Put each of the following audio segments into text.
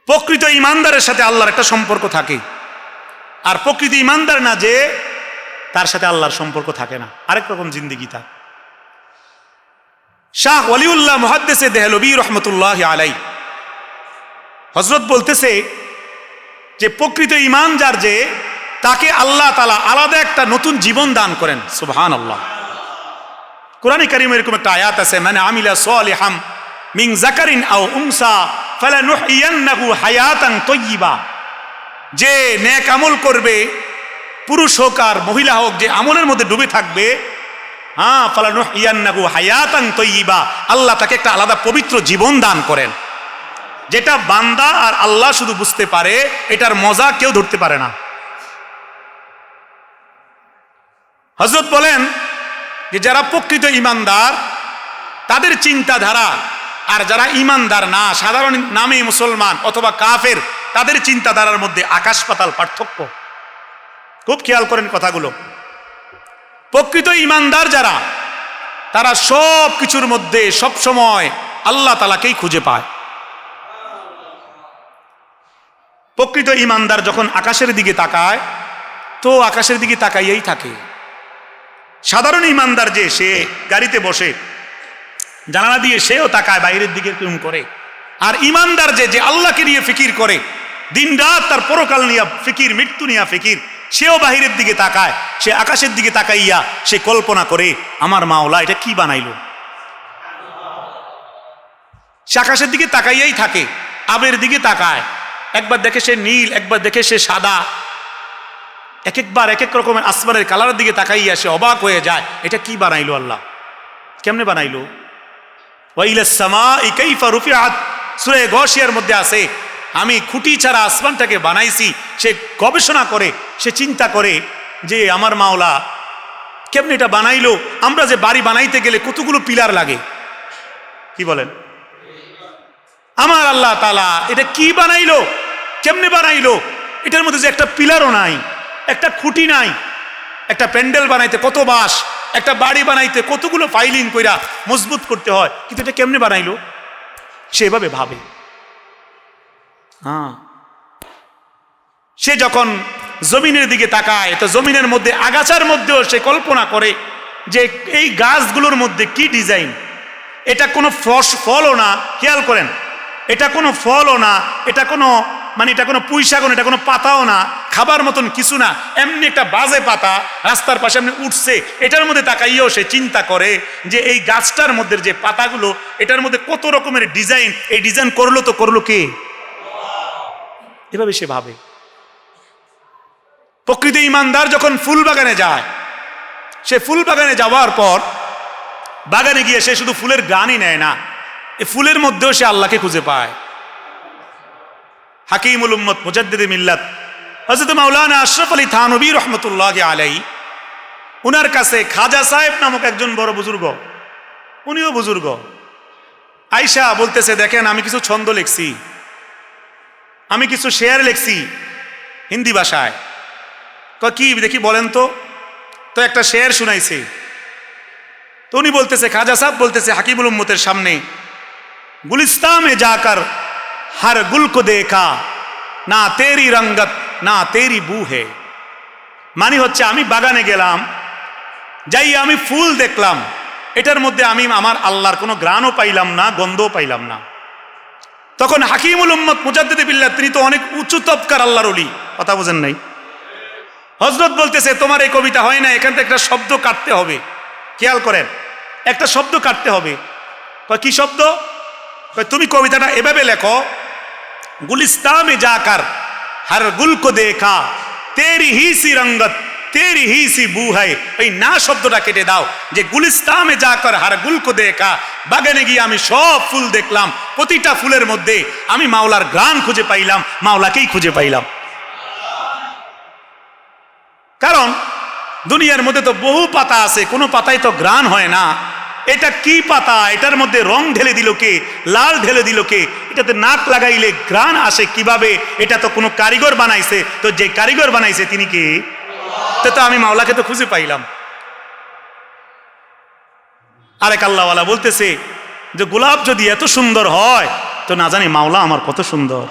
প্রকৃত ইমানদারের সাথে আল্লাহর একটা সম্পর্ক থাকে, আর প্রকৃত ইমানদার না যে তার সাথে আল্লাহর সম্পর্ক থাকে না, আরেক রকম জিন্দেগি তার। শাহ ওয়ালিউল্লাহ মুহাদ্দিসে দেহলভী রহমতুল্লাহ আলাই হযরত বলতেছে যে প্রকৃত ইমান যার যে, তাকে আল্লাহ তাআলা আলাদা একটা নতুন জীবন দান করেন। সুবহানাল্লাহ। কোরআনে কারীমে এরকম একটা আয়াত আছে, মানে আমিলা সালিহাম মিন যাকারিন আও উনসা ফালানুহইয়ান্নাহু হায়াতান তাইয়্যিবা, যে নেক আমল করবে, পুরুষ হোক আর মহিলা হোক, যে আমলের মধ্যে ডুবে থাকবে, ফালানুহইয়ান্নাহু হায়াতান তাইয়্যিবা, আল্লাহ তাকে একটা আলাদা পবিত্র জীবন দান করেন, যেটা বান্দা আর আল্লাহ শুধু বুঝতে পারে, এটার মজা কেউ ধরতে পারে না। হযরত বলেন যে যারা প্রকৃত ইমানদার তাদের চিন্তাধারা, আর যারা ইমানদার না, সাধারণ নামে মুসলমান অথবা কাফের, তাদের চিন্তাধারার মধ্যে আকাশ পাতাল পার্থক্য। খুব খেয়াল করেন কথাগুলো। প্রকৃত ইমানদার যারা, তারা সব কিছুর মধ্যে সব সময় আল্লাহ তাআলাকেই খুঁজে পায়। প্রকৃত ইমানদার যখন আকাশের দিকে তাকায়, তো আকাশের দিকে তাকাইয়াই থাকে। সাধারণ ইমানদার যে, সে গাড়িতে বসে জানালা দিয়ে সেও তাকায় বাইরের দিকে কেমন করে, আর ইমানদার যে আল্লাহকে নিয়ে ফিকির করে, দিন রাত তার পরকাল নিয়ে ফিকির, মৃত্যু নিয়ে ফিকির, সেও বাহিরের দিকে তাকায়, সে আকাশের দিকে তাকাইয়া সে কল্পনা করে, আমার মাওলা এটা কি বানাইলো। সে আকাশের দিকে তাকাইয়াই থাকে, আবের দিকে তাকায়, একবার দেখে সে নীল, একবার দেখে সে সাদা, এক একবার এক এক রকমের আসমানের কালারের দিকে তাকাইয়া সে অবাক হয়ে যায়, এটা কি বানাইলো আল্লাহ, কেমনে বানাইলো। ওয়াইলাস সামাই কাইফা রুফিআত, সূরা গাশিয়ার মধ্যে আছে, আমি খুঁটি ছাড়া আসমানটাকে বানাইছি। সে গবেষণা করে, সে চিন্তা করে যে আমার মাওলা কেমনে এটা বানাইলো। আমরা যে বাড়ি বানাইতে গেলে কতগুলো পিলার লাগে, কি বলেন, আমার আল্লাহ তাআলা এটা কি বানাইলো, কেমনে বানাইলো। এটার মধ্যে যে একটা পিলারও নাই, একটা খুঁটি নাই, একটা প্যান্ডেল বানাইতে কত বাঁশ, একটা বাড়ি বানাইতে কতগুলো ফাইলিং কইরা মজবুত করতে হয়, কিন্তু এটা কেমনে বানাইলো, সেভাবে ভাবে। সে যখন জমিনের দিকে তাকায়, তো জমিনের মধ্যে আগাছার মধ্যেও সে কল্পনা করে যে এই গাছগুলোর মধ্যে কি ডিজাইন, এটা কোনো ফলও না, খেয়াল করেন, এটা কোনো ফলও না, এটা কোনো এটা কোনো পুঁইশাকও না, এটা কোনো পাতাও না, খাবার মতন কিছু না, এমনি একটা বাজে পাতা রাস্তার পাশে এমনি উঠছে। এটার মধ্যে তাকাইয়েও সে চিন্তা করে যে এই গাছটার মধ্যে যে পাতাগুলো, এটার মধ্যে কত রকমের ডিজাইন, এই ডিজাইন করলো তো করলো কে, এভাবে সে ভাবে। প্রকৃত ইমানদার যখন ফুল বাগানে যায়, সে ফুল বাগানে যাওয়ার পর বাগানে গিয়ে সে শুধু ফুলের গানই নেয় না, এই ফুলের মধ্যেও সে আল্লাহকে খুঁজে পায়। হাকিমুল উম্মত মুজাদ্দিদে মিল্লাত হযরত মাওলানা আশরাফ আলী থানভী রহমতুল্লাহি আলাইহি, উনার কাছে খাজা সাহেব নামক একজন বড় বুজুর্গ, উনিও বুজুর্গ, আয়েশা বলতেছে, দেখেন আমি কিছু ছন্দ লিখছি, আমি কিছু শেয়ার লিখছি হিন্দি ভাষায়। কি দেখি বলেন তো একটা শেয়ার শুনাইছে। তো উনি বলতেছে, খাজা সাহেব বলতেছে হাকিমুল উম্মতের সামনে, গুলিস্তান মে যাকর हर गुल को देखा ना तेरी रंगत ना तेरी बू है, মানে হচ্ছে আমি বাগানে গেলাম, যাই আমি ফুল দেখলাম, এটার মধ্যে আমি আমার আল্লাহর কোনো গ্রাণও পাইলাম না, গন্ধও পাইলাম না। তখন হাকিমুল উম্মত মুজাদ্দিদে বিল্লাহ, তিনি তো অনেক উঁচু তবকার আল্লাহর ওলি, কথা বোঝেন নাই। হযরত বলতেছে, তোমার এই কবিতা হয় না, এখান থেকে একটা শব্দ কাটতে হবে, খেয়াল করেন, একটা শব্দ কাটতে হবে। কি শব্দ? তুমি কবিতাটা এভাবে লেখো, गुलिस्तान में जाकर हर गुल को देखा तेरी ही सी रंगत तेरी ही सी बू है। এই না শব্দটা কেটে দাও, যে গুলিস্তান মে যাকর हर गुल को देखा, বাগানে গিয়ে আমি সব ফুল দেখলাম, প্রতিটা ফুলের মধ্যে আমি মাওলার ঘ্রাণ খুঁজে পাইলাম, মাওলাকেই খুঁজে পাইলাম। কারণ দুনিয়ার মধ্যে তো বহু পাতা আছে, কোনো পাতায় তো ঘ্রাণ হয় না। এটা কি পাতা, এটার মধ্যে রং ঢেলে দিল কে, লাল ঢেলে দিল কে, এটাতে নাক লাগাইলে ঘ্রাণ আসে কিভাবে, এটা তো কোনো কারিগর বানাইছে, তো যে কারিগর বানাইছে তিনি কে, তো আমি মাওলাকে তো খুঁজে পাইলাম। আরেক আল্লাহওয়ালা বলতেছে যে গোলাপ যদি এত সুন্দর হয়, তো না জানি মাওলা আমার কত সুন্দর।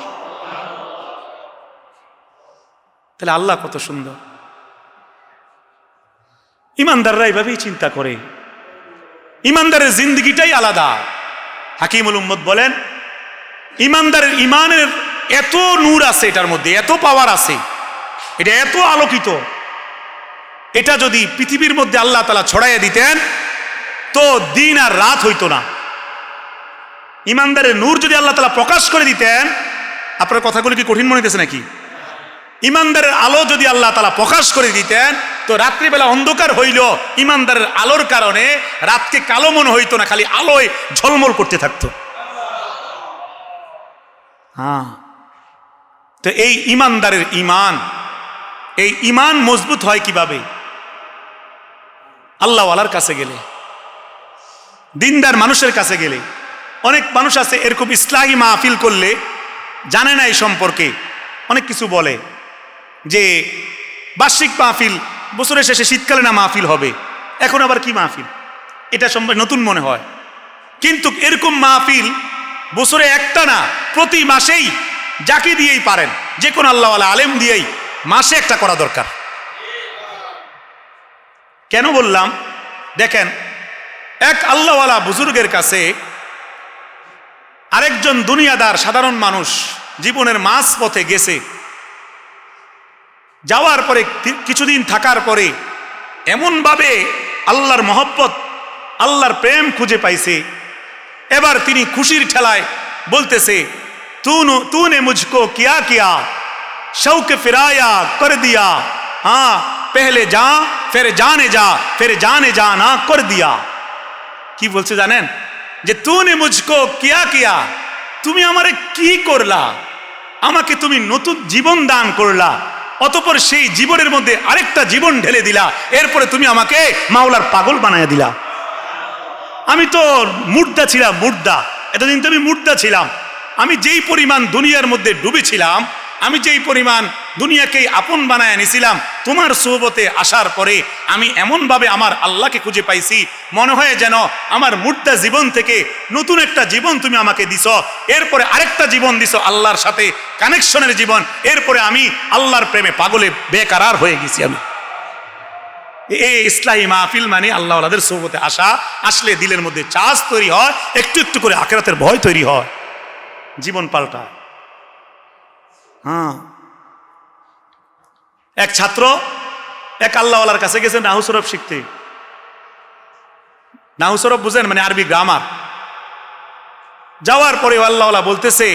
তাহলে আল্লাহ কত সুন্দর। ইমানদাররা এইভাবেই চিন্তা করে, ইমানদারের জিন্দগিটাই আলাদা। হাকিমুল উম্মত বলেন, ইমানদারের ইমানের এত নূর আছে, এটার মধ্যে এত পাওয়ার আছে, এটা এত আলোকিত, এটা যদি পৃথিবীর মধ্যে আল্লাহ তাআলা ছড়াইয়া দিতেন তো দিন আর রাত হইতো না। ইমানদারের নূর যদি আল্লাহ তাআলা প্রকাশ করে দিতেন, আপনার কথাগুলো কি কঠিন মনে হইতেছে নাকি? ইমানদারের আলো যদি আল্লাহ তাআলা প্রকাশ করে দিতেন তো রাত্রিবেলা অন্ধকার হইল, ইমানদারের আলোর কারণে রাতকে কালো মনে হইতো না, খালি আলোয় ঝলমল করতে থাকতো। হ্যাঁ, তো এই ইমানদারের ইমান, এই ইমান মজবুত হয় কিভাবে? আল্লাহওয়ালার কাছে গেলে, দিনদার মানুষের কাছে গেলে। অনেক মানুষ আছে এরকম ইসলাহি মাহফিল করলে জানে না এই সম্পর্কে, অনেক কিছু বলে যে বার্ষিক মাহফিল, বছরের শেষে শীতকালে না মাহফিল হবে, এখন আবার কি মাহফিল, এটা সম্পর্কে নতুন মনে হয়। কিন্তু এরকম মাহফিল বছরে একটা না, প্রতি মাসেই যাকে দিয়েই পারেন, যে কোনো আল্লাহওয়ালা আলেম দিয়েই মাসে একটা করা দরকার। কেন বললাম? দেখেন, এক আল্লাহওয়ালা বুজুর্গের কাছে আরেকজন দুনিয়াদার সাধারণ মানুষ জীবনের মাঝ পথে গেছে। যাওয়ার পরে কিছুদিন থাকার পরে এমনভাবে আল্লাহর মহব্বত, আল্লাহর প্রেম খুঁজে পাইছে, এবার তিনি খুশির ঠেলায় বলতেছে, তूने मुझको क्या किया, शौक फिराया कर दिया, हाँ पहले जा फिर जाने जा फिर जाने जाना कर दिया। কি বলছে জানেন? যে तूने मुझको क्या किया, তুমি আমারে কি করলা, আমাকে তুমি নতুন জীবন দান করলা, অতঃপর সেই জীবনের মধ্যে আরেকটা জীবন ঢেলে দিলা, এরপরে তুমি আমাকে মাওলার পাগল বানায়া দিলা। আমি তো মুর্দা ছিলাম, মুর্দা, এতদিন তো আমি মুর্দা ছিলাম। আমি যেই পরিমাণ দুনিয়ার মধ্যে ডুবেছিলাম, আমি যেই পরিমাণ দুনিয়াকেই আপন বানায় নিছিলাম, তোমার সোহবতে আসার পরে আমি এমনভাবে আমার আল্লাহকে খুঁজে পাইছি, মনে হয় যেন আমার মুর্দা জীবন থেকে নতুন একটা জীবন তুমি আমাকে দিছ, এরপরে আরেকটা জীবন দিছ আল্লাহর সাথে কানেকশনের জীবন, এরপরে আমি আল্লাহর প্রেমে পাগলে বেকারার হয়ে গেছি। আমি এই ইসলাহি মাহফিল মানে আল্লাহওয়ালাদের সোহবতে আসা, আসলে দিলের মধ্যে চাষ তৈরি হয়, একটু একটু করে আখিরাতের ভয় তৈরি হয়, জীবন পাল্টায়। হ্যাঁ, এক ছাত্র এক আল্লাহওয়ালার কাছে গেছে নাহু সরফ শিখতে। নাহু সরফ বুঝেন, মানে আরবি গ্রামার। যাওয়ার পরে আল্লাহওয়ালা বলতেছে,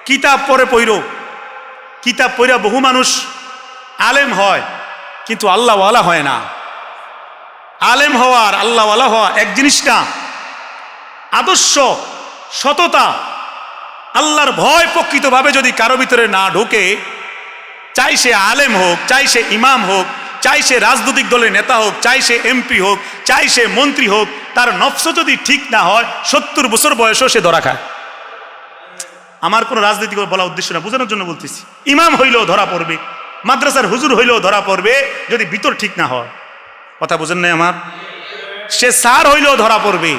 কিতাব পড়ে পড়ো, কিতাব পড়া বহু মানুষ আলেম হয় কিন্তু আল্লাহওয়ালা হয় না। আলেম হওয়ার আল্লাহওয়ালা হওয়া এক জিনিস না। আদর্শ, সততা, আল্লাহর ভয় প্রকৃতভাবে যদি কারো ভিতরে না ঢোকে, চাই সে আলেম হোক, চাই সে ইমাম হোক, চাই সে রাজনৈতিক দলের নেতা হোক, চাই সে এমপি হোক, চাই সে মন্ত্রী হোক, তার নফস যদি ঠিক না হয় 70 বছর বয়সেও সে ধরা খায়। আমার কোনো রাজনীতি বলা উদ্দেশ্য না, বোঝানোর জন্য বলতেছি। ইমাম হইলেও ধরা পড়বে, মাদ্রাসার হুজুর হইলেও ধরা পড়বে যদি ভিতর ঠিক না হয়। কথা বুঝেন নাই আমার? সে স্যার হইলেও ধরা পড়বে,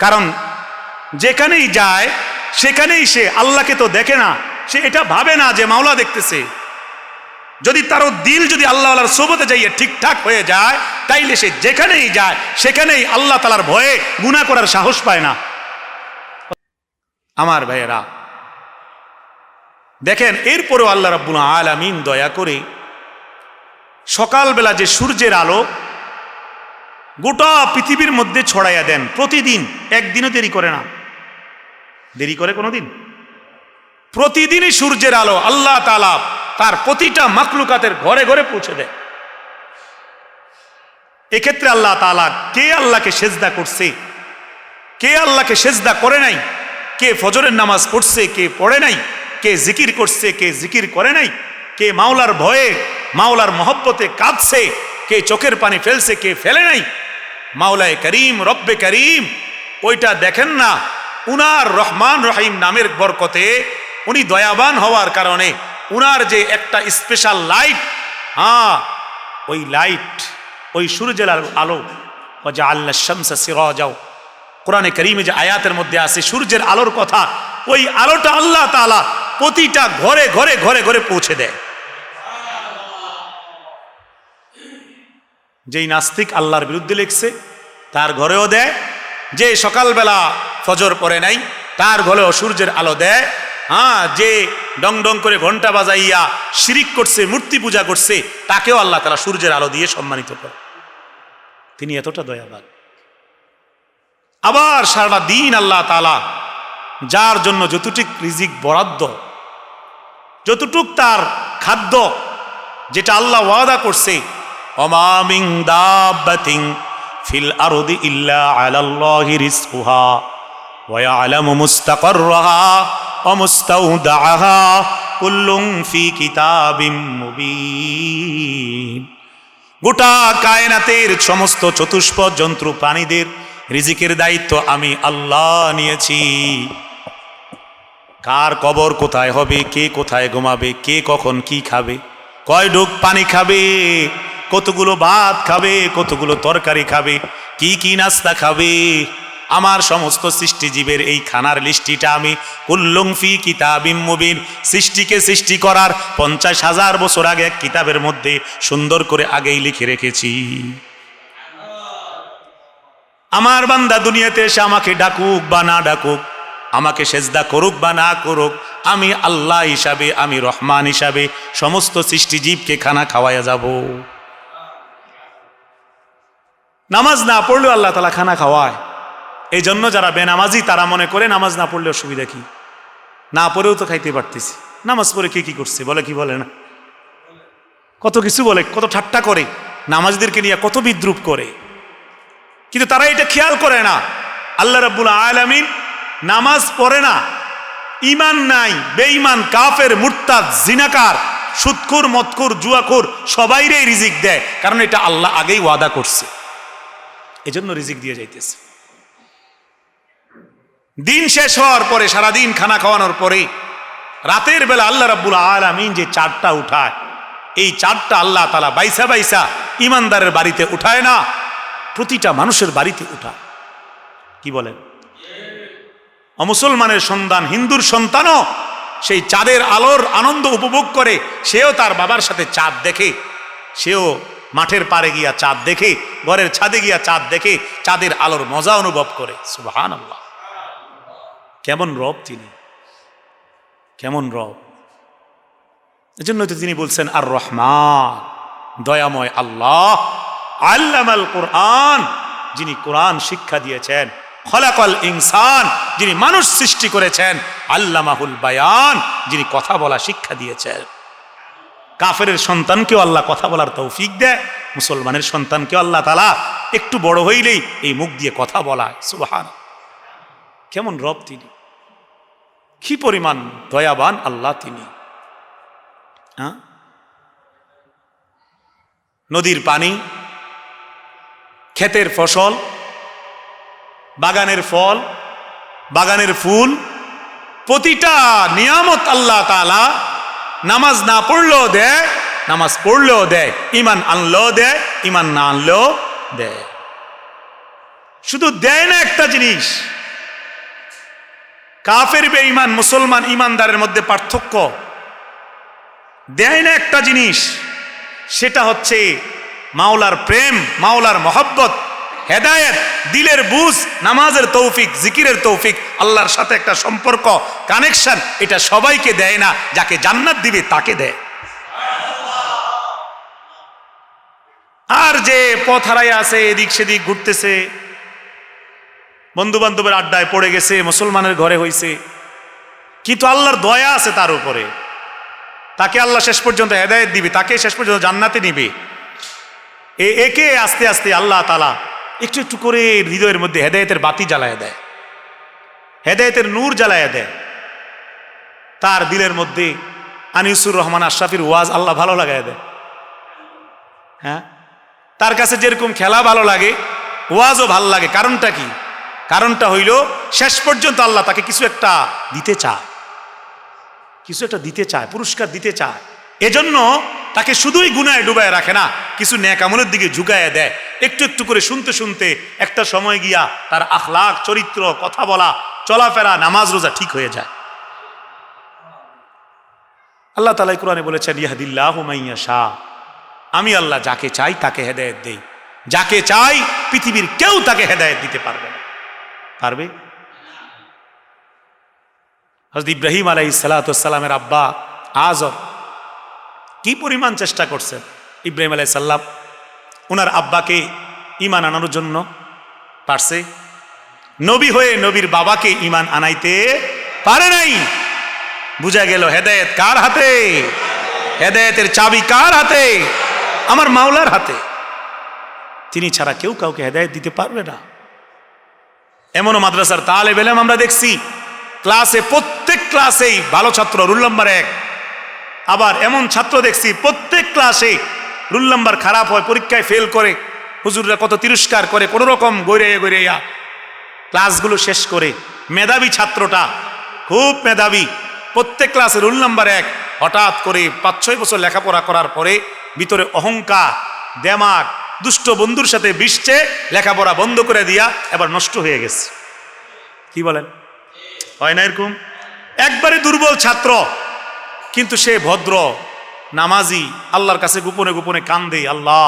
কারণ যেখানেই যায় সেখানেই সে আল্লাহকে তো দেখে না, সে এটা ভাবে না যে মাওলা দেখতেছে। যদি তারও দিল যদি আল্লাহওয়ালার সোবতে যাইয়ে ঠিকঠাক হয়ে যায়, তাইলে সে যেখানেই যায় সেখানেই আল্লাহ তাআলার ভয়ে গুনাহ করার সাহস পায় না। আমার ভাইয়েরা দেখেন, এরপরেও আল্লাহ রাব্বুল আলামিন দয়া করে সকালবেলা যে সূর্যের আলো গোটা পৃথিবীর মধ্যে ছড়াইয়া দেন প্রতিদিন, একদিনও দেরি করে না। দেরি করে কোনোদিন? প্রতিদিনই সূর্যের আলো আল্লাহ তাআলা তার প্রতিটা মাখলুকাতের ঘরে ঘরে পৌঁছে দেয়। এক্ষেত্রে আল্লাহ তাআলা কে আল্লাহকে সেজদা করছে, কে আল্লাহকে সেজদা করে নাই, কে ফজরের নামাজ পড়ছে, কে পড়ে নাই, কে জিকির করছে, কে জিকির করে নাই, কে মাওলার ভয়ে মাওলার মহব্বতে কাঁদছে, কে চোখের পানি ফেলছে, কে ফেলে নাই। মাওলায়ে করিম, রব্বে করিম, ওইটা দেখেন না? উনার রহমান রহিম নামের বরকতে, উনি দয়াবান হওয়ার কারণে উনার যে একটা স্পেশাল লাইট, হ্যাঁ ওই লাইট, ওই সূর্যের আলো, ওয়াজআলনা শামসা সিরাজাও, কোরআনে কারীমে যে আয়াতের মধ্যে আছে সূর্যের আলোর কথা, ওই আলোটা আল্লাহ তাআলা প্রতিটা ঘরে ঘরে ঘরে ঘরে পৌঁছে দেয়। যেই নাস্তিক আল্লাহর বিরুদ্ধে লিখছে তার ঘরেও দেয়, যে সকালবেলা ফজর পড়ে নাই তার ঘরেও সূর্যের আলো দেয়। হ্যাঁ, যে ডং ডং করে ঘন্টা বাজাইয়া শিরিক করছে, মূর্তি পূজা করছে, তাকেও আল্লাহ তাআলা সূর্যের আলো দিয়ে সম্মানিত করে। তিনি এতটা দয়াবান। আবার সারা দিন আল্লাহ তাআলা যার জন্য যতটুক রিজিক বরাদ্দ, যতটুক তার খাদ্য, যেটা আল্লাহ ওয়াদা করছে, ওমা মিন দাব্বাতিন ফিল আরদি ইল্লা আলাল্লাহি রিজকুহা ওয়া ইয়ালামু মুস্তাকাররাহা ওয়া মুস্তাওদাআহা কুল্লুন ফি কিতাবিম মুবিন। গোটা কায়নাতের সমস্ত চতুষ্পদ জন্তু প্রাণীদের রিজিকের দায়িত্ব আমি আল্লাহ নিয়েছি। কার কবর কোথায় হবে, কে কোথায় ঘুমাবে, কে কখন কি খাবে, কয় ডুব পানি খাবে, কতগুলো ভাত খাবে, কতগুলো তরকারি খাবে, কি কি নাস্তা খাবে, আমার সমস্ত সৃষ্টিজীবের এই খানার লিস্টিটা আমি কুল্লুন ফি কিতাবিম মুবিন, সৃষ্টিকে সৃষ্টি করার 50,000 বছর আগে এক কিতাবের মধ্যে সুন্দর করে আগেই লিখে রেখেছি। আমার বান্দা দুনিয়াতে এসে আমাকে ডাকুক বা না ডাকুক, আমাকে সেজদা করুক বা না করুক, আমি আল্লাহ হিসাবে, আমি রহমান হিসাবে সমস্ত সৃষ্টিজীবকে খানা খাওয়াইয়া যাব। নামাজ না পড়লেও আল্লাহ তাআলা খানা খাওয়ায়। এই জন্য যারা বেনামাজি তারা মনে করে নামাজ না পড়লে অসুবিধা কি, না পড়েও তো খাইতে পারতেছি। নামাজ পড়ে কে কি করছে বলে, কি বলে না, কত কিছু বলে, কত ঠাট্টা করে, নামাজীদেরকে নিয়ে কত বিদ্রুপ করে, কিন্তু তারা এটা খেয়াল করে না আল্লাহ রাব্বুল আলামিন নামাজ পড়ে না, ঈমান নাই, বেঈমান, কাফের, মুরতাদ, জিনাকার, সুদখোর, মদখোর, জুয়াখোর সবাইরে রিজিক দেয়, কারণ এটা আল্লাহ আগেই ওয়াদা করছে, এজন্য রিজিক দিয়ে যাইতেছে। দিন শেষ হওয়ার পরে, সারাদিন খানা খাওয়ানোর পরে রাতের বেলা আল্লাহ রাব্বুল আলামিন যে চাঁদটা উঠায়, এই চাঁদটা আল্লাহ তাআলা বাইসা বাইসা ইমানদারের বাড়িতে উঠায় না, প্রতিটা মানুষের বাড়িতে উঠায়। কি বলেন? অমুসলমানের সন্তান, হিন্দুর সন্তানও সেই চাঁদের আলোর আনন্দ উপভোগ করে, সেও তার বাবার সাথে চাঁদ দেখে, সেও মাঠের পাড়ে গিয়া চাঁদ দেখে, ঘরের ছাদে গিয়া চাঁদ দেখে, চাঁদের আলোর মজা অনুভব করে। সুবহানাল্লাহ, কেমন রব তিনি, কেমন রব! এজন্য তো তিনি বলছেন আর রহমান, দয়াময় আল্লাহ, আল্লামাল কোরআন, যিনি কোরআন শিক্ষা দিয়েছেন, খলাকাল ইনসান, যিনি মানুষ সৃষ্টি করেছেন, আল্লামাহুল বায়ান, যিনি কথা বলা শিক্ষা দিয়েছেন। কাফেরের সন্তানকেও আল্লাহ কথা বলার তৌফিক দেয়, মুসলমানের সন্তানকেও আল্লাহ তাআলা একটু বড় হইলেই এই মুখ দিয়ে কথা বলায়। সুবহানাল্লাহ, কেমন রব তিনি, কি পরিমাণ দয়াবান আল্লাহ তিনি। নদীর পানি, ক্ষেতের ফসল, বাগানের ফল, বাগানের ফুল, প্রতিটা নিয়ামত আল্লাহ তাআলা নামাজ না পড়লেও দেয়, নামাজ পড়লেও দেয়, ঈমান আনলেও দেয়, ঈমান না আনলেও দেয়। শুধু দেয় না একটা জিনিস, কাফের বেঈমান, মুসলমান ঈমানদারের মধ্যে পার্থক্য, দেয় না একটা জিনিস, সেটা হচ্ছে মাওলার প্রেম, মাওলার মহব্বত, হেদায়েত, দিলের বুঝ, নামাজের তৌফিক, জিকিরের তৌফিক, আল্লাহর সাথে একটা সম্পর্ক, কানেকশন। এটা সবাইকে দেয় না, যাকে জান্নাত দিবে তাকে দেয়। আর যে পথ হারাইয়া আছে, এদিক সেদিক ঘুরতেছে, বন্ধু বান্ধবের আড্ডায় পড়ে গেছে, মুসলমানের ঘরে হইছে, কিন্তু আল্লাহর দয়া আছে তার উপরে, তাকে আল্লাহ শেষ পর্যন্ত হেদায়েত দিবে, তাকে শেষ পর্যন্ত জান্নাতে নিবে। একে আস্তে আস্তে আল্লাহ তাআলা একটু একটু করে হৃদয়ের মধ্যে হেদায়েতের বাতি জ্বালায় দেয়, হেদায়েতের নূর জ্বালায় দেয়। তার দিলের মধ্যে আনিসুর রহমান আশরাফির ওয়াজ আল্লাহ ভালো লাগায় দেয়। হ্যাঁ, তার কাছে যেরকম খেলা ভালো লাগে, ওয়াজও ভালো লাগে। কারণটা কি? কারণটা হইল শেষ পর্যন্ত আল্লাহ তাকে কিছু একটা দিতে চায়, কিছু একটা দিতে চায়, পুরস্কার দিতে চায়। এজন্য তাকে শুধুই গুনায় ডুবায় রাখে না, কিছু নেক আমলের দিকে ঝুঁকায় দেয়। একটু একটু করে শুনতে শুনতে একটা সময় গিয়া তার আখলাক, চরিত্র, কথা বলা, চলাফেরা, নামাজ রোজা ঠিক হয়ে যায়। আল্লাহ তাআলা কোরআনে বলেছেন, ইয়াহদিল্লাহু মান ইয়াশা, আমি আল্লাহ যাকে চাই তাকে হেদায়েত দেই। যাকে চাই পৃথিবীর কেউ তাকে হেদায়েত দিতে পারবে না। পারবে? হযরত ইব্রাহিম আলাইহিস সালাতু ওয়াস সালামের আব্বা আযর কি পরিমাণ চেষ্টা করছেন। ইব্রাহিম আলাইহিস সালাম ওনার আব্বাকে ঈমান আনানোর জন্য পারছে? নবী হয়ে নবীর বাবাকে ঈমান আনাইতে পারে নাই। বুঝা গেল হেদায়েত কার হাতে? হেদায়েতের চাবি কার হাতে? আমার মাওলার হাতে। তিনি ছাড়া কেউ কাউকে হেদায়েত দিতে পারবে না। এমনও মাদ্রাসার তালেব ইলম আমরা দেখছি, ক্লাসে প্রত্যেক ক্লাসেই ভালো ছাত্র, রোল নাম্বার 1। আবার এমন ছাত্র দেখছি প্রত্যেক ক্লাসে রোল নাম্বার খারাপ হয়, পরীক্ষায় ফেল করে, হুজুররা কত তিরস্কার করে, কোনো রকম গড়াইয়া ক্লাসগুলো শেষ করে। মেধাবী ছাত্রটা খুব মেধাবী, প্রত্যেক ক্লাসে রোল নাম্বার 1, হঠাৎ করে 5-6 বছর লেখাপড়া করার পরে ভিতরে অহংকার, দেমাগ, দুষ্ট বন্ধুর সাথে বিশছে, লেখাপড়া বন্ধ করে দিয়া এবার নষ্ট হয়ে গেছে। কি বলেন? হয় না এরকম? একবারে দুর্বল ছাত্র, কিন্তু সে ভদ্র, নামাজি, আল্লাহর কাছে গোপনে গোপনে কান্দে, আল্লাহ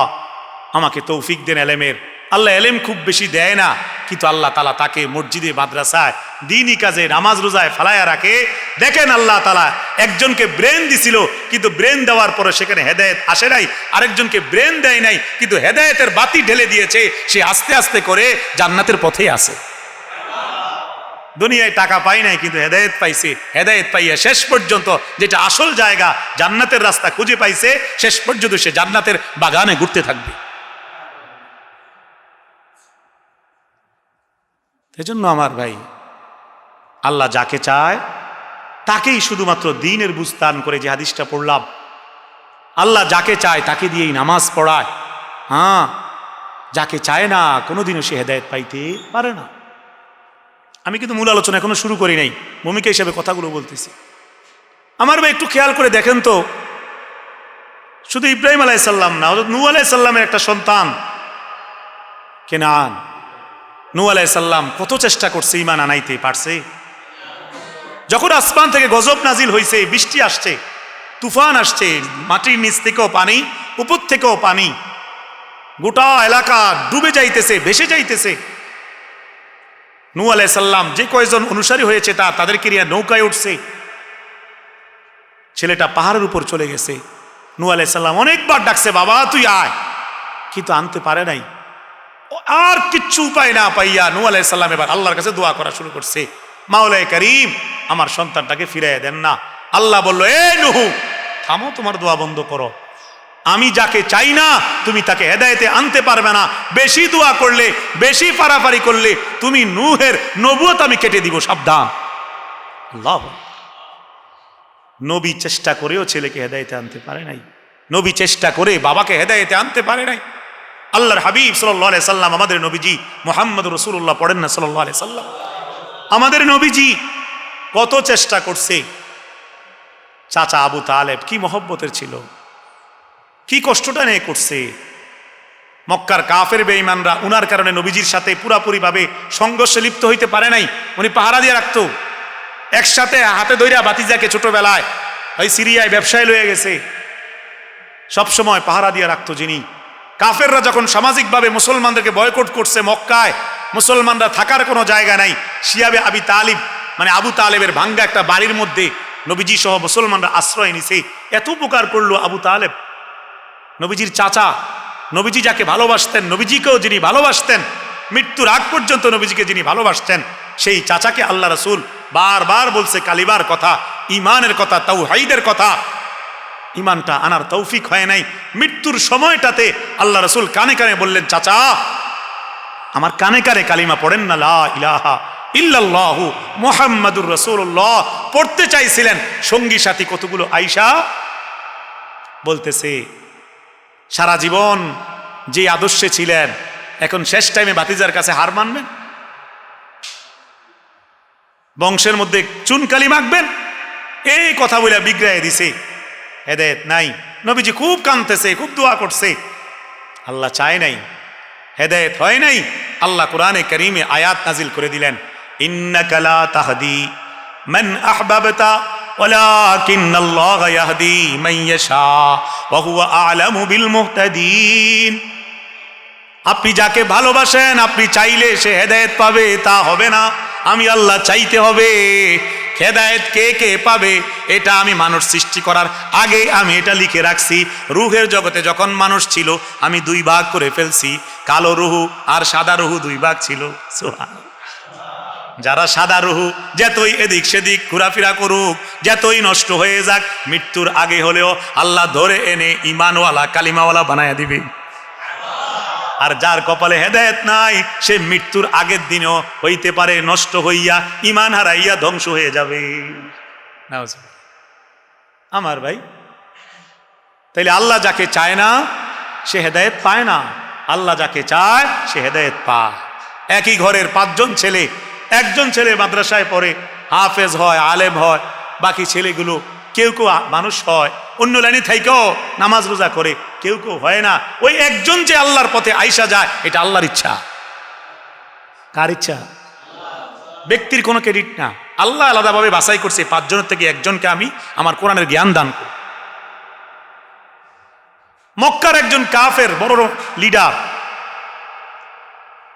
আমাকে তৌফিক দেন এলেমের। আল্লাহ এলেম খুব বেশি দেয় না, কিন্তু আল্লাহ তালা তাকে মসজিদে, মাদ্রাসায়, দিনই কাজে, নামাজ রোজায় ফালায়া রাখে। দেখেন আল্লাহ তালা একজনকে ব্রেন দিছিল, কিন্তু ব্রেন দেওয়ার পরে সেখানে হেদায়েত আসে নাই। আরেকজনকে ব্রেন দেয় নাই, কিন্তু হেদায়েতের বাতি ঢেলে দিয়েছে। সে আস্তে আস্তে করে জান্নাতের পথেই আছে। দুনিয়ায় টাকা পাই নাই, কিন্তু হেদায়েত পাইছে। হেদায়েত পাইয়া শেষ পর্যন্ত যেটা আসল জায়গা, জান্নাতের রাস্তা খুঁজে পাইছে। শেষ পর্যন্ত সে জান্নাতের বাগানে ঘুরতে থাকবে। এজন্য আমার ভাই, আল্লাহ যাকে চায় তাকেই শুধুমাত্র দ্বীনের বুঝতান করে, যে হাদিসটা পড়লাম, আল্লাহ যাকে চায় তাকে দিয়েই নামাজ পড়ায়। হ্যাঁ, যাকে চায় না কোনোদিনও সে হেদায়েত পাইতে পারে না। আমি কিন্তু মূল আলোচনা এখনো শুরু করি নাই, ভূমিকা হিসেবে কথাগুলো বলতেছি। আমার ভাই একটু খেয়াল করে দেখেন তো, শুধু ইব্রাহিম আলাইহিস সালাম না, হযরত নূহ আলাইহিস সালামের একটা সন্তান কেনান, নূহ আলাইহিস সালাম কত চেষ্টা করছে, ঈমান আনাইতে পারছে? যখন আসমান থেকে গজব নাজিল হয়েছে, বৃষ্টি আসছে, তুফান আসছে, মাটির নিচ থেকেও পানি, উপর থেকেও পানি, গোটা এলাকা ডুবে যাইতেছে, ভেসে যাইতেছে। নূহ আলাইহিস সালাম যে কয়জন অনুসারী হয়েছে তাদেরকে নিয়ে নৌকায় উঠছে। ছেলেটা পাহাড়ের উপর চলে গেছে। নূহ আলাইহিস সালাম অনেকবার ডাকছে, বাবা তুই আয়, কিন্তু আনতে পারে নাই। আর কিচ্ছু উপায় না পাইয়া নূহ আলাইহিস সালাম এবার আল্লাহর কাছে দোয়া করা শুরু করছে, মাওলাই করিম আমার সন্তানটাকে ফিরাইয়া দেন না। আল্লাহ বলল, এ নূহ থামো, তোমার দোয়া বন্ধ করো। আমি যাকে চাই না তুমি তাকে হেদায়েতে আনতে পারবে না। বেশি দোয়া করলে, বেশি ফারাফারি করলে তুমি নূহের নবুয়ত আমি কেটে দিব, সাবধান। আল্লাহ, নবী চেষ্টা করেও ছেলেকে হেদায়েতে আনতে পারে নাই। নবী চেষ্টা করে বাবাকে হেদায়েতে আনতে পারে নাই। আল্লাহর হাবিব সাল্লাল্লাহু আলাইহি সাল্লাম, আমাদের নবীজি মুহাম্মদুর রাসূলুল্লাহ, পড়েন না সাল্লাল্লাহু আলাইহি সাল্লাম, আমাদের নবীজি কত চেষ্টা করছে। চাচা আবু তালেব কি মহব্বতের ছিল, কি কষ্টটা নিয়ে করছে। মক্কার কাফের বেঈমানরা উনার কারণে নবীজির সাথে পুরাপুরি ভাবে সংঘর্ষে লিপ্ত হইতে পারে নাই। উনি পাহারা দিয়ে রাখতো, একসাথে হাতে ধইরা ভাতিজাকে ছোটবেলায় ওই সিরিয়ায় ব্যবসায় লয়ে গেছে, সবসময় পাহারা দিয়ে রাখতো যিনি। কাফেররা যখন সামাজিকভাবে মুসলমানদেরকে বয়কট করছে, মক্কায় মুসলমানরা থাকার কোনো জায়গা নাই, শিয়াবে আবি তালিব মানে আবু তালেবের ভাঙ্গা একটা বাড়ির মধ্যে নবীজি সহ মুসলমানরা আশ্রয় নিছে। এত উপকার করলো আবু তালেব, নবীজির চাচা, নবীজি যাকে ভালোবাসতেন, নবীজিকেও যিনি ভালোবাসতেন, মৃত্যুর আগ পর্যন্ত নবীজিকে যিনি ভালোবাসতেন, সেই চাচাকে আল্লাহ রাসূল বারবার বলছে কালিমার কথা, ইমানের কথা, তাওহীদের কথা। ইমানটা আনার তৌফিক হয় নাই। মৃত্যুর সময়টাতে আল্লাহ রাসূল কানে কানে বললেন, চাচা আমার কানে কানে কালিমা পড়েন না, লা ইলাহা ইল্লাল্লাহু মুহাম্মাদুর রাসূলুল্লাহ পড়তে চাইছিলেন। সঙ্গী সাথী কতগুলো আয়েশা বলতেছে, সারা জীবন যে আদর্শে ছিলেন, এখন শেষ টাইমে ভাতিজার কাছে হার মানবেন, বংশের মধ্যে চুনকালি মাখবেন, এই কথা বলে বিগড়াইয়া দিছে। হেদায়েত নাই। নবীজি খুব কাঁদতেছে, খুব দোয়া করছে, আল্লাহ চায় নাই, হেদায়েত হয় নাই। আল্লাহ কোরআনে কারীমে আয়াত নাজিল করে দিলেন, ইন্নাকা লা তাহদি মান আহবাবতা ওয়ালাকিন্নাল্লাহা ইয়াহদি মান ইয়াশা ওয়া হুয়া আ'লামু বিল মুহতাদিন। আপনি যাকে ভালোবাসেন আপনি চাইলে সে হেদায়েত পাবে তা হবে না, আমি আল্লাহ চাইতে হবে। হেদায়েত কে কে পাবে এটা আমি মানুষ সৃষ্টি করার আগে আমি এটা লিখে রাখছি। রুহের জগতে যখন মানুষ ছিল আমি দুই ভাগ করে ফেলছি, কালো রুহু আর সাদা রুহু দুই ভাগ ছিল। সুবহানাল্লাহ। যারা সাদা রুহু যতই এদিক সেদিক ঘোরাফেরা করুক, যতই নষ্ট হয়ে যাক, মৃত্যুর আগে হলেও আল্লাহ ধরে এনে ইমানওয়ালা কালিমাওয়ালা বানায়া দিবে। আর যার কপালে হেদায়েত নাই সে মৃত্যুর আগের দিনও হইতে পারে নষ্ট হইয়া ইমান হারাইয়া ধ্বংস হয়ে যাবে। আমার ভাই, তাইলে আল্লাহ যাকে চায় না সে হেদায়েত পায় না, আল্লাহ যাকে চায় সে হেদায়েত পায়। একই ঘরের 5 জন ছেলে, একজন ছেলে মাদ্রাসায় পড়ে, হাফেজ হয়, আলেম হয়, বাকি ছেলেগুলো কেউ কেউ মানুষ হয়, অন্য লাইনে থাইকেও নামাজ রোজা করে, কেউ কেউ হয় না। ওই একজন যে আল্লাহর পথে আইসা যায় এটা আল্লাহর ইচ্ছা। কার ইচ্ছা? ব্যক্তির কোনো ক্রেডিট না। আল্লাহ আলাদাভাবে বাছাই করছে 5 জনের থেকে একজনকে আমি আমার কোরআনের জ্ঞান দান করি। মক্কার একজন কাফের বড় লিডার,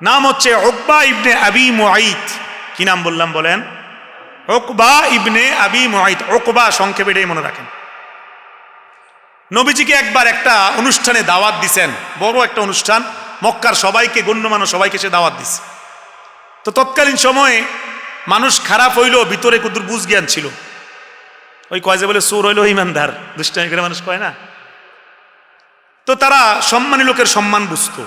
নাম হচ্ছে উকবা ইবনে আবি মুআইত। কি নাম বললাম বলেন? উকবা ইবনে আবি মুআইত। উকবা সংক্ষেপে এটাই মনে রাখেন। নবীজিকে একবার একটা অনুষ্ঠানে দাওয়াত দিছেন, বড় একটা অনুষ্ঠান, মক্কার সবাইকে, গণ্যমান্য সবাইকে সে দাওয়াত দিছে। তো তৎকালীন সময়ে মানুষ খারাপ হইল, ভিতরে কুদুর বুঝ জ্ঞান ছিল। ওই কয় যে বলে চোর হইল ইমানদার, দুষ্টামি করে মানুষ কয় না। তো তারা সম্মানী লোকের সম্মান বুঝতো।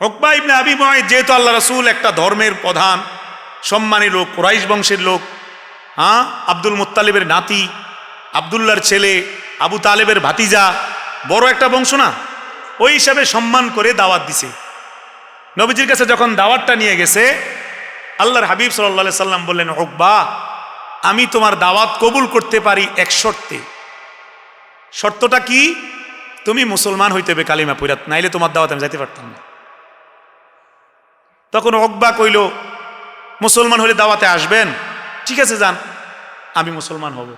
উকবা ইবনে আবি মুআইত যেহেতু আল্লাহ রাসূল একটা ধর্মের প্রধান সম্মানী লোক, কুরাইশ বংশের লোক, আব্দুল মুত্তালিবের নাতি, আব্দুল্লাহর ছেলে, আবু তালেবের ভাতিজা, বড় একটা বংশ না, ওই হিসাবে সম্মান করে দাওয়াত দিছে। নবীজির কাছে যখন দাওয়াতটা নিয়ে গেছে, আল্লাহর হাবিব সাল্লাল্লাহু আলাইহি সাল্লাম বললেন, উকবা আমি তোমার দাওয়াত কবুল করতে পারি এক শর্তে। শর্তটা কি? তুমি মুসলমান হইতে হবে কালিমা পড়া, নাইলে তোমার দাওয়াত আমি যাইতে পারতাম না। তখন উকবা কইল, মুসলমান হলে দাওয়াতে আসবেন? ঠিক আছে যান, আমি মুসলমান হব।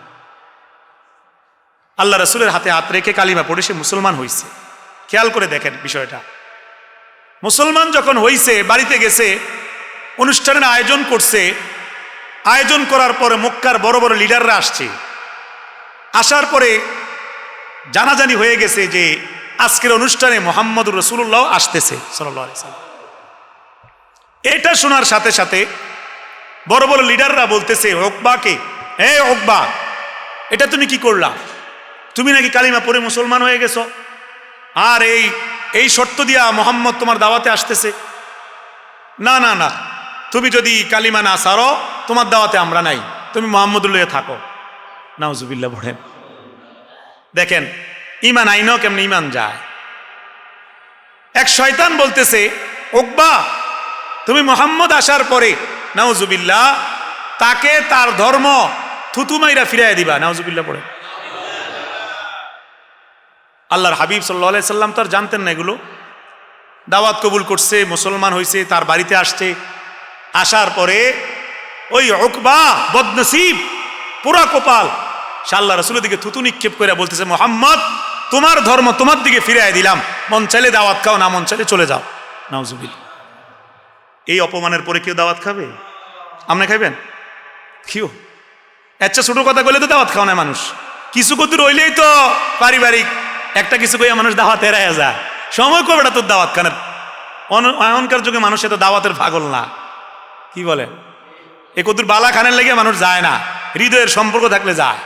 আল্লাহ রাসূলের হাতে হাত রেখে কালিমা পড়ে সে মুসলমান হইছে। খেয়াল করে দেখেন বিষয়টা। মুসলমান যখন হইছে, বাড়িতে গেছে, অনুষ্ঠানের আয়োজন করছে। আয়োজন করার পরে মক্কার বড় বড় লিডাররা আসছে। আসার পরে জানাজানি হয়ে গেছে যে আজকের অনুষ্ঠানে মুহাম্মদুর রাসূলুল্লাহ আসতেছে সাল্লাল্লাহু আলাইহি সাল্লাম। এটা শোনার সাথে সাথে বড় বড় লিডাররা বলতেছে উকবাকে, হে উকবা, এটা তুমি কি করলা? তুমি নাকি কালিমা পড়ে মুসলমান হয়ে গেছো, আর এই শর্ত দিয়া মুহাম্মদ তোমার দাওয়াতে আসতেছে। না না না, তুমি যদি কালিমা না ছাড়ো তোমার দাওয়াতে আমরা নাই, তুমি মুহাম্মদুল্লাহ থাকো। নাউজুবিল্লাহ পড়েন। দেখেন ইমান আইনো কেমন ইমান যায়। এক শয়তান বলতেছে, উকবা তুমি মুহাম্মদ আসার পরে নাউজুবিল্লাহ তাকে তার ধর্ম থুতু মাইরা ফিরাইয়া দিবা। নাউজুবিল্লাহ পড়ে। আল্লাহর হাবিব সাল্লাল্লাহু আলাইহি সাল্লাম তো আর জানতেন না এগুলো। দাওয়াত কবুল করছে, মুসলমান হয়েছে, তার বাড়িতে আসছে। আসার পরে ওই উকবা বদনসিব, পুরা কপাল, সে আল্লাহ রাসূলের দিকে থুতু নিক্ষেপ করে বলতেছে, মুহাম্মদ তোমার ধর্ম তোমার দিকে ফিরাইয়া দিলাম, মন চাইলে দাওয়াত খাও, না মন চাইলে চলে যাও। নাউজুবিল্লাহ। এই অপমানের পরে কেউ দাওয়াত খাবে? আপনি খাইবেন? কেউ? আচ্ছা ছোট কথা কইলে তো দাওয়াত খাও না মানুষ, কিছু কত রইলেই তো পারিবারিক একটা কিছু কইয়া মানুষ দাওয়াত এড়াইয়া যায়। সময় কবে এটা তোর দাওয়াত খানের? এখনকার যুগে মানুষ এত দাওয়াতের পাগল না। কি বলে? এ কতুর বালা খানের লেগে মানুষ যায় না, হৃদয়ের সম্পর্ক থাকলে যায়।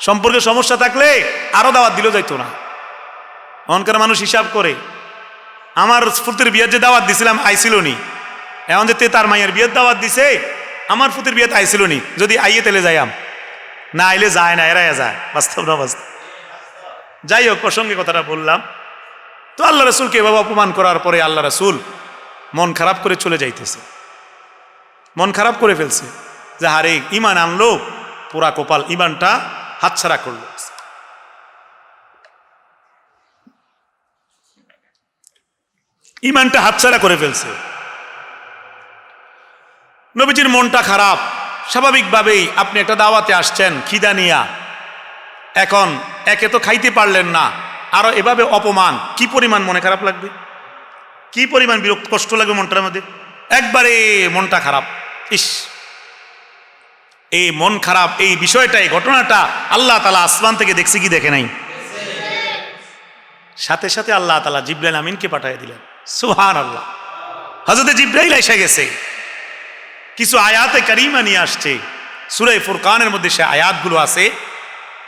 সম্পর্কের সমস্যা থাকলে আরো দাওয়াত দিলেও যাইতো না। এখনকার মানুষ হিসাব করে, আমার ফুতের বিয়ের যে দাওয়াত দিছিলাম আইছিল নি, এখন যে তার মায়ের বিয়ের দাওয়াত দিছে, আমার ফুতের বিয়েতে আইছিল নি, যদি আইয়ে তেলে যাইয়াম, না আইলে যায় না, এরাইয়া যায়। বাস্তব না বাস্তব? যাই হোক, প্রসঙ্গে কথাটা বললাম। তো আল্লাহ রাসূলকে এভাবে অপমান করার পরে আল্লাহ রাসূল মন খারাপ করে চলে যাইতেছে, মন খারাপ করে ফেলছে যে হারে ইমান আনলো, পুরা কপাল, ইমানটা হাতছাড়া করলো। ইমানটা হাতছাড়া করে ফেলছে। নবীজির মনটা খারাপ। স্বাভাবিকভাবেই আপনি একটা দাওয়াতে আসছেন খিদা নিয়া, এখন একে তো খাইতে পারলেন না, আরো এভাবে অপমান, কি পরিমাণ মনে খারাপ লাগবে? কি পরিমাণ বিরক্ত, কষ্ট লাগবে মনটার মধ্যে, একবারে মনটা খারাপ। ইস, এই মন খারাপ, এই বিষয়টা, এই ঘটনাটা আল্লাহ তাআলা আসমান থেকে দেখছে কি দেখে নাই? সাথে সাথে আল্লাহ তাআলা জিবরাইল আমিনকে পাঠিয়ে দিলেন। সুবহানাল্লাহ। হযরত জিবরাইল এসে গেছে, কিছু আয়াতে কারিমা নিয়ে আসছে। সূরা ফুরকানের মধ্যে সে আয়াতগুলো আছে।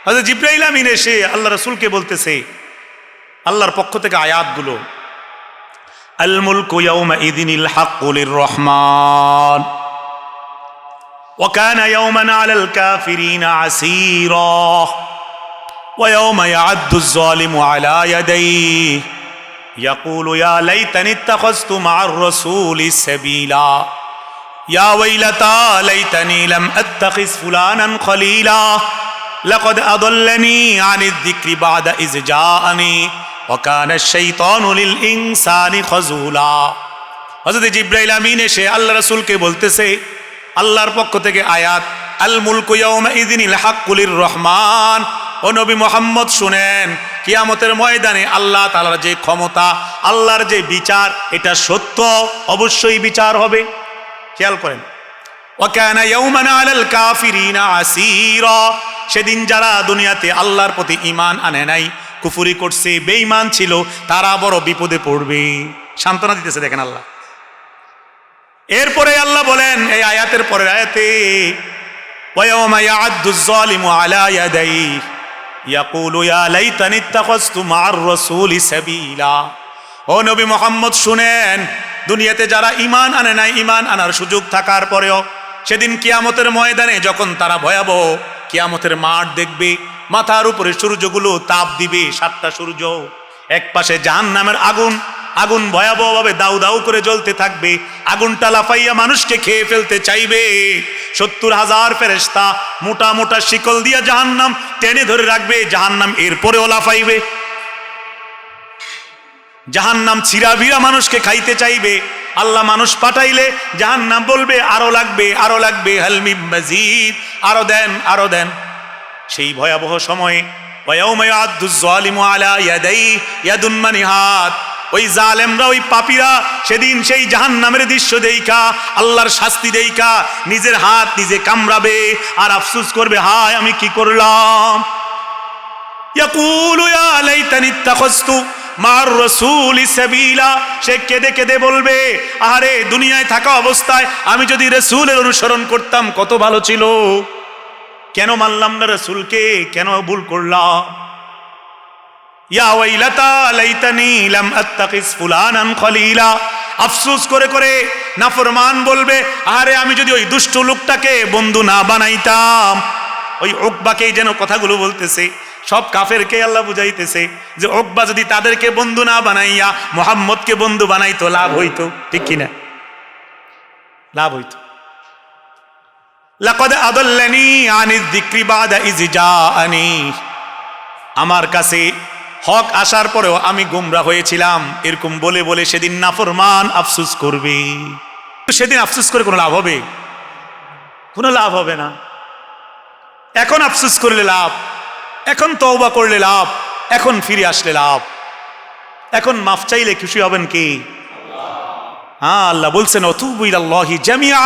হযরত জিবরাইল আমিন এসে আল্লাহ রাসূলকে বলতেছে আল্লাহর পক্ষ থেকে আয়াতগুলো, আল মুলকু ইয়াউমা ইযিনিল হাক্কু লির-রহমান ওয়া কানা ইয়াওমান আলাল কাফিরিনা আসীরা ওয়া ইয়াওমা ইয়া'আদ্দু আয-যালিমু আলা ইয়াদাইহি ইয়াকুলু ইয়া লাইতানি ইত্তাখাযতু মা'আর রাসূলি সাবীলা ইয়া ওয়াইলাতা লাইতানি লাম আত্তাখিজ ফুলানান খলীলা লাকাদ আদাল্লানি আনিয যিকরি বা'দা ইয জাআনি ওয়া কানা আশ-শাইতানু লিল ইনসানি খাযুলা। হযরত জিবরাইল আমিন এসে আল্লাহ রাসূলকে বলতেছে আল্লাহর পক্ষ থেকে আয়াত, আল মুলকু ইয়াউমা ইযিনিল হাক্কু লির-রহমান। ও নবী মুহাম্মদ শুনেন, কিয়ামতের ময়দানে আল্লাহ তাআলার যে ক্ষমতা, আল্লাহর যে বিচার, এটা সত্য, অবশ্যই বিচার হবে। খেয়াল করেন, ওয়া কানা ইয়াওমান আলাল কাফিরিনা আসীরা। সেদিন যারা দুনিয়াতে আল্লাহর প্রতি ঈমান আনে নাই, কুফরি করছে, বেঈমান ছিল, তারা বড় বিপদে পড়বে। সান্ত্বনা দিতেছে দেখেন আল্লাহ। এরপরে আল্লাহ বলেন এই আয়াতের পরের আয়াতে, ওয়া ইয়াওমা ইয়া'আদ্দু আয-যালিমু আলা ইয়াদাইহি ইয়াকুলু ইয়া লাইতানি ইত্তাখাযতু মা'আর রাসূলি সাবীলা। ও নবী মুহাম্মদ শুনেন, দুনিয়াতে যারা ঈমান আনে নাই, ঈমান আনার সুযোগ থাকার পরেও সেদিন কিয়ামতের ময়দানে যখন তারা ভয়াবহ কিয়ামতের মাঠ দেখবে, মাথার উপরে সূর্যগুলো তাপ দিবে, 7টা সূর্য, এক পাশে জাহান্নামের আগুন, আগুন ভয়াবহভাবে দাউ দাউ করে জ্বলতে থাকবে, আগুনটা লাফাইয়া মানুষকে খেয়ে ফেলতে চাইবে। 70,000 ফেরেশতা মোটা মোটা শিকল দিয়া জাহান্নাম টেনে ধরে রাখবে, জাহান্নাম এরপরেও লাফাইবে, জাহান্নাম ছিঁড়াভিড়া মানুষকে খাইতে চাইবে। আল্লাহ মানুষ পাঠাইলে জাহান্নাম বলবে আরো লাগবে, আরো লাগবে, হাল মিন মাজিদ, আরো দেন, আরো দেন। সেই ভয়াবহ সময়ে ওয়া ইয়াউমা ইয়া'আদ্দু আয-যালিমু আলা ইয়াদাইহি, ইয়াদুন মানে হাত, ওই জালেমরা, ওই পাপীরা সেদিন সেই জাহান্নামের দৃশ্য দেইখা, আল্লাহর শাস্তি দেইখা নিজের হাত নিজে কামড়াবে আর আফসোস করবে, হায় আমি কি করলাম। ইয়াকুলু ইয়া লাইতানি ইত্তাখাযতু মা'আর রাসূলি সাবীলা। সে কেঁদে কেঁদে বলবে, আরে দুনিয়ায় থাকা অবস্থায় আমি যদি রাসূলের অনুসরণ করতাম কত ভালো ছিল, কেন মানলাম না রাসূলকে, কেন ভুল করলাম। ইয়া ওয়াইলাতা লাইতানি লাম আত্তাখিজ ফুলানান খলীলা। আফসোস করে করে নাফরমান বলবে, আরে আমি যদি ওই দুষ্ট লোকটাকে বন্ধু না বানাইতাম। ওই উকবাকেই যেন কথাগুলো বলতেছে, সব কাফেরকে আল্লাহ বুঝাইতেছে যে উকবা যদি তাদেরকে বন্ধু না বানাইয়া মুহাম্মদকে বন্ধু বানাইতো, লাভ হইতো, ঠিক কিনা? লাভ হইতো। লাকাদ আদাল্লানি আনিয যিকরি বা'দা ইয জাআনি। আমার কাছে হক আসার পরেও আমি গোমরাহ হয়েছিলাম, এরকম বলে বলে সেদিন নাফরমান আফসোস করবে। সেদিন আফসোস করে কোনো লাভ হবে? কোনো লাভ হবে না। এখন আফসোস করলে লাভ, এখন তওবা করলে লাভ, এখন ফিরে আসলে লাভ, এখন মাফ চাইলে খুশি হবেন কি? হ্যাঁ, আল্লাহ বলছেন ওয়াতুবু ইলাল্লাহি জামিআ।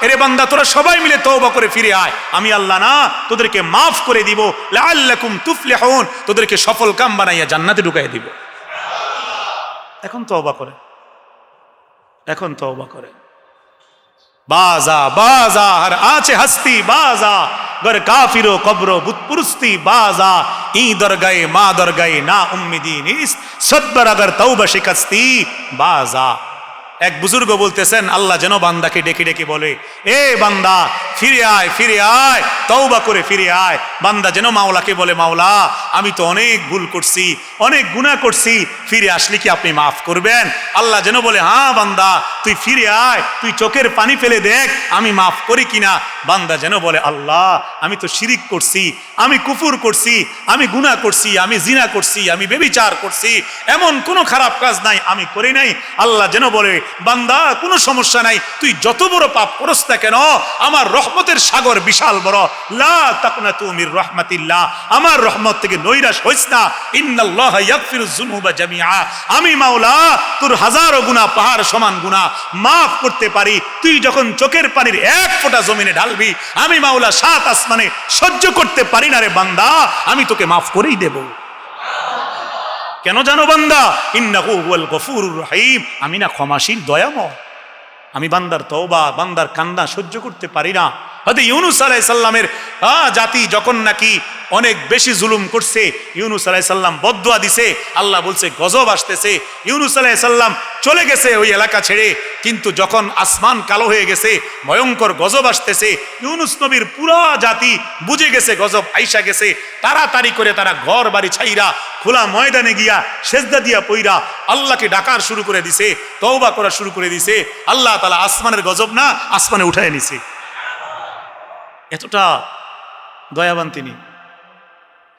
এরে বান্দা, তোরা সবাই মিলে তওবা করে ফিরে আয়, আমি আল্লাহ না তোদেরকে মাফ করে দিব, লাআল্লাকুম তুফলিহুন, তোদেরকে সফল কাম বানাইয়া জান্নাতে ঢুকাই দিব। এখন তওবা করে, এখন তওবা করে। বাজা বাজা হর আছে হস্তি বাজা, गर काफिरो कब्रो बुतपुरस्ती बाजा, ई दर गए माँ दर गए ना उम्मीदी निस्त, सदबर अगर तौबा शिकस्ती बाजा। এক বুজুর্গ বলতেছেন, আল্লাহ যেন বান্দাকে ডেকে ডেকে বলে, এ বান্দা ফিরে আয়, ফিরে আয়, তওবা করে ফিরে আয়। বান্দা যেন মাওলাকে বলে, মাওলা আমি তো অনেক ভুল করছি, অনেক গুনাহ করছি, ফিরে আসলে কি আপনি মাফ করবেন? আল্লাহ যেন বলে, হ্যাঁ বান্দা তুই ফিরে আয়, তুই চোখের পানি ফেলে দেখ আমি মাফ করি কিনা। বান্দা যেন বলে, আল্লাহ আমি তো শিরিক করছি, আমি কুফর করছি, আমি গুনাহ করছি, আমি জিনা করছি, আমি ব্যভিচার করছি, এমন কোনো খারাপ কাজ নাই আমি করি নাই। আল্লাহ যেন বলে, বান্দা কোনো সমস্যা নাই, তুই যত বড় পাপ করস না কেন, আমার রহমতের সাগর বিশাল বড়, লা তাকনাতু মির রাহমাতিল্লাহ, আমার রহমত থেকে নৈরাশ হইস না, ইন্নাল্লাহা ইয়াগফিরুয যুনুবা জামিআ, আমি মাওলা তোর হাজারো গুনাহ পাহাড় সমান গুনাহ মাফ করতে পারি। তুই যখন চোখের পানির এক ফোঁটা জমিনে ঢালবি, আমি মাওলা সাত আসমানে সহ্য করতে পারি না রে বান্দা, আমি তোকে মাফ করেই দেব। কেন জানো বান্দা? ইন্নাহু হুয়াল গফুরুর রহিম, আমি না ক্ষমাশীল দয়াময়, আমি বান্দার তওবা, বান্দার কান্না সহ্য করতে পারি না। হয়তো ইউনুস আলাইহিস সালামের জাতি যখন নাকি অনেক বেশি জুলুম করছে, ইউনুস আলাইহিস সালাম বদদুয়া দিছে, আল্লাহ বলছে গজব আসতেছে, ইউনুস আলাইহিস সালাম চলে গেছে ওই এলাকা ছেড়ে। কিন্তু যখন আসমান কালো হয়ে গেছে, ভয়ঙ্কর গজব আসতেছে, ইউনুস নবীর পুরা জাতি বুঝে গেছে গজব আইসা গেছে, তাড়াতাড়ি করে তারা ঘর বাড়ি ছাইরা খোলা ময়দানে গিয়া সেজদা দিয়া পইরা আল্লাহকে ডাকার শুরু করে দিছে, তওবা করা শুরু করে দিছে। আল্লাহ তাআলা আসমানের গজব না আসমানে উঠায় নিছে। এতটা দয়াবান তিনি।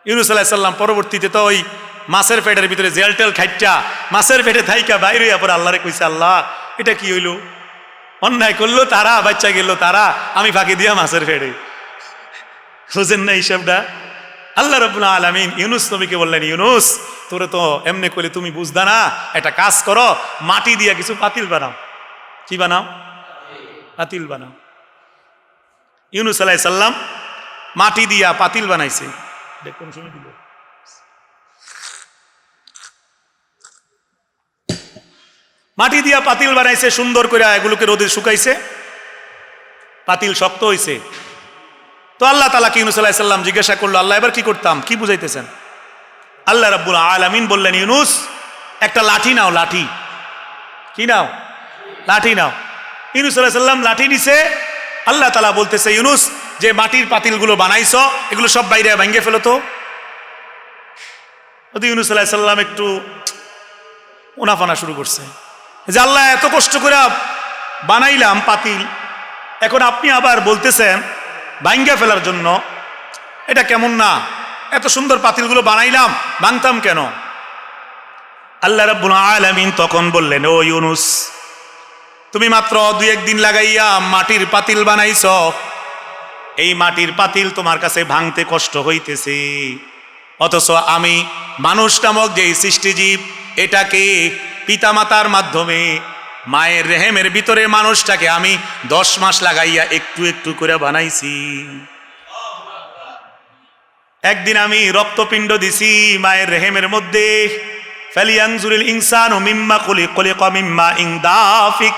ইউনুস আলাইহিস সালাম পরবর্তীতে তো ওই মাছের পেটের ভিতরে জেলটেল খাইটা মাছের পেটে থাইকা বাইরে হইয়া পরে আল্লাহরে কইছে, আল্লাহ এটা কি হইল? অন্যায় করলো তারা, বাচ্চা গেল তারা, আমি ফাঁকি দিয়া মাছের পেটে। বুঝেন না হিসাবটা? আল্লাহ রাব্বুল আলামিন ইউনুস নবীকে বললেন, ইউনুস তোরে তো এমনি করে তুমি বুঝদা না, একটা কাজ করো, মাটি দিয়া কিছু পাতিল বানাও। কি বানাও? পাতিল বানাও। ইউনুস আলাইহিস সালাম মাটি দিয়া পাতিল বানাইছে। কোন সময় দিল? মাটি দিয়া পাতিল বানাইছে সুন্দর করে, এগুলোকে রোদে শুকাইছে, পাতিল শক্ত হইছে। তো আল্লাহ তাআলা ইউনুস আলাইহিস সালাম জিজ্ঞাসা করলো, আল্লাহ এবার কি করতাম, কি বুঝাইতেছেন? আল্লাহ রাব্বুল আলামিন বললেন, ইউনুস একটা লাঠি নাও, লাঠি। কি নাও? লাঠি নাও। ইউনুস আলাইহিস সালাম লাঠি নিছে। আল্লাহ তাআলা বলতেছে, ইউনুস যে মাটির পাতিলগুলো বানাইছো এগুলো সব বাইরে ভেঙে ফেলো তো। ইউনুস আলাইহিস সালাম একটু উনাফানা শুরু করছে যে, আল্লাহ এত কষ্ট করে বানাইলাম পাতিল, এখন আপনি আবার বলতেছেন ভাঙ্গা ফেলার জন্য, এটা কেমন না? এত সুন্দর পাতিলগুলো বানাইলাম, ভাঙতাম কেন? আল্লাহ রাব্বুল আলামিন তখন বললেন, ও ইউনুস তুমি মাত্র 2-1 দিন লাগাইয়া মাটির পাতিল বানাইছ, এই মাটির পাতিল তোমার কাছে ভাঙতে কষ্ট হইতেছে, অথচ আমি মানুষ নামক যে সৃষ্টিজীব, এটাকে পিতামাতার মাধ্যমে মায়ের রেহেমের ভিতরে মানুষটাকে আমি 10 মাস লাগাইয়া একটু একটু করে বানাইছি। একদিন আমি রক্তপিণ্ড দিছি মায়ের রেহেমের মধ্যে, ফালিয়ানজুরিল ইনসানু মিম্মা খুলিকা মিম্মা ইন দাফিক,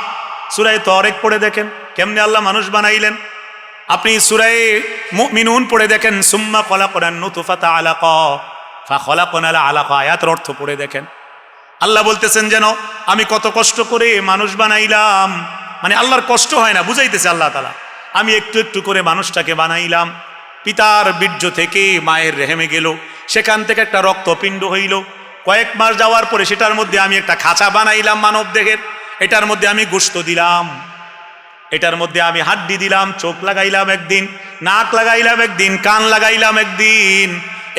সূরা তারিক পড়ে দেখেন কেমনে আল্লাহ মানুষ বানাইলেন। আপনি সূরা মুমিনুন পড়ে দেখেন, সুম্মা খলাকনান নুতফাতা আলাকা ফাখলাকনাল আলাকা, আয়াতের অর্থ পড়ে দেখেন। আল্লাহ বলতেছেন যেন আমি কত কষ্ট করে মানুষ বানাইলাম, মানে আল্লাহর কষ্ট হয় না, বুঝাইতেছে আল্লাহ তাআলা, আমি একটু একটু করে মানুষটাকে বানাইলাম। পিতার বীর্য থেকে মায়ের রেহেমে গেল, সেখান থেকে একটা রক্তপিণ্ড হইল, কয়েক মাস যাওয়ার পরে সেটার মধ্যে আমি একটা খাঁচা বানাইলাম মানব দেহের, এটার মধ্যে আমি গোশত দিলাম, এটার মধ্যে আমি হাড্ডি দিলাম, চোখ লাগাইলাম একদিন, নাক লাগাইলাম একদিন, কান লাগাইলাম একদিন,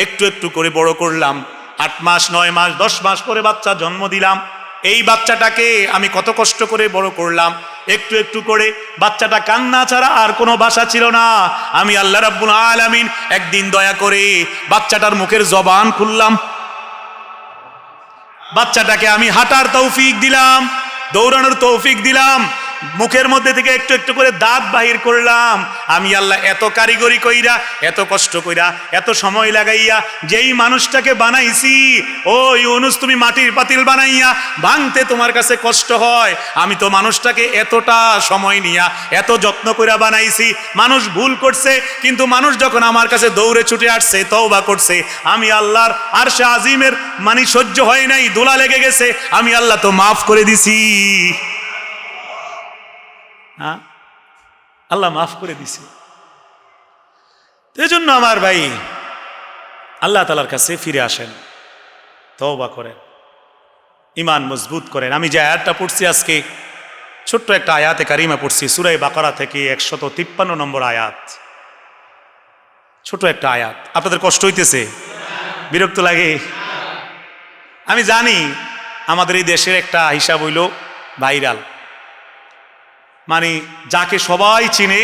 একটু একটু করে বড় করলাম। 8 মাস 9 মাস 10 মাস পরে বাচ্চা জন্ম দিলাম। এই বাচ্চাটাকে আমি কত কষ্ট করে বড় করলাম, একটু একটু করে। বাচ্চাটা কান্না ছাড়া আর কোনো ভাষা ছিল না। আমি আল্লাহ রাব্বুল আলামিন একদিন দয়া করে বাচ্চাটার মুখের জবান খুললাম, বাচ্চাটাকে আমি হাঁটার তৌফিক দিলাম, দৌড়ানোর তৌফিক দিলাম, মুখের মধ্যে থেকে একটু একটু করে দাঁত বাহির করলাম। আমি আল্লাহ এত কারিগরি কইরা, এত কষ্ট কইরা, এত সময় লাগাইয়া যেই মানুষটাকে বানাইছি, ও ইউনুস তুমি মাটির পাতিল বানাইয়া ভাঙতে তোমার কাছে কষ্ট হয়, আমি তো মানুষটাকে এতটা সময় নিয়া এত যত্ন কইরা বানাইছি। মানুষ ভুল করছে, কিন্তু মানুষ যখন আমার কাছে দৌড়ে ছুটে আসছে, তওবা করছে, আমি আল্লাহর আরশে আজিমের মানে সহ্য হয় নাই, দোলা লেগে গেছে, আমি আল্লাহ তো মাফ করে দিছি। হ্যাঁ, আল্লাহ মাফ করে দিছে। এই জন্য আমার ভাই, আল্লাহ তাআলার কাছে ফিরে আসেন, তওবা করেন, ঈমান মজবুত করেন। আমি যে আয়াতটা পড়ছি আজকে, ছোট্ট একটা আয়াতে কারিমা পড়ছি সূরা বাকারা থেকে 153 নম্বর আয়াত। ছোট একটা আয়াত, আপনাদের কষ্ট হইতেছে? বিরক্ত লাগে? আমি জানি আমাদের এই দেশের একটা হিসাব হইল ভাইরাল, মানে যাকে সবাই চিনে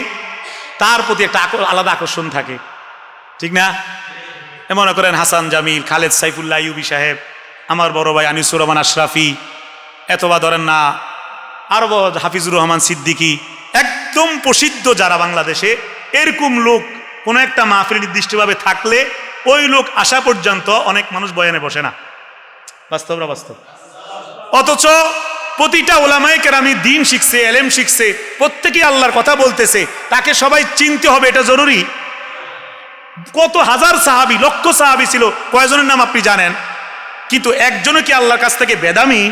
তার প্রতি একটা আলাদা আকর্ষণ থাকে, ঠিক না? মনে করেন হাসান জামিল, খালেদ সাইফুল্লাহ আইয়ুবী সাহেব, আমার বড় ভাই আনিসুর রহমান আশরাফি, অথবা ধরেন না আরো হাফিজুর রহমান সিদ্দিকী, একদম প্রসিদ্ধ যারা বাংলাদেশে, এরকম লোক কোনো একটা মাহফিল নির্দিষ্টভাবে থাকলে ওই লোক আসা পর্যন্ত অনেক মানুষ বয়ানে বসে না। বাস্তব না বাস্তব? অথচ প্রতিটা ওলামায়ে কেরামি দিন শিখছে, এলেম শিখছে, প্রত্যেকেই আল্লাহর কথা বলতেছে, তাকে সবাই চিনতে হবে, এটা জরুরি। কত হাজার সাহাবী, লক্ষ সাহাবী ছিল, কয়জনের নাম আপনি জানেন? কিন্তু একজনও কি আল্লাহর কাছ থেকে বেদামি?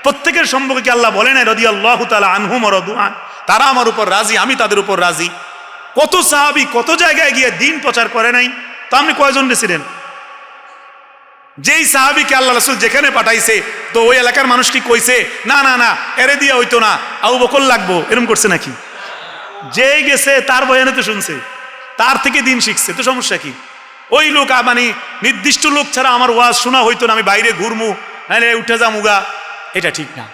প্রত্যেকের সম্পর্কে কি আল্লাহ বলে নাই রাদিয়াল্লাহু তাআলা আনহুম ওয়া রাদু আন, তারা আমার উপর রাজি, আমি তাদের উপর রাজি? কত সাহাবী কত জায়গায় গিয়ে দিন প্রচার করে নাই? তো আপনি কয়জন ছিলেন? যেই সাহাবীকে আল্লাহ রাসূল যেখানে পাঠাইছে, তো ওই এলাকার মানুষ কি কইছে না না না এরে দিয়া হইতো না, আবু বকর লাগবো, এরকম করছে নাকি? যেই গেছে তার বয়ানে তো শুনছে, তার থেকে দিন শিখছে, তো সমস্যা কি? ওই লোক মানে নির্দিষ্ট লোক ছাড়া আমার ওয়াজ শোনা হইতো না, আমি বাইরে ঘুরমু, নাহলে উঠে যামুগা, এটা ঠিক না।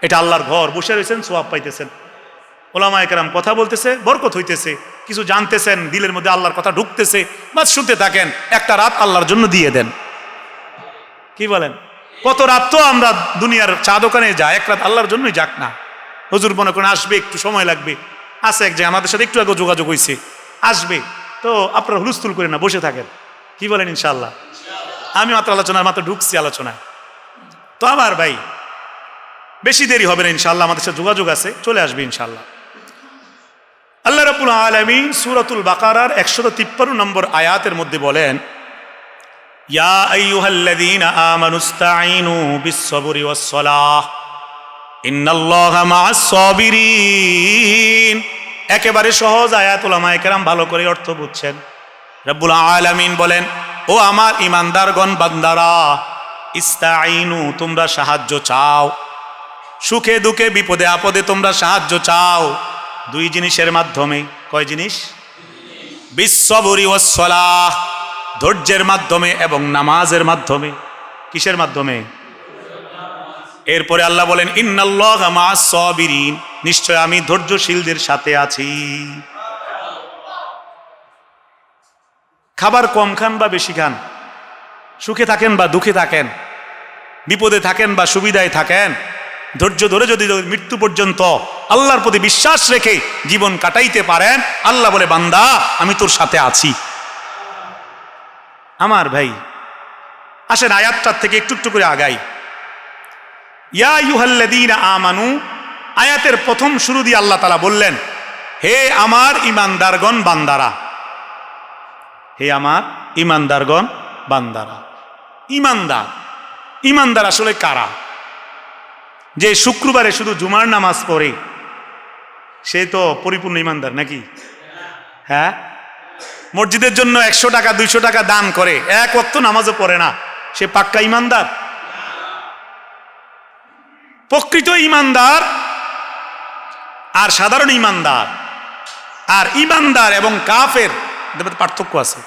এটা আল্লাহর ঘর, বসে রয়েছেন, সওয়াব পাইতেছেন, ওলামায়ে কেরাম কথা বলতেছে, বরকত হইতেছে, কিছু জানতেছেন, দিলের মধ্যে আল্লাহর কথা ঢুকতেছে, বাস শুনতে থাকেন, একটা রাত আল্লাহর জন্য দিয়ে দেন। কি বলেন? কত রাত তো আমরা দুনিয়ার চা দোকানে যাই, এক রাত আল্লাহর জন্যই যাক না। হুজুর মনে করেন আসবে, একটু সময় লাগবে, আছে এক জায়গায় আমাদের সাথে একটু আগে যোগাযোগ হয়েছে, আসবে, তো আপনারা হুলস্থুল করেন না, বসে থাকেন। কি বলেন? ইনশাআল্লাহ। আমি মাত্র আলোচনার মাত্র ঢুকছি আলোচনায়। তো আমার ভাই বেশি দেরি হবে না ইনশাআল্লাহ, আমাদের সাথে যোগাযোগ আছে, চলে আসবে ইনশাআল্লাহ। আল্লাহ রাব্বুল আলামিন সূরাতুল বাকারার 153 নম্বর আয়াতের মধ্যে বলেন, ইয়া আইয়ুহাল্লাযীনা আমানুস্তাঈনু বিস-সাবরি ওয়াস-সালাহ ইন্নাল্লাহা মা'আস-সাবিরিন। একেবারে সহজ আয়াত, উলামায়ে কেরাম ভালো করে অর্থ বুঝছেন। রব্বুল আলামিন বলেন, ও আমার ঈমানদারগণ, বান্দারা, ইস্তাঈনু, তোমরা সাহায্য চাও, সুখে দুঃখে বিপদে আপদে তোমরা সাহায্য চাও দুই জিনিসের মাধ্যমে। কয় জিনিস? বিস-সাবরি ওয়াস-সালাহ, ধৈর্যের মাধ্যমে এবং নামাজের মাধ্যমে। কিসের মাধ্যমে? এরপরে আল্লাহ বলেন, ইন্নাল্লাহা মা'আস-সাবিরিন, নিশ্চয় আমি ধৈর্যশীলদের সাথে আছি। খাবার কম খান বা বেশি খান, সুখে থাকেন বা দুঃখে থাকেন, বিপদে থাকেন বা সুবিধায় থাকেন, ধৈর্য ধরে যদি মৃত্যু পর্যন্ত আল্লাহর প্রতি বিশ্বাস রেখে জীবন কাটাইতে পারেন, আল্লাহ বলে, বান্দা আমি তোর সাথে আছি। আমার ভাই আসেন আয়াতটার থেকে একটু একটু করে আগাই। ইয়া আইয়ুহাল্লাযীনা আমানু, আয়াতের প্রথম শুরু দিয়ে আল্লাহ তাআলা বললেন, হে আমার ঈমানদারগণ বান্দারা, হে আমার ঈমানদারগণ বান্দারা। ঈমানদার, ঈমানদার আসলে কারা? যে শুক্রবারে শুধু জুমার নামাজ পড়ে সে তো পরিপূর্ণ ঈমানদার নাকি? হ্যাঁ, মসজিদের জন্য 100 টাকা 200 টাকা দান করে, এক ওয়াক্ত নামাজও পড়ে না, সে পাক্কা ঈমানদার? প্রকৃত ঈমানদার আর সাধারণ ঈমানদার, আর ঈমানদার এবং কাফের পার্থক্য আছে,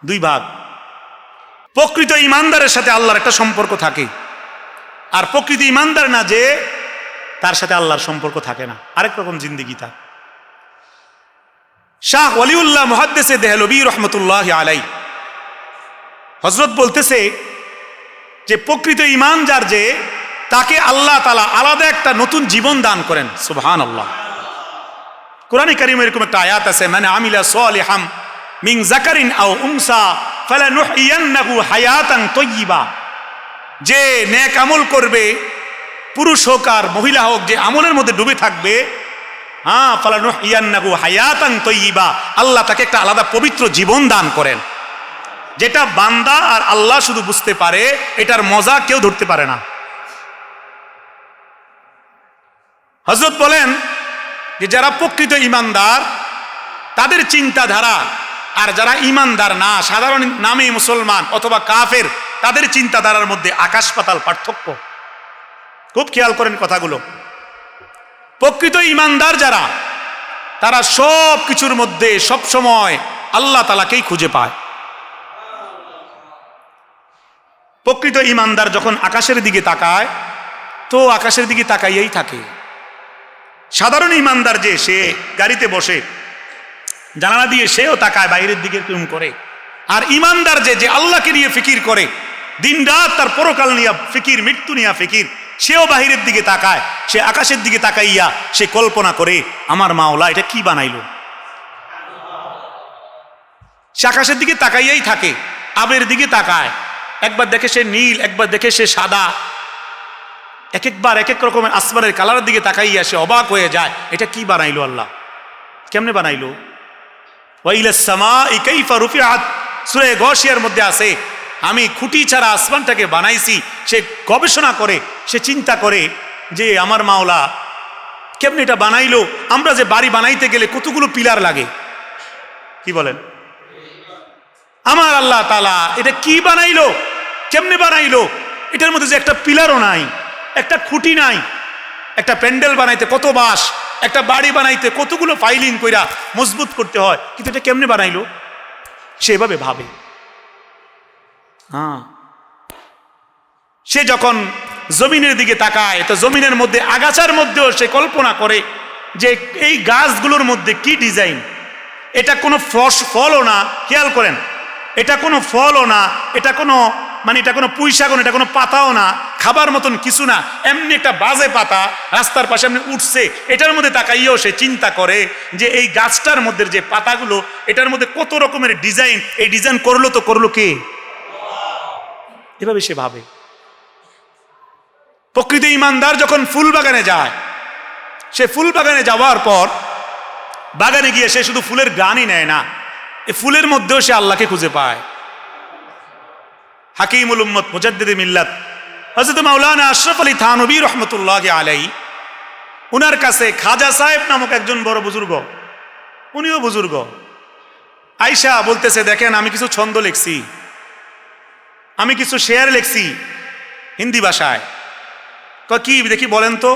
দুই ভাগ। প্রকৃত ঈমানদারের সাথে আল্লাহর একটা সম্পর্ক থাকে, আর প্রকৃত ঈমানদার না যে তার সাথে আল্লাহর সম্পর্ক থাকে না, আরেক রকম জিন্দেগি তার। শাহ ওয়ালিউল্লাহ মুহাদ্দিসে দেহলভী রহমতুল্লাহ আলাইহি হযরত বলতেছে যে প্রকৃত ঈমান যার, যে তাকে আল্লাহ তাআলা আলাদা একটা নতুন জীবন দান করেন। সুবহানাল্লাহ। কোরআনে কারীমে এরকম একটা আয়াত আছে, মানে আমিলা সালিহাম মিন যাকারিন আও উনসা ফালানুহইয়ান্নাহু হায়াতান তাইয়্যিবা, যে নেক আমল করবে, পুরুষ হোক আর মহিলা হোক, যে আমলের মধ্যে ডুবে থাকবে, ফালানুহইয়ান্নাহু হায়াতান তাইয়্যিবা, আল্লাহ তাকে একটা আলাদা পবিত্র জীবন দান করেন, যেটা বান্দা আর আল্লাহ শুধু বুঝতে পারে, এটার মজা কেউ ধরতে পারে না। হযরত বলেন যে যারা প্রকৃত ঈমানদার তাদের চিন্তাধারা, আর যারা ঈমানদার না, সাধারণ নামে মুসলমান অথবা কাফের, তাদের চিন্তাধারার মধ্যে আকাশ পাতাল পার্থক্য। খুব খেয়াল করেন কথাগুলো। প্রকৃত ঈমানদার যারা, তারা সব কিছুর মধ্যে সব সময় আল্লাহ তাআলাকেই খুঁজে পায়। প্রকৃত ঈমানদার যখন আকাশের দিকে তাকায় তো আকাশের দিকে তাকাইয়াই থাকে। সাধারণ ঈমানদার যে, সে গাড়িতে বসে জানালা দিয়ে সেও তাকায় বাইরের দিকে এরকম করে। আর ঈমানদার যে আল্লাহকে নিয়ে ফিকির করে, দিন রাত তার পরকাল নিয়ে ফিকির, মৃত্যু নিয়ে ফিকির, সেও বাহিরের দিকে তাকায়, সে আকাশের দিকে তাকাইয়া সে কল্পনা করে আমার মাওলা এটা কি বানাইলো। সে আকাশের দিকে তাকাইয়াই থাকে, আবের দিকে তাকায়, একবার দেখে সে নীল, একবার দেখে সে সাদা, এক একবার এক এক রকমের আসমানের কালারের দিকে তাকাইয়া সে অবাক হয়ে যায়, এটা কি বানাইলো আল্লাহ, কেমনে বানাইলো। ওয়াইলাস সামাই কাইফা রুফিআত, সূরা গাশিয়ার মধ্যে আছে, আমি খুঁটি ছাড়া আসমানটাকে বানাইছি। সে গবেষণা করে, সে চিন্তা করে যে আমার মাওলা কেমনে এটা বানাইলো। আমরা যে বাড়ি বানাইতে গেলে কতগুলো পিলার লাগে, কি বলেন, আমার আল্লাহ তাআলা এটা কি বানাইলো, কেমনে বানাইলো। এটার মধ্যে যে একটা পিলারও নাই, একটা খুঁটি নাই। একটা প্যান্ডেল বানাইতে কত বাঁশ, একটা বাড়ি বানাইতে কতগুলো ফাইলিং কইরা মজবুত করতে হয়, কিন্তু এটা কেমনে বানাইলো, সে এভাবে ভাবে। সে যখন জমিনের দিকে তাকায় তো জমিনের মধ্যে আগাছার মধ্যেও সে কল্পনা করে যে এই গাছগুলোর মধ্যে কি ডিজাইন। এটা কোনো ফলও না, খেয়াল করেন, এটা কোনো ফলও না, এটা কোনো এটা কোনো পুঁইশাকও না, এটা কোনো পাতাও না, খাবার মতন কিছু না, এমনি একটা বাজে পাতা রাস্তার পাশে এমনি উঠছে। এটার মধ্যে তাকাইয়েও সে চিন্তা করে যে এই গাছটার মধ্যে যে পাতাগুলো, এটার মধ্যে কত রকমের ডিজাইন, এই ডিজাইন করলো তো করলো কে, এভাবে সে ভাবে। প্রকৃত ঈমানদার যখন ফুল বাগানে যায়, সে ফুল বাগানে যাওয়ার পর বাগানে গিয়ে সে শুধু ফুলের গানই নেয় না, এই ফুলের মধ্যেও সে আল্লাহকে খুঁজে পায়। হাকিমুল উম্মত মুজাদ্দিদে মিল্লাত হযরত মাওলানা আশরাফ আলী থানভী রহমতুল্লাহি আলাইহি, উনার কাছে খাজা সাহেব নামক একজন বড় বুজুর্গ, উনিও বুজুর্গ, আয়েশা বলতেছে দেখেন আমি কিছু ছন্দ লিখছি, আমি কিছু শেয়ার লিখছি হিন্দি ভাষায়। কি দেখি বলেন তো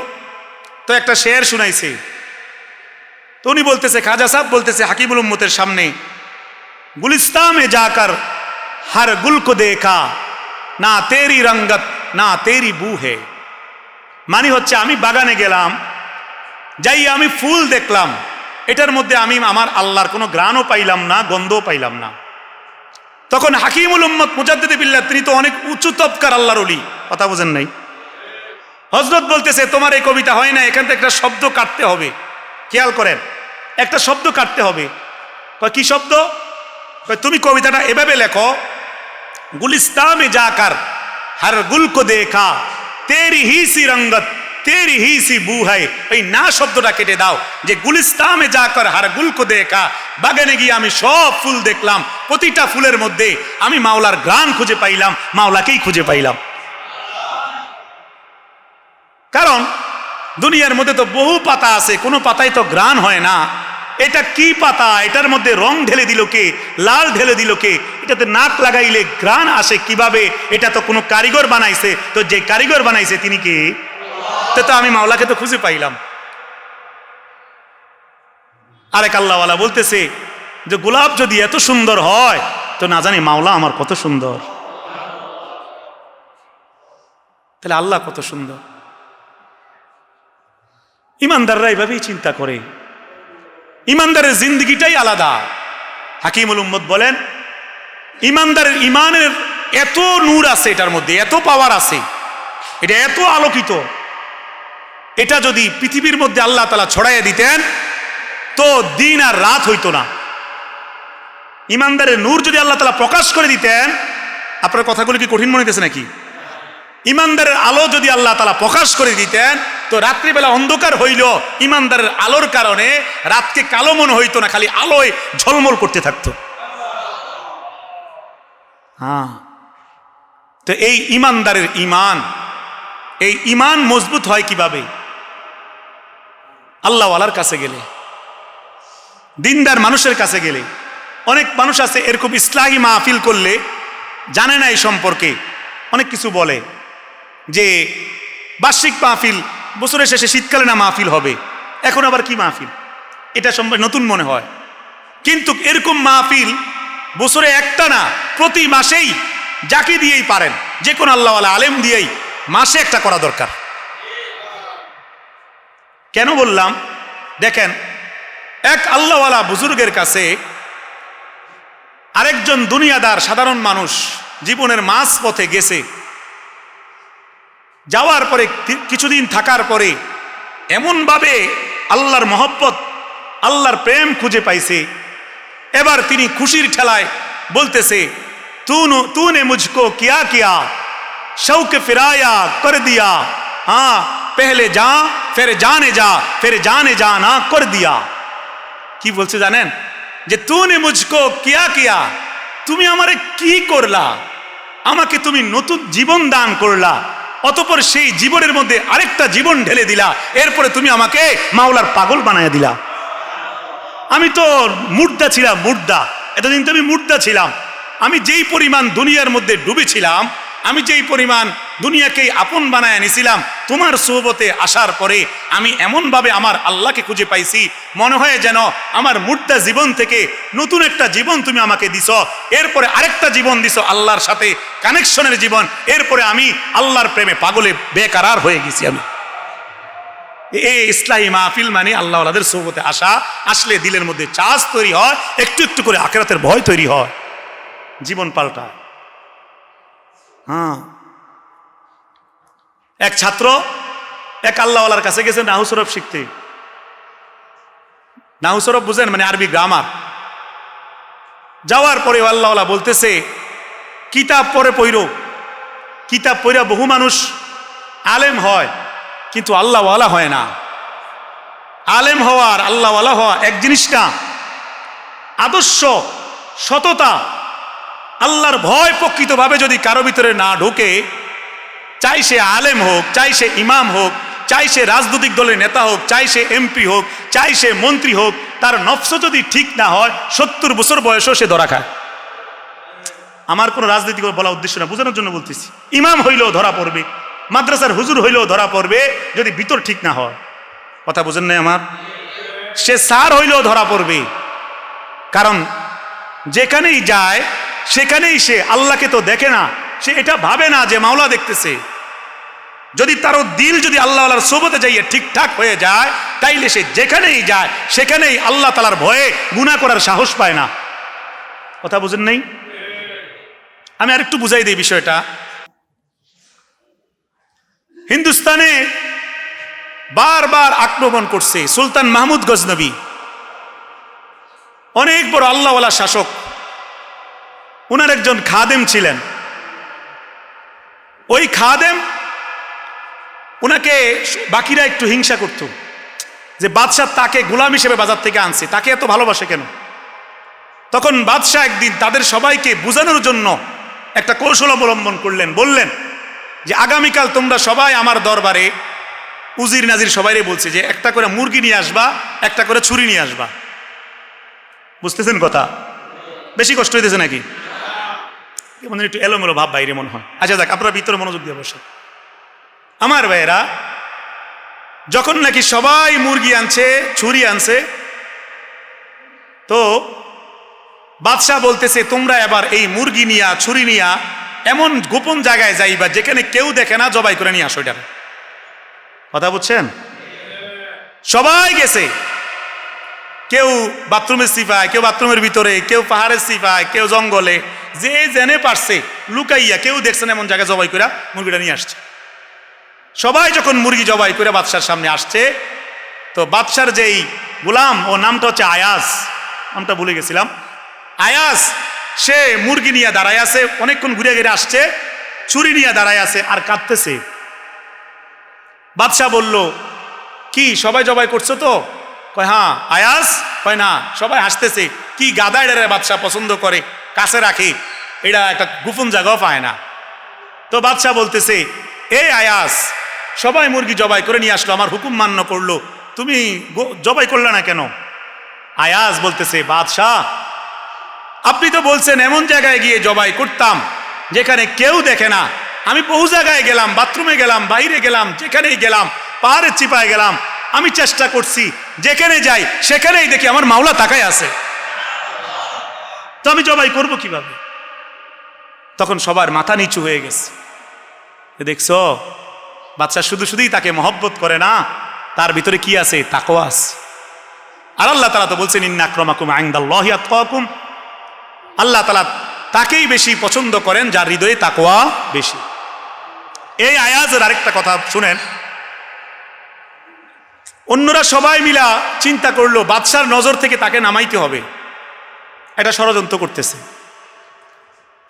একটা শেয়ার শুনাইছে। তো উনি বলতেছে, খাজা সাহেব বলতেছে হাকিমুল উম্মতের সামনে, গুলিস্তান মে যাকর हर गुल को देखा ना तेरी रंगत ना तेरी बू है। মানে হচ্ছে আমি বাগানে গেলাম, যাই আমি ফুল দেখলাম, এটার মধ্যে আমি আমার আল্লাহর কোনো গ্রাণও পাইলাম না, গন্ধও পাইলাম না। তখন হাকিমুল উম্মত মুজাদ্দিদে বিল্লাহ, তিনি তো অনেক উঁচু তবকার আল্লাহর ওলি, কথা বোঝেন নাই। হযরত বলতেছে তোমার এই কবিতা হয় না, এখান থেকে একটা শব্দ কাটতে হবে, খেয়াল করেন, একটা শব্দ কাটতে হবে। কি শব্দ? তুমি কবিতাটা এভাবে লেখো, गुलिस्तान में जाकर हर गुल को देखा तेरी ही सी रंगत तेरी ही सी बू है। এই না শব্দটা কেটে দাও, যে গুলিস্তান মে যাকর हर गुल को देखा, বাগানে গিয়ে আমি সব ফুল দেখলাম, প্রতিটা ফুলের মধ্যে আমি মাওলার ঘ্রাণ খুঁজে পাইলাম, মাওলাকেই খুঁজে পাইলাম। কারণ দুনিয়ার মধ্যে তো বহু পাতা আছে, কোনো পাতায় তো ঘ্রাণ হয় না। এটা কি পাতা, এটার মধ্যে রং ঢেলে দিল কে, লাল ঢেলে দিল কে, এটাতে নাক লাগাইলে ঘ্রাণ আসে কিভাবে, এটা তো কোনো কারিগর বানাইছে, তো যে কারিগর বানাইছে তিনি কে, তো আমি মাওলাকে তো খুঁজে পাইলাম। আরেক আল্লাহওয়ালা বলতেছে যে গোলাপ যদি এত সুন্দর হয় তো না জানি মাওলা আমার কত সুন্দর, তাহলে আল্লাহ কত সুন্দর। ঈমানদাররা এইভাবেই চিন্তা করে, ঈমানদারের জিন্দেগিটাই আলাদা। হাকিমুল উম্মত বলেন ঈমানদারের ঈমানের এত নূর আছে, এটার মধ্যে এত পাওয়ার আছে, এটা এত আলোকিত, এটা যদি পৃথিবীর মধ্যে আল্লাহ তাআলা ছড়াইয়া দিতেন তো দিন আর রাত হইতো না। ঈমানদারের নূর যদি আল্লাহ তাআলা প্রকাশ করে দিতেন, আপনার কথাগুলো কি কঠিন মনে হইতেছে নাকি? ঈমানদারের আলো যদি আল্লাহ তাআলা প্রকাশ করে দিতেন তো রাত্রিবেলা অন্ধকার হইল, ঈমানদারের আলোর কারণে রাতকে কালো মনে হইতো না, খালি আলোয় ঝলমল করতে থাকতো। তো এই ঈমানদারের ঈমান, এই ঈমান মজবুত হয় কিভাবে? আল্লাহওয়ালার কাছে গেলে, দিনদার মানুষের কাছে গেলে। অনেক মানুষ আছে এরকম ইসলাহি মাহফিল করলে জানে না এই সম্পর্কে, অনেক কিছু বলে যে বার্ষিক মাহফিল, বছরের শেষে শীতকালে না মাহফিল হবে, এখন আবার কি মাহফিল, এটা সম্ভব নতুন মনে হয়। কিন্তু এরকম মাহফিল বছরে একটা না, প্রতি মাসেই যাকে দিয়েই পারেন, যে কোনো আল্লাহওয়ালা আলেম দিয়েই মাসে একটা করা দরকার। কেন বললাম, দেখেন এক আল্লাহওয়ালা বুজুর্গের কাছে আরেকজন দুনিয়াদার সাধারণ মানুষ জীবনের মাঝ পথে গেছে, যাওয়ার পরে কিছুদিন থাকার পরে এমনভাবে আল্লাহর মহব্বত, আল্লাহর প্রেম খুঁজে পাইছে। এবার তিনি খুশির ঠেলায় বলতেছে, তूने मुझको क्या किया, शौक फिराया कर दिया, हाँ पहले जा फिर जाने जा फिर जाने जाना कर दिया। কি বলছে জানেন, যে तूने मुझको क्या किया, তুমি আমারে কি করলা, আমাকে তুমি নতুন জীবন দান করলা, অতঃপর সেই জীবনের মধ্যে আরেকটা জীবন ঢেলে দিলা, এরপরে তুমি আমাকে মাওলার পাগল বানায়া দিলা। আমি তো মুর্দা ছিলাম, মুর্দা, এতদিন তো আমি মুর্দা ছিলাম। আমি যেই পরিমাণ দুনিয়ার মধ্যে ডুবেছিলাম, আমি যেই পরিমাণ দুনিয়াকেই আপন বানায় নিছিলাম, তোমার সোহবতে আসার পরে আমি এমনভাবে আমার আল্লাহকে খুঁজে পাইছি, মনে হয় যেন আমার মুর্দা জীবন থেকে নতুন একটা জীবন তুমি আমাকে দিছ, এরপরে আরেকটা জীবন দিছ আল্লাহর সাথে কানেকশনের জীবন, এরপরে আমি আল্লাহর প্রেমে পাগলে বেকারার হয়ে গেছি। আমি এই ইসলাহী মাহফিল মানে আল্লাহ ওয়ালাদের সোহবতে আসা, আসলে দিলের মধ্যে চাষ তৈরি হয়, একটু একটু করে আখিরাতের ভয় তৈরি হয়, জীবন পাল্টায়। হ্যাঁ, এক ছাত্র এক আল্লাহওয়ালার কাছে গেছে নাহু সরফ শিখতে। নাহু সরফ বুঝেন, মানে আরবি গ্রামার। যাওয়ার পরে আল্লাহওয়ালা বলতেছে, কিতাব পড়ে পড়ো, কিতাব পড়া বহু মানুষ আলেম হয় কিন্তু আল্লাহওয়ালা হয় না। আলেম হওয়ার আল্লাহওয়ালা হওয়া এক জিনিস না। আদর্শ, সততা, আল্লাহর ভয় প্রকৃতভাবে যদি কারো ভিতরে না ঢোকে, চাই সে আলেম হোক, চাই সে ইমাম হোক, চাই সে রাজনৈতিক দলের নেতা হোক, চাই সে এমপি হোক, চাই সে মন্ত্রী হোক, তার নফস যদি ঠিক না হয় 70 বছর বয়সেও সে ধরা খায়। আমার কোনো রাজনীতি বলা উদ্দেশ্য না, বোঝানোর জন্য বলতেছি। ইমাম হইলেও ধরা পড়বে, মাদ্রাসার হুজুর হইলেও ধরা পড়বে যদি ভিতর ঠিক না হয়। কথা বুঝেন নাই আমার? সে স্যার হইলেও ধরা পড়বে, কারণ যেখানেই যায় সেখানেই সে আল্লাহকে তো দেখে না, সে এটা ভাবে না যে মাওলা দেখতেছে। যদি তারও দিল যদি আল্লাহর সোবতে যাইয়ে ঠিকঠাক হয়ে যায়, তাইলে সে যেখানেই যায় সেখানেই আল্লাহ তাআলার ভয়ে গুনাহ করার সাহস পায় না। কথা বুঝেন নাই? আমি আরেকটু বুঝাই দিই বিষয়টা। হিন্দুস্তানে বারবার আক্রমণ করছে সুলতান মাহমুদ গজনবী, অনেক বড় আল্লাহওয়ালা শাসক। উনার একজন খাদেম ছিলেন। ওই খাদেম, উনাকে বাকিরা একটু হিংসা করত যে বাদশাহ তাকে গোলাম হিসেবে বাজার থেকে আনছে, তাকে এত ভালোবাসে কেন। তখন বাদশাহ একদিন তাদের সবাইকে বোঝানোর জন্য একটা কৌশল অবলম্বন করলেন। বললেন যে আগামীকাল তোমরা সবাই আমার দরবারে, উজির নাজির সবাইরে বলছে যে একটা করে মুরগি নিয়ে আসবা, একটা করে ছুরি নিয়ে আসবা। বুঝতেছেন কথা? বেশি কষ্ট হইতেছে নাকি? মানে একটু এলোমেলো ভাব বাইরে মনে হয়। আচ্ছা দেখ, আপনারা ভিতরে মনোযোগ দিয়ে বসে। আমার ভাইয়েরা, যখন নাকি সবাই মুরগি আনছে, ছুরি আনছে, তো বাদশাহ বলতেছে তোমরা এবার এই মুরগি নিয়া, ছুরি নিয়া এমন গোপন জায়গায় যাইবা যেখানে কেউ দেখে না, জবাই করে নিয়ে আসো। এটা কথা বুঝছেন? সবাই গেছে, কেউ বাথরুমের সিফায়, কেউ বাথরুমের ভিতরে, কেউ পাহাড়ের সিফায়, কেউ জঙ্গলে, যে জেনে পারছে লুকাইয়া, কেউ দেখছেন এমন জায়গায় জবাই করে মুরগিটা নিয়ে আসছে। সবাই যখন মুরগি জবাই করে বাদশার সামনে আসছে, তো বাদশার যেই গোলাম, ও নামটা হচ্ছে আয়াস, নামটা ভুলে গেছিলাম, আয়াস, সে মুরগি নিয়ে দাঁড়ায় আছে, অনেকক্ষণ ঘুরে ঘিরে আসছে, ছুরি নিয়ে দাঁড়ায় আছে আর কাঁদতেছে। বাদশাহ বলল, কি সবাই জবাই করছো তো? কয় হ্যাঁ। আয়াস কয় না। সবাই হাসতেছে, কি গাদা এটা বাদশাহ পছন্দ করে, কাছে রাখে, এটা একটা গোপন জায়গাও পায় না। তো বাদশাহ বলতেছে, এই আয়াস, সবাই মুরগি জবাই করে নিয়ে আসলো, আমার হুকুম মান্য করলো, তুমি জবাই করলে না কেন? আয়াস বলতেছে, বাদশাহ আপনি তো বলছেন এমন জায়গায় গিয়ে জবাই করতাম যেখানে কেউ দেখে না। আমি বহু জায়গায় গেলাম, বাথরুমে গেলাম, বাইরে গেলাম, যেখানেই গেলাম, পাহাড়ের চিপায় গেলাম, আমি চেষ্টা করছি, যেখানে যাই সেখানেই দেখি আমার মাওলা তাকায় আছে, তো আমি জবাই করব কিভাবে? তখন সবার মাথা নিচু হয়ে গেছে। দেখছো, বাচ্চা শুধু শুধুই তাকে মহব্বত করে না, তার ভিতরে কি আছে? তাকওয়া আছে। আর আল্লাহ তাআলা তো বলছেন, ইন্না আক্রামাকুম ইনদাল্লাহি আতকাকুম। আল্লাহ তাআলা তাকেই বেশি পছন্দ করেন যার হৃদয়ে তাকওয়া বেশি। এই আয়াজের আরেকটা কথা শুনেন। অন্যরা সবাই মিলা চিন্তা করলো বাদশার নজর থেকে তাকে নামাইতে হবে, এটা ষড়যন্ত্র করতেছে।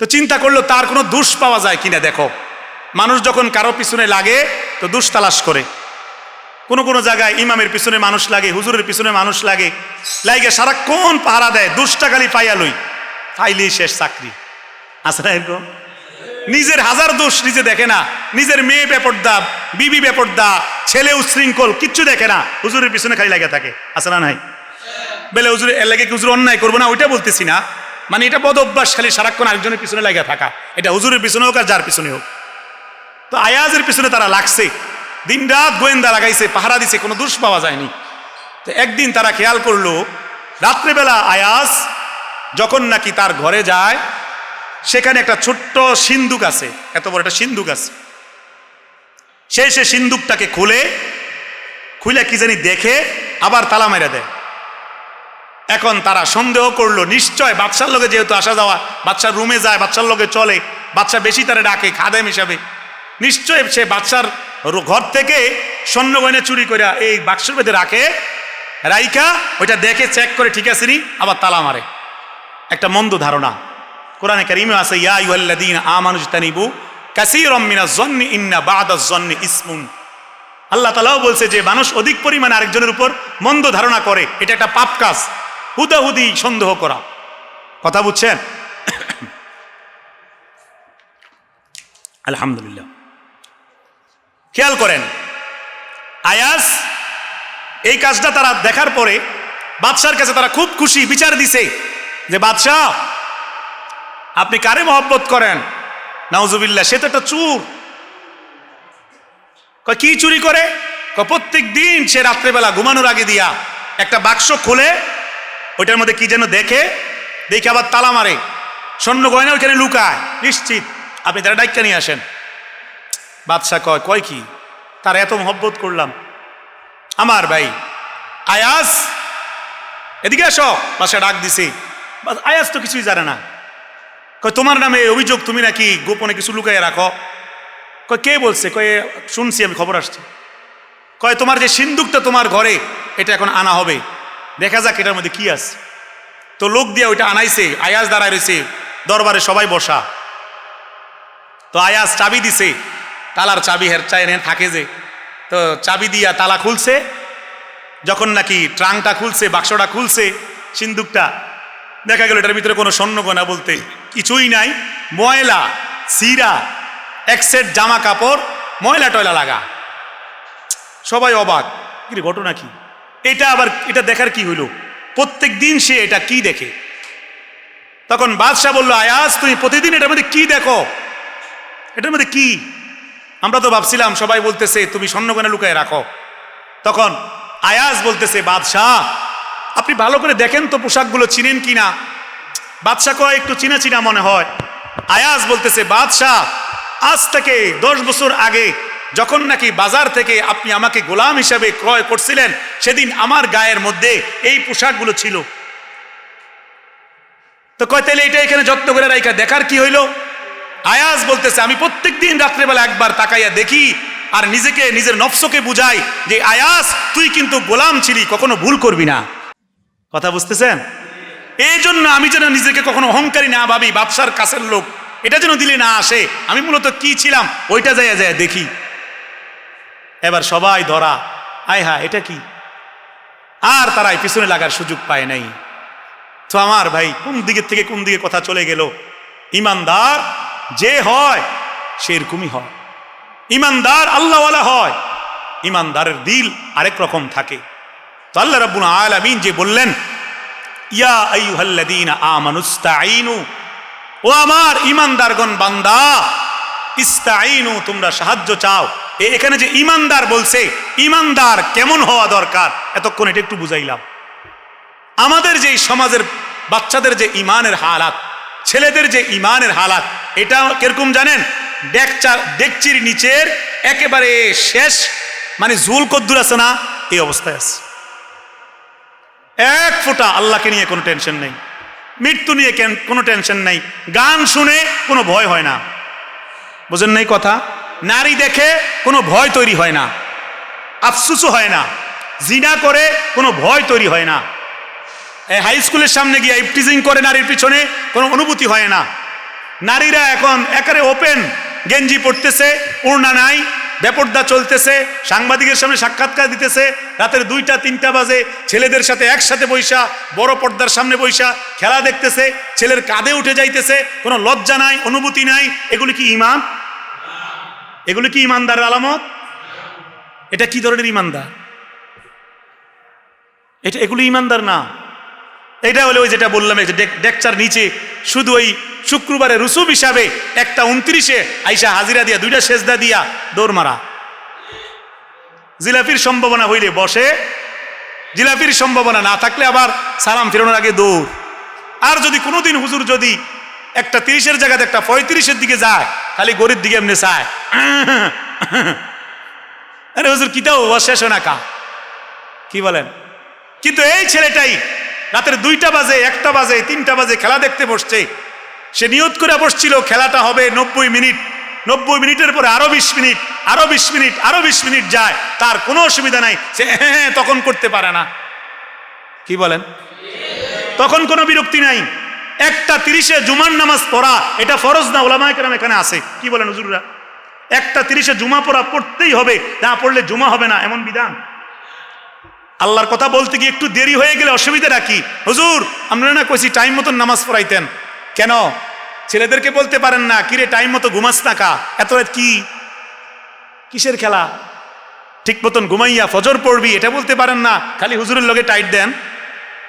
তো চিন্তা করলো তার কোনো দোষ পাওয়া যায় কিনা। দেখো, মানুষ যখন কারো পিছনে লাগে তো দোষ তালাশ করে। কোনো কোনো জায়গায় ইমামের পিছনে মানুষ লাগে, হুজুরের পিছনে মানুষ লাগে, লাগে সারাক্ষণ পাহারা দেয়, দোষটা খালি পাইয়া লই, পাইলেই শেষ চাকরি। আছে না এরকম? নিজের হাজার দোষ নিজে দেখে না, নিজের মেয়ে বেপর্দা, বিবি বেপর্দা, ছেলে উচ্ছৃঙ্খল, কিচ্ছু দেখে না, হুজুরের পিছনে খালি লাগে থাকে। আছে না নাই? বেলে হুজুর এর লাগে কি হুজুর অন্যায় করবো না ওইটা বলতেছি না, মানে এটা বদ অভ্যাস, খালি সারাক্ষণ আরেকজনের পিছনে লাগা থাকা, এটা হুজুরের পিছনে হোক আর যার পিছনে হোক। তো আয়াজের পিছনে তারা লাগছে, দিন রাত গোয়েন্দা লাগাইছে, পাহারা দিছে, কোনো দোষ পাওয়া যায়নি। তো একদিন তারা খেয়াল করলো রাত্রেবেলা আয়াজ যখন নাকি তার ঘরে যায়, সেখানে একটা ছোট্ট সিন্দুক আছে, এত বড় একটা সিন্দুক আছে। সে সিন্দুকটাকে খুলে কি জানি দেখে আবার তালা মেরে দেয়। এখন তারা সন্দেহ করলো নিশ্চয় বাদশার লগে যেহেতু আসা যাওয়া, বাদশার রুমে যায়, বাদশার লগে চলে, বাদশা বেশি তারে ডাকে খাদেম হিসাবে, নিশ্চয় সে বাদশার ঘর থেকে স্বর্ণ গয়না চুরি করে এই বাক্সের মধ্যে রাখে, রাইখা ওইটা দেখে চেক করে ঠিক আছে নি, আবার তালা মারে। একটা মন্দ ধারণা। কোরআনে কারীমে আছে, ইয়া আইয়ুহাল্লাযীনা আমানু ইজতানিবু কাসীরাম মিনাজ-যন্নি ইন্না বা'দাজ-যন্নি ইসমুন। আল্লাহ তাআলাও বলছে যে মানুষ অধিক পরিমাণে আরেকজনের উপর মন্দ ধারণা করে, এটা একটা পাপ কাজ, হুদাহুদি সন্দেহ করা। কথা বুঝছেন? আলহামদুলিল্লাহ। খেয়াল করেন, আয়াজ এই কাজটা তারা দেখার পরে বাদশার কাছে তারা খুব খুশি, বিচার দিছে যে বাদশাহ আপনি কারে মহব্বত করেন? নাউজুবিল্লাহ, সে তো একটা চোর। কি চুরি করে? প্রত্যেক দিন সে রাত্রেবেলা ঘুমানোর আগে দিয়া একটা বাক্স খুলে ওইটার মধ্যে কি যেন দেখে আবার তালা মারে, স্বর্ণ গয়না ওইখানে লুকায়। নিশ্চিত আপনি তারা ডাইকা নিয়ে আসেন। বাদশাহ কয় কি, তার এত মহব্বত করলাম। আমার ভাই আয়াজ এদিকে আসো। বাদশাহ ডাক দিছে, আয়াজ তো কিছুই জানে না। কয় তোমার নামে অভিযোগ, তুমি নাকি গোপনে কিছু লুকাইয়া রাখো। কয় কে বলছে? কয় শুনছি, আমি খবর আসছে। কয় তোমার যে সিন্দুকটা তোমার ঘরে, এটা এখন আনা হবে, দেখা যাক এটার মধ্যে কি আছে। তো লোক দিয়ে ওইটা আনাইছে, আয়াজ দাঁড়ায় রয়েছে, দরবারে সবাই বসা। তো আয়াজ চাবি দিছে, তালার চাবি হের থাকে যে, তো চাবি দিয়া তালা খুলছে। যখন নাকি ট্রাঙ্কটা খুলছে, বাক্সটা খুলছে, সিন্দুকটা, দেখা গেল এটার ভিতরে কোনো স্বর্ণ গয়না বলতে কিছুই নাই, ময়লা সিরা, এক সেট জামা কাপড়, ময়লা টয়লা লাগা। সবাই অবাক, কি ঘটনা কি? এটা আবার এটা দেখার কি হইল? প্রত্যেক দিন সে এটা কি দেখে। তখন বাদশাহ বলল, আয়াজ তুমি প্রতিদিন এটার মধ্যে কি দেখো? এটার মধ্যে কি? আমরা তো ভাবছিলাম সবাই বলতেছে তুমি স্বর্ণ গয়না লুকায় রাখো। তখন আয়াজ বলতেছে, বাদশাহ আপনি ভালো করে দেখেন তো পোশাকগুলো চিনেন কিনা। বাদশাহ কয় একটু চিনা চিনা মনে হয়। আয়াজ বলতেছে, বাদশাহ আজ থেকে 10 বছর আগে যখন নাকি বাজার থেকে আপনি আমাকে গোলাম হিসাবে ক্রয় করছিলেন, সেদিন আমার গায়ের মধ্যে এই পোশাকগুলো ছিল। তো কয় তাইলে এটা এখানে যত্ন করে রাইখা দেখার কি হইল? আয়াজ বলতেছে, আমি প্রত্যেক দিন রাত্রেবেলা একবার তাকাইয়া দেখি আর নিজেকে, নিজের নফসকে বুঝাই যে আয়াজ তুই কিন্তু গোলাম ছিলি, কখনো ভুল করবি না। কথা বুঝতেছেন? এই জন্য আমি যেন নিজেকে কখনো অহংকারী না ভাবি, বাদশার কাছের লোক, এটা যেন দিলে না আসে, আমি মূলত কি ছিলাম ওইটা যাইয়া যায় দেখি। এবার সবাই ধরা, আয় হা এটা কি? আর তারাই পিছনে লাগার সুযোগ পায় নাই। তো আমার ভাই কোন দিকে থেকে কোন দিকে কথা চলে গেল। ইমানদার যে হয় সে এরকমই হয়, ইমানদার আল্লাহওয়ালা হয়, ইমানদারের দিল আরেক রকম থাকে। তো আল্লাহ রাব্বুল আলামিন যে বললেন, ইয়া আইয়ুহাল্লাযীনা আমানুস্তাঈনু, ও আমার ইমানদারগণ বান্দা, ইস্তাঈনু তোমরা সাহায্য চাও, এখানে যে ইমানদার বলছে, ইমানদার কেমন হওয়া দরকার এতক্ষণ এটা একটু বুঝাইলাম। আমাদের যে সমাজের বাচ্চাদের যে ইমানের হালাত, ছেলেদের যে ইমানের হালাত, এটা কিরকম জানেন? ডেকচির নিচের একেবারে শেষ, মানে ঝুল কদ্দুর আছে না, এই অবস্থায় আছে। এক ফোঁটা আল্লাহকে নিয়ে কোনো টেনশন নেই, মৃত্যু নিয়ে কোনো টেনশন নেই, গান শুনে কোনো ভয় হয় না, বুঝেন নাই কথা? নারী দেখে কোনো ভয় তৈরি হয় না, আফসুসও হয় না, জিনা করে কোনো ভয় তৈরি হয় না, হাই স্কুলের সামনে গিয়ে ইফটিজিং করে নারীর পিছনে কোনো অনুভূতি হয় না। নারীরা এখন একেবারে ওপেন গেঞ্জি পড়তেছে, ওড়না নাই, বেপর্দা চলতেছে, সাংবাদিকের সামনে সাক্ষাৎকার দিতেছে, রাতের 2টা 3টা বাজে ছেলেদের সাথে একসাথে বৈশা বড় পর্দার সামনে বৈশা খেলা দেখতেছে, ছেলের কাঁধে উঠে যাইতেছে, কোনো লজ্জা নাই, অনুভূতি নাই। এগুলি কি ইমান? এগুলি কি ইমানদারের আলামত? এটা কি ধরনের ইমানদার? এগুলি ইমানদার না। এটা হলো ওই যেটা বললাম, ডেকচার নিচে শুধু ওই শুক্রবারে রুসুব হিসাবে একটা 29-এ আইসা হাজিরা দিয়া 2টা সেজদা দিয়া দৌড় মারা। জিলাপির সম্ভাবনা হইলে বসে, জিলাপির সম্ভাবনা না থাকলে আবার সালাম ফেরানোর আগে দৌড়। আর যদি কোনোদিন হুজুর যদি একটা 30-এর জায়গাতে একটা 35-এর দিকে যায়, খালি গরিব দিকে এমনি চায়, আরে হুজুর কিতাও শেষ হয় না কা, কি বলেন? কিন্তু এই ছেলেটাই রাতের 2টা বাজে, 1টা বাজে, 3টা বাজে খেলা দেখতে বসছে। সে নিয়ত করে বসছিল খেলাটা হবে 90 মিনিট, 90 মিনিটের পরে আরো 20 মিনিট, আরো 20 মিনিট, আরো 20 মিনিট যায়, তার কোনো অসুবিধা নাই, সে হ্যাঁ তখন করতে পারে না, কি বলেন? তখন কোনো বিরক্তি নাই। 1টা 30-এ জুমার নামাজ পড়া এটা ফরজ না? ওলামায়ে কেরাম এখানে আছে, কি বলেন হুজুররা? 1টা 30-এ জুমা পড়তেই হবে, না পড়লে জুমা হবে না, এমন বিধান। আল্লাহর কথা বলতে গিয়ে একটু দেরি হয়ে গেলে অসুবিধা রাখি, হুজুর আমরা না কইছি টাইম মতন নামাজ পড়াইতেন, কেন ছেলেদেরকে বলতে পারেন না কিরে টাইম মতো ঘুমাস না কা, এত রাত কি কিসের খেলা, ঠিক মতন ঘুমাইয়া ফজর পড়বি এটা বলতে পারেন না, খালি হুজুরের লগে টাইট দেন,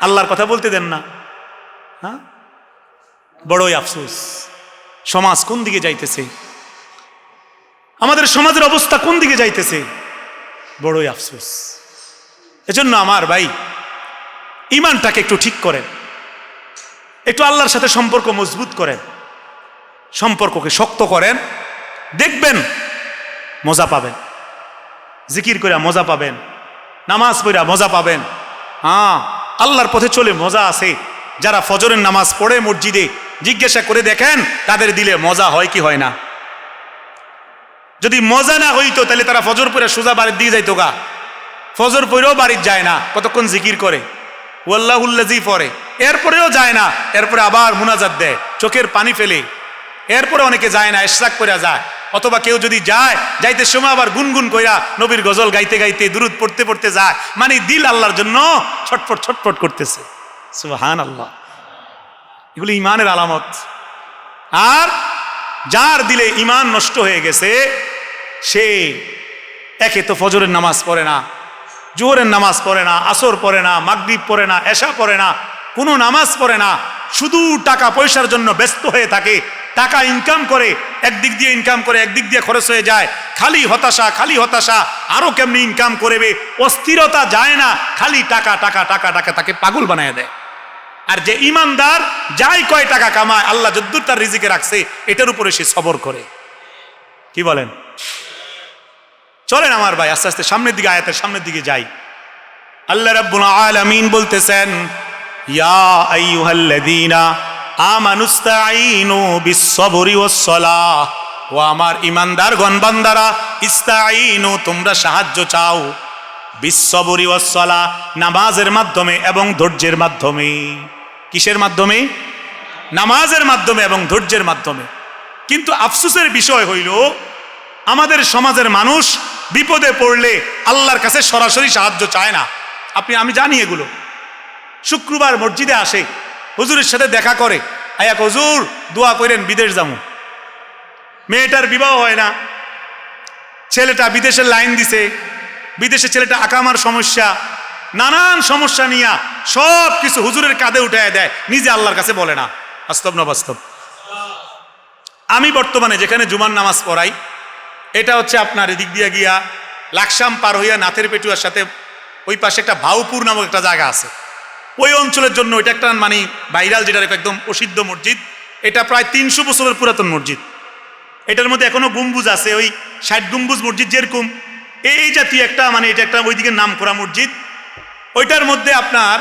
আল্লাহর কথা বলতে দেন না। হ্যাঁ, বড়ই আফসোস, সমাজ কোন দিকে যাইতেছে, আমাদের সমাজের অবস্থা কোন দিকে যাইতেছে, বড়ই আফসোস। এজন্য আমার ভাই, ইমানটাকে একটু ঠিক করেন, একটু আল্লাহর সাথে সম্পর্ক মজবুত করেন, সম্পর্ককে শক্ত করেন, দেখবেন মজা পাবেন, জিকির করে মজা পাবেন, নামাজ পড়া মজা পাবেন। হ্যাঁ, আল্লাহর পথে চলে মজা আছে। যারা ফজরের নামাজ পড়ে মসজিদে, জিজ্ঞাসা করে দেখেন তাদের দিলে মজা হয় কি হয় না। যদি মজা না হইতো তাহলে তারা ফজর পড়ে সোজা বাড়ির দিকে যাইতো গা, ফজর পড়েও বাড়ির যায় না, কতক্ষণ জিকির করে ওয়াল্লাহুল্লাজি পড়ে, এরপরেও যায় না, এরপরে আবার মুনাজাত দেয়, চোখের পানি ফেলে, এরপরে অনেকে যায় না, ইশরাক করে যায়, অথবা কেউ যদি যায়, যাইতে সময় আবার গুনগুন কইরা নবীর গজল গাইতে গাইতে দুরুদ পড়তে পড়তে যায়, মানে দিল আল্লাহর জন্য ছটফট ছটফট করতেছে। সুবহানাল্লাহ, এগুলি ইমানের আলামত। আর যার দিলে ইমান নষ্ট হয়ে গেছে, সে একে তো ফজরের নামাজ পড়ে না, জোহরের নামাজ পড়ে না, আসর পড়ে না, মাগরিব পড়ে না, এশা পড়ে না, কোনো নামাজ পড়ে না, শুধু টাকা পয়সার জন্য ব্যস্ত হয়ে থাকে, টাকা ইনকাম করে, একদিক দিয়ে ইনকাম করে একদিক দিয়ে খরচ হয়ে যায়, খালি হতাশা, খালি হতাশা, আরো কেমনি ইনকাম করবে, অস্থিরতা যায় না, খালি টাকা টাকা টাকা টাকা, তাকে পাগল বানায় দেয়। আর যে ইমানদার, যাই কয় টাকা কামায়, আল্লাহ যদ্দুর তার রিজিকে রাখছে, এটার উপরে সে সবর করে। কি বলেন? চলেন আমার ভাই আস্তে আস্তে সামনের দিকে, আয়াতের সামনের দিকে যাই। আল্লাহ রাব্বুল আলামিন বলতেছেন, ইয়া আইয়ুহাল্লাযীনা আমানুস্তাঈনু বিস-সাবরি ওয়াস-সালাহ, ও আমার ঈমানদারগণ বান্দারা, ইস্তাঈনু তোমরা সাহায্য চাও, বিস-সাবরি ওয়াস-সালাহ নামাজের মাধ্যমে এবং ধৈর্যের মাধ্যমে। কিসের মাধ্যমে? নামাজের মাধ্যমে এবং ধৈর্যের মাধ্যমে। কিন্তু আফসোসের বিষয় হইল, আমাদের সমাজের মানুষ বিপদে পড়লে আল্লাহর কাছে সরাসরি সাহায্য চায় না। আমি জানি এগুলো। শুক্রবার মসজিদে আসে, হুজুরের সাথে দেখা করে, আয়া হুজুর দোয়া করেন বিদেশ যাবো। মেয়েটার বিবাহ হয় না, ছেলেটা বিদেশের লাইন দিছে, বিদেশে ছেলেটা আকামার সমস্যা, নানান সমস্যা নিয়ে সব কিছু হুজুরের কাঁধে উঠায় দেয়, নিজে আল্লাহর কাছে বলে না। বাস্তব না বাস্তব? আমি বর্তমানে যেখানে জুমার নামাজ পড়াই, এটা হচ্ছে আপনার এদিক দিয়ে গিয়া লাকসাম পার হইয়া নাথের পেটুয়ার সাথে ওই পাশে একটা ভাউপুর নামক একটা জায়গা আছে, ওই অঞ্চলের জন্য এটা একটা মানে ভাইরাল, যেটা একদম প্রসিদ্ধ মসজিদ। এটা প্রায় 300 বছরের পুরাতন মসজিদ। এটার মধ্যে এখনো গম্বুজ আছে, ওই 60 গম্বুজ মসজিদ যেরকম এই জাতীয় একটা মানে এটা একটা ওইদিকে নাম করা মসজিদ। ওইটার মধ্যে আপনার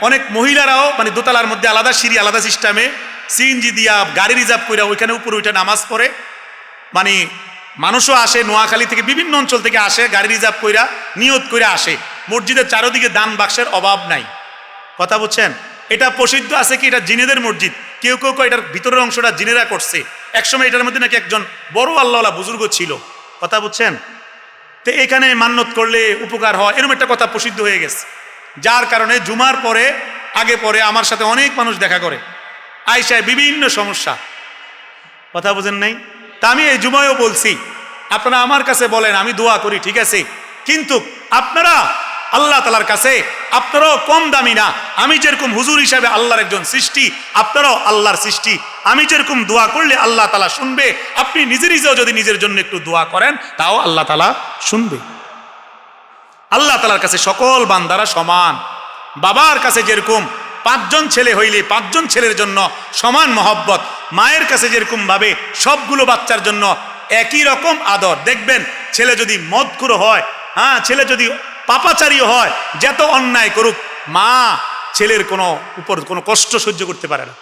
অনেক মহিলারাও মানে দোতলার মধ্যে আলাদা সিঁড়ি, আলাদা সিস্টেমে সিএনজি দিয়া গাড়ি রিজার্ভ করে ওইখানে উপরে ওইটা নামাজ পড়ে। মানে মানুষও আসে, নোয়াখালী থেকে বিভিন্ন অঞ্চল থেকে আসে, গাড়ি রিজার্ভ কইরা নিয়ত করে আসে। মসজিদের চারোদিকে দান বাক্সের অভাব নাই, কথা বুঝছেন। এটা প্রসিদ্ধ আছে কি, এটা জিনেদের মসজিদ। কেউ কেউ এটার ভিতরের অংশটা জিনেরা করছে। একসময় এটার মধ্যে নাকি একজন বড় আল্লাহওয়ালা বুজুর্গ ছিল, কথা বুঝছেন। তো এখানে মান্যত করলে উপকার হয়, এরকম একটা কথা প্রসিদ্ধ হয়ে গেছে। যার কারণে জুমার পরে আগে পরে আমার সাথে অনেক মানুষ দেখা করে, আইসায় বিভিন্ন সমস্যা, কথা বুঝেন নাই। তা আমি এই জুমায়ও বলছি, আপনারা আমার কাছে বলেন, আমি দোয়া করি, ঠিক আছে, কিন্তু আপনারা আল্লাহ তাআলার কাছে আপনারাও কম দামি না। আমি যেরকম হুজুর হিসাবে আল্লাহর একজন সৃষ্টি, আপনারাও আল্লাহর সৃষ্টি। আমি যেরকম দোয়া করলে আল্লাহ তাআলা শুনবে, আপনি নিজেও যদি নিজের জন্য একটু দোয়া করেন তাও আল্লাহ তাআলা শুনবে। আল্লাহ তাআলার কাছে সকল বান্দারা সমান। বাবার কাছে যেরকম 5 জন ছেলে হইলে 5 জন ছেলের জন্য সমান মহব্বত, মায়ের কাছে যেরকম ভাবে সবগুলো বাচ্চার জন্য একই রকম আদর। দেখবেন ছেলে যদি মদখুর হয়, হ্যাঁ, ছেলে যদি পাপাচারী হয়, যত অন্যায় করুক, মা ছেলের উপর কোনো কষ্ট সহ্য করতে পারে না।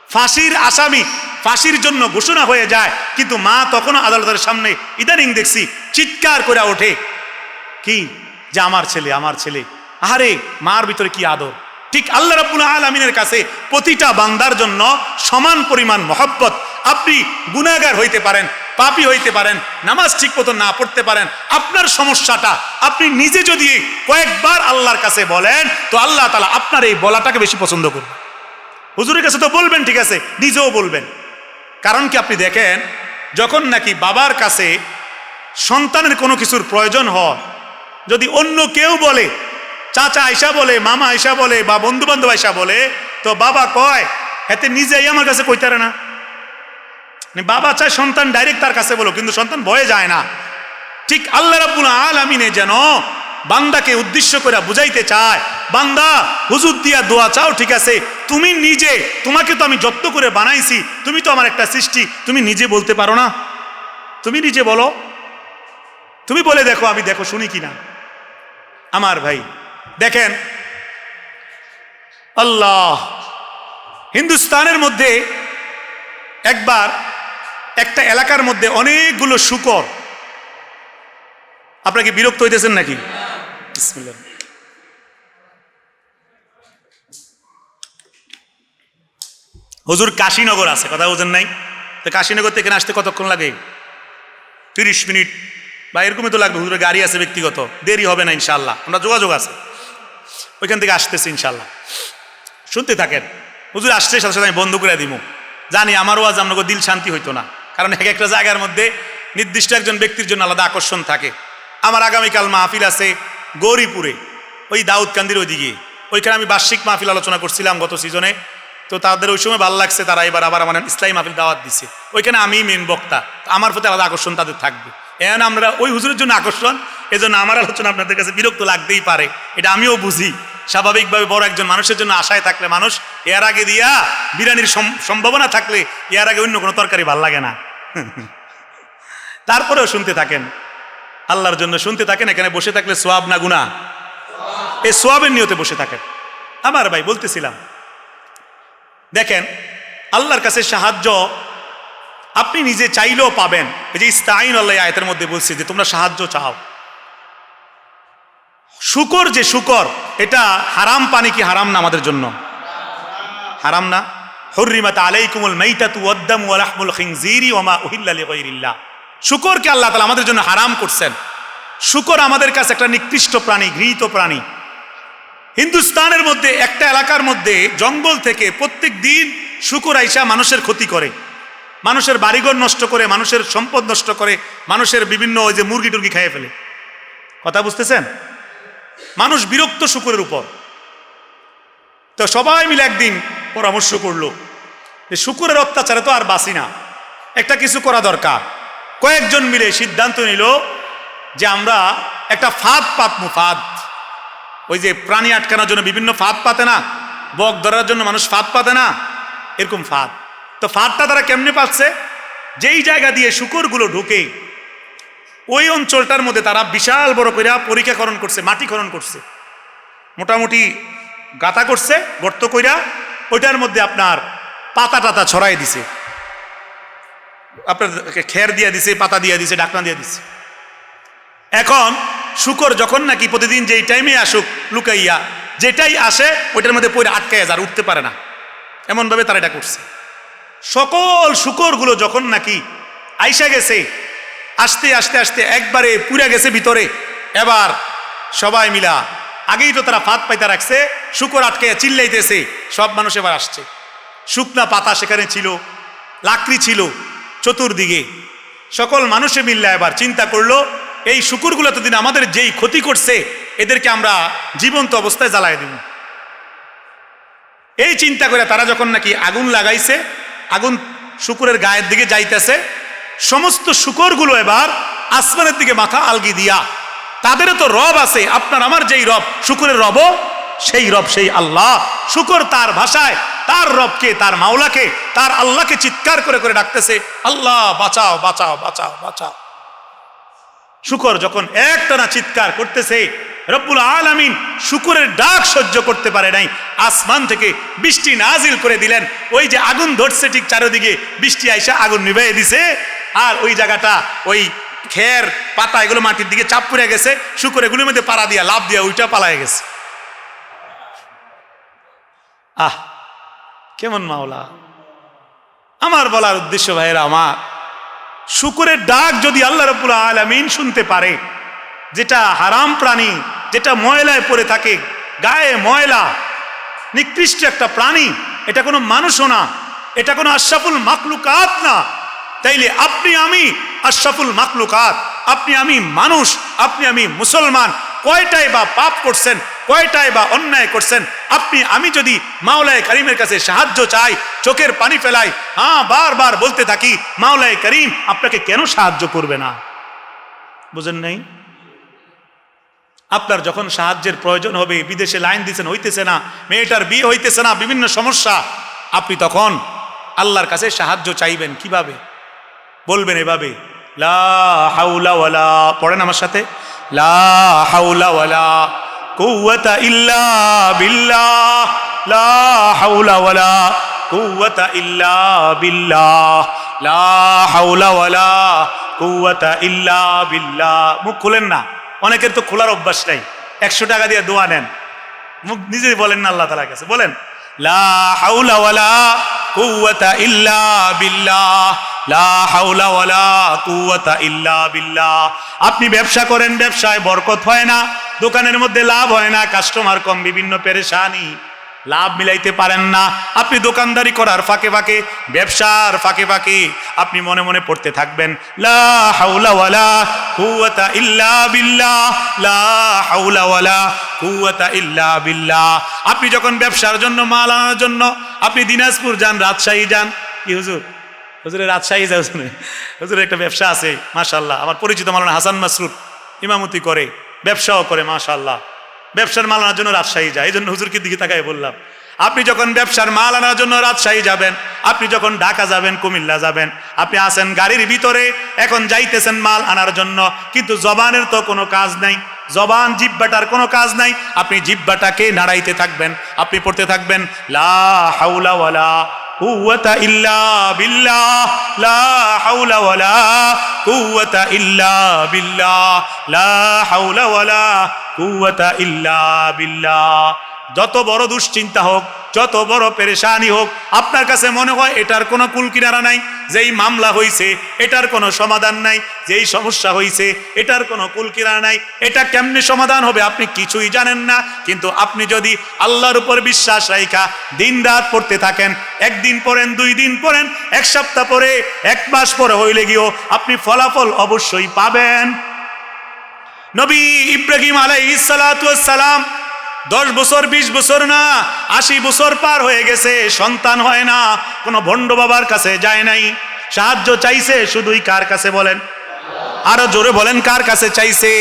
ফাঁসির আসামি ফাঁসির জন্য ঘোষণা হয়ে যায়, কিন্তু মা তখনও আদালতের সামনে ইদানিং দেখছি চিৎকার করে ওঠে, কি যে আমার ছেলে, আমার ছেলে। আরে মার ভিতরে কি আদর। ঠিক আল্লাহ রাব্বুল আলামিনের কাছে প্রতিটা বান্দার জন্য সমান পরিমাণ মহব্বত। আপনি গুনাহগার হইতে পারেন, পাপী হইতে পারেন, নামাজ ঠিক মতো না পড়তে পারেন, আপনার সমস্যাটা আপনি নিজে যদি কয়েকবার আল্লাহর কাছে বলেন, তো আল্লাহ তাআলা আপনার এই বলাটাকে বেশি পছন্দ করবেন। হুজুরের কাছে তো বলবেন, ঠিক আছে, নিজেও বলবেন। কারণ কি, আপনি দেখেন, যখন নাকি বাবার কাছে সন্তানের কোনো কিছুর প্রয়োজন হয়, যদি অন্য কেউ বলে, চাচা আয়সা বলে, মামা আয়সা বলে, বা বন্ধু বান্ধব আয়সা বলে, তো বাবা কয় এতে নিজেই আমার কাছে কইতারে না। বাবা চায় সন্তান ডাইরেক্ট তার কাছে বলো, কিন্তু সন্তান ভয়ে যায় না। ঠিক আল্লাহ রাব্বুল আলামিন যেন বান্দাকে উদ্দেশ্য করে বুঝাইতে চায়, বান্দা হুজুর দিয়া দোয়া চাও, ঠিক আছে, তুমি নিজে, তোমাকে তো আমি যত্ন করে বানাইছি, তুমি তো আমার একটা সৃষ্টি, তুমি নিজে বলতে পারো না? তুমি নিজে বলো, তুমি বলে দেখো, আমি দেখো শুনি কিনা। আমার ভাই দেখেন, আল্লাহ, হিন্দুস্তানের মধ্যে একবার একটা এলাকার মধ্যে অনেকগুলো শূকর। আপনারা কি বিরক্ত হইতেছেন নাকি? বিসমিল্লাহ। হুজুর কাশীনগর আছে, কথা বুঝেন নাই? তো কাশীনগর থেকে আসতে কতক্ষণ লাগে? 30 মিনিট বা এরকমই তো লাগবে। হুজুরের গাড়ি আছে ব্যক্তিগত, দেরি হবে না ইনশাআল্লাহ, আমরা যোগাযোগ আছে, ওইখান থেকে আসতেছি ইনশাআল্লাহ। শুনতে থাকেন, হুজুর আসছে সাথে সাথে আমি বন্ধ করে দিব। জানি আমারও আজ আপনাকে দিল শান্তি হইতো না, কারণ এক একটা জায়গার মধ্যে নির্দিষ্ট একজন ব্যক্তির জন্য আলাদা আকর্ষণ থাকে। আমার আগামীকাল মাহফিল আছে গৌরীপুরে, ওই দাউদকান্দির ওইদিকে। ওইখানে আমি বার্ষিক মাহফিল আলোচনা করছিলাম গত সিজনে, তো তাদের ওই সময় ভালো লাগছে, তারা এবার আবার আমার ইসলামী মাহফিল দাওয়াত দিছে। ওইখানে আমি মেন বক্তা, আমার প্রতি আলাদা আকর্ষণ তাদের থাকবে। এখন আমরা ওই হুজুরের জন্য আকর্ষণ, এজন্য আমার আলোচনা আপনাদের কাছে বিরক্ত লাগতেই পারে, এটা আমিও বুঝি। স্বাভাবিকভাবে বড় একজন মানুষের জন্য আশায় থাকলে মানুষ এর আগে দিয়া বিরিয়ানির সম্ভাবনা থাকলে এর আগে অন্য কোনো তরকারি ভাল লাগে না। তারপরেও শুনতে থাকেন, আল্লাহর জন্য শুনতে থাকেন। এখানে বসে থাকলে সোয়াব না গুনাহ? এই সোয়াবের নিয়তে বসে থাকেন। আমার ভাই বলতেছিলাম, দেখেন, আল্লাহর কাছে সাহায্য আপনি নিজে চাইলেও পাবেন। এই যে ইস্তাইন আল্লাহ আয়াতের মধ্যে বলছে যে তোমরা সাহায্য চাও। শুকর, যে শুকর, এটা হারাম পানি কি হারাম না আমাদের জন্য? হারাম না? হুররিমাত আলাইকুমুল মাইতাতু ওয়াদ-দামু ওয়া লাহমুল খিনজিরি ওয়া মা উহিল্লা লিগাইরিল্লাহ। শুকরকে আল্লাহ তাআলা আমাদের জন্য হারাম করছেন। শুকর আমাদের কাছে একটা নিকৃষ্ট প্রাণী, ঘৃণিত প্রাণী। হিন্দুস্তানের মধ্যে একটা এলাকার মধ্যে জঙ্গল থেকে প্রত্যেক দিন শুকর আইসা মানুষের ক্ষতি করে, মানুষের বাড়িঘর নষ্ট করে, মানুষের সম্পদ নষ্ট করে, মানুষের বিভিন্ন ওই যে মুরগি টুরগি খাইয়ে ফেলে। কথা বুঝতেছেন? মানুষ বিরক্ত শুকরের উপর। তো সবাই মিলে একদিন পরামর্শ করলো যে শুকরের অত্যাচারে তো আর বাঁচি না, একটা কিছু করা দরকার। কয়েকজন মিলে সিদ্ধান্ত নিল যে আমরা একটা ফাঁদ পাতমু। ফাঁদ, ওই যে প্রাণী আটকানোর জন্য বিভিন্ন ফাঁদ পাতে না, বক ধরার জন্য মানুষ ফাঁদ পাতে না, এরকম ফাঁদ। তো ফাঁদটা তারা কেমনে পাচ্ছে? যেই জায়গা দিয়ে শূকরগুলো ঢুকে ওই অঞ্চলটার মধ্যে তারা বিশাল বড় করে পরীক্ষাকরণ করছে, মাটি খনন করছে, মোটামুটি গাঁথা করছে, গর্ত কইরা ওইটার মধ্যে আপনার পাতা টাতা ছড়াই দিছে, আপনার খের দিয়ে দিছে, পাতা দিয়ে দিছে, ঢাকনা দিয়ে দিছে। এখন শূকর যখন নাকি প্রতিদিন যেই টাইমে আসুক লুকাইয়া, যেটাই আসে ওইটার মধ্যে পড়ে আটকায় যায়, উঠতে পারে না, এমনভাবে তারা এটা করছে। সকল শূকরগুলো যখন নাকি আইসা গেছে, আস্তে আস্তে আস্তে একবারে পুরা গেছে ভিতরে, এবার সবাই মিলা, আগেই তো তারা ফাঁদ পাইতে রাখছে, শূকর আটকে চিল্লাইতেছে, সব মানুষ এবার আসছে। শুকনা পাতা সেখানে ছিল, লাকড়ি ছিল চতুর্দিকে। সকল মানুষে মিল্লা এবার চিন্তা করলো, এই শূকরগুলো এতদিন আমাদের যেই ক্ষতি করছে, এদেরকে আমরা জীবন্ত অবস্থায় জ্বালাই দিব। এই চিন্তা করে তারা যখন নাকি আগুন লাগাইছে, আগুন শূকরের গায়ের দিকে যাইতেছে, সমস্ত শূকরগুলো এবার আসমানের দিকে মাথা আলগি দিয়া, তাদেরও তো রব আছে, আপনার আমার যেই রব, শূকরের রবও সেই রব, সেই আল্লাহ। শূকর তার ভাষায় তার রবকে, তার মাওলাকে, তার আল্লাহকে চিৎকার করে করে ডাকতেছে, আল্লাহ বাঁচাও বাঁচাও বাঁচাও বাঁচাও। শূকর যখন একটানা চিৎকার করতেছে, রব্বুল আলামিন শূকরের ডাক সহ্য করতে পারে নাই, আসমান থেকে বৃষ্টি নাজিল করে দিলেন। ওই যে আগুন ধরছে ঠিক চারিদিকে, বৃষ্টি আইসা আগুন নিভাইয়ে দিছে, আর ওই জায়গাটা ওই খের পাতা এগুলো মাটির দিকে চাপ পড়ে গেছে, শূকর এগুলোর মধ্যে পাড়া দিয়া লাভ দিয়া ওইটা পালায় গেছে। আহ, কেমন মাওলা! আমার বলার উদ্দেশ্য ভাইয়েরা আমার, শূকরের ডাক যদি আল্লাহ রাব্বুল আলামিন শুনতে পারে, যেটা হারাম প্রাণী, যেটা ময়লায় পড়ে থাকে, গায়ে ময়লা, নিকৃষ্ট একটা প্রাণী, এটা কোনো মানুষও না, এটা কোনো আশরাফুল মাখলুকাত না, তাইলে আপনি আমি আশরাফুল মাখলুকাত, আপনি আমি মানুষ, আপনি আমি মুসলমান, কয়টাই বা পাপ করছেন, কয়টাই বা অন্যায় করছেন। আপনি আমি যদি মাওলায়ে কারীমের কাছে সাহায্য চাই, চোখের পানি ফেলাই, হ্যাঁ বারবার বলতে থাকি, মাওলায়ে কারীম আপনাকে কেন সাহায্য করবে না? বুঝেন নাই? আপনার যখন সাহায্যের প্রয়োজন হবে, বিদেশে লাইন দিচ্ছেন, হইতেছে না, মেয়েটার বিয়ে হইতেছে না, বিভিন্ন সমস্যা, আপনি তখন আল্লাহর কাছে সাহায্য চাইবেন। কিভাবে বলবেন? এভাবে, লা হাওলা ওয়ালা, পড়েন আমার সাথে, লা হাওলা ওয়ালা কুওয়াতা ইল্লা বিল্লাহ, লা হাওলা ওয়ালা কুওয়াতা ইল্লা বিল্লাহ, লা হাওলা ওয়ালা কুওয়াতা ইল্লা বিল্লাহ। মুখ খুলেন না, অনেকের তো খোলার অভ্যাস নাই, 100 টাকা দিয়ে দোয়া নেন, মুখ নিজেই বলেন না আল্লাহ তাআলার কাছে, বলেন লা হাওলা ওয়ালা কুওয়াতা ইল্লা বিল্লাহ, লা হাওলা ওয়ালা কুওয়াতা ইল্লা বিল্লাহ। আপনি ব্যবসা করেন, ব্যবসায় বরকত হয় না, দোকানের মধ্যে লাভ হয় না, কাস্টমার কম, বিভিন্ন পেরেশানি, লাভ মিলাইতে পারেন না। আপনি দোকানদারি করার ফাঁকে ফাঁকে, ব্যবসার ফাঁকে ফাঁকে আপনি মনে মনে পড়তে থাকবেন, লা হাওলা ওয়ালা কুওয়াতা ইল্লা বিল্লাহ, লা হাওলা ওয়ালা কুওয়াতা ইল্লা বিল্লাহ। আপনি যখন ব্যবসার জন্য মাল আনার জন্য আপনি দিনাজপুর যান, রাজশাহী যান, কি হুজুর, হুজুরের রাজশাহী যান, হুজুরের একটা ব্যবসা আছে মাশাআল্লাহ, আমার পরিচিত মাওলানা হাসান মাসরুর ইমামতি করে, ব্যবসাও করে মাশাআল্লাহ, ব্যবসার মাল আনার জন্য রাজশাহী যায়, এই জন্য হুজুরকে দিকে তাকাই বললাম। আপনি যখন ব্যবসার মাল আনার জন্য রাজশাহী যাবেন, আপনি যখন ঢাকা যাবেন, কুমিল্লা যাবেন, আপনি আছেন গাড়ির ভিতরে, এখন যাইতেছেন মাল আনার জন্য, কিন্তু জবানের তো কোনো কাজ নাই, জবান জিহ্বাটার কোনো কাজ নাই, আপনি জিহ্বাটাকে নাড়াইতে থাকবেন, আপনি পড়তে থাকবেন, লা হাওলা ওয়ালা কুওয়াতা ইল্লা বিল্লাহ, লা হাওলা ওয়ালা কুওয়াতা ইল্লা বিল্লাহ, লা হাওলা ওয়ালা কুওয়াতা ইল্লা বিল্লাহ। যত বড় দুশ্চিন্তা হোক, যত বড় পেরেশানি হোক, আপনার কাছে মনে হয় এটার কোনো কুল কিনারা নাই, যেই মামলা হইছে এটার কোনো সমাধান নাই, যেই সমস্যা হইছে এটার কোনো কুল কিনারা নাই, এটা কেমনে সমাধান হবে আপনি কিছুই জানেন না। কিন্তু আপনি যদি আল্লাহর উপর বিশ্বাস রাখা দিন রাত পড়তে থাকেন, একদিন পড়েন, 2 দিন পড়েন, 1 সপ্তাহ পরে, 1 মাস পরে হইলে গিয়েও আপনি ফলাফল অবশ্যই পাবেন। নবী ইব্রাহিম আলাইহিস সালাতু ওয়াস সালাম 10 বছর 20 বছর না, 80 বছর পার হয়ে গেছে, সন্তান হয় না, কোনো ভণ্ড বাবার কাছে যায় নাই, সাহায্য চাইছে শুধুই কার কাছে বলেন? আরো জোরে বলেন, কার কাছে চাইছে?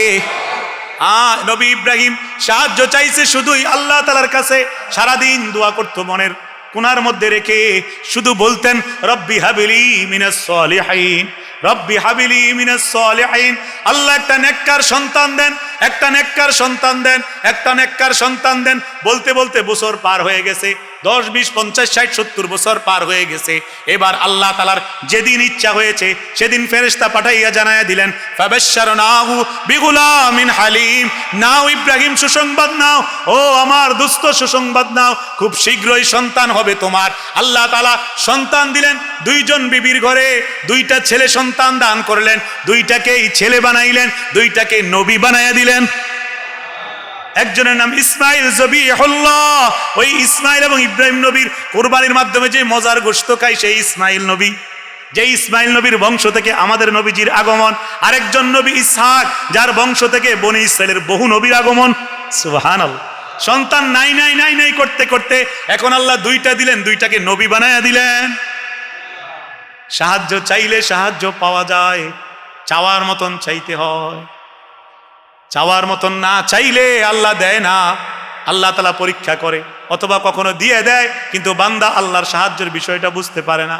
নবী ইব্রাহিম সাহায্য চাইছে শুধুই আল্লাহ তাআলার কাছে। সারাদিন দোয়া করতো মনের কোনার মধ্যে রেখে, শুধু বলতেন রব্বি হাবিলি মিনাস সলিহিন, রব্বি হাবিলি মিনাস সলিহিন। আল্লাহ একটা নেককার সন্তান দেন, একটা নেককার সন্তান দেন, একটা নেককার সন্তান দেন। বলতে বলতে বছর পার হয়ে গেছে, 10, 20, 50, 60, 70 বছর পার হয়ে গেছে। এবার আল্লাহ তাআলার যেদিন ইচ্ছা হয়েছে সেদিন ফেরেশতা পাঠাইয়া জানায়া দিলেন, ফাবাশশারনাহু বিগুলামিন হালিম। নাও ইব্রাহিম, সুসংবাদ নাও, ও আমার দোস্ত সুসংবাদ নাও, খুব শীঘ্রই সন্তান হবে তোমার। আল্লাহ তাআলা সন্তান দিলেন। 2 জন বিবির ঘরে 2টা ছেলে সন্তান দান করলেন, 2টাকেই ছেলে বানাইলেন, 2টাকে নবী বানাইয়া দিলেন। একজনের নাম ইসমাইল জবিহুল্লাহ। ওই ইসমাইল এবং ইব্রাহিম নবীর কুরবানির মাধ্যমে যে মজার গোশত খাই সেই ইসমাইল নবী। যে ইসমাইল নবীর বংশ থেকে আমাদের নবীজির আগমন। আরেকজন নবী ইসহাক, যার বংশ থেকে বনি ইসরাইলের বহু নবীর আগমন। সুবহানাল্লাহ। সন্তান নাই নাই নাই নাই করতে করতে এখন আল্লাহ 2টা দিলেন, 2টাকে নবী বানায়া দিলেন। সাহায্য চাইলে সাহায্য পাওয়া যায়, চাওয়ার মতন চাইতে হয়। চাওয়ার মতন না চাইলে আল্লাহ দেয় না, আল্লাহ তাআলা পরীক্ষা করে, অথবা কখনো দিয়ে দেয় কিন্তু বান্দা আল্লাহর সাহায্যের বিষয়টা বুঝতে পারে না।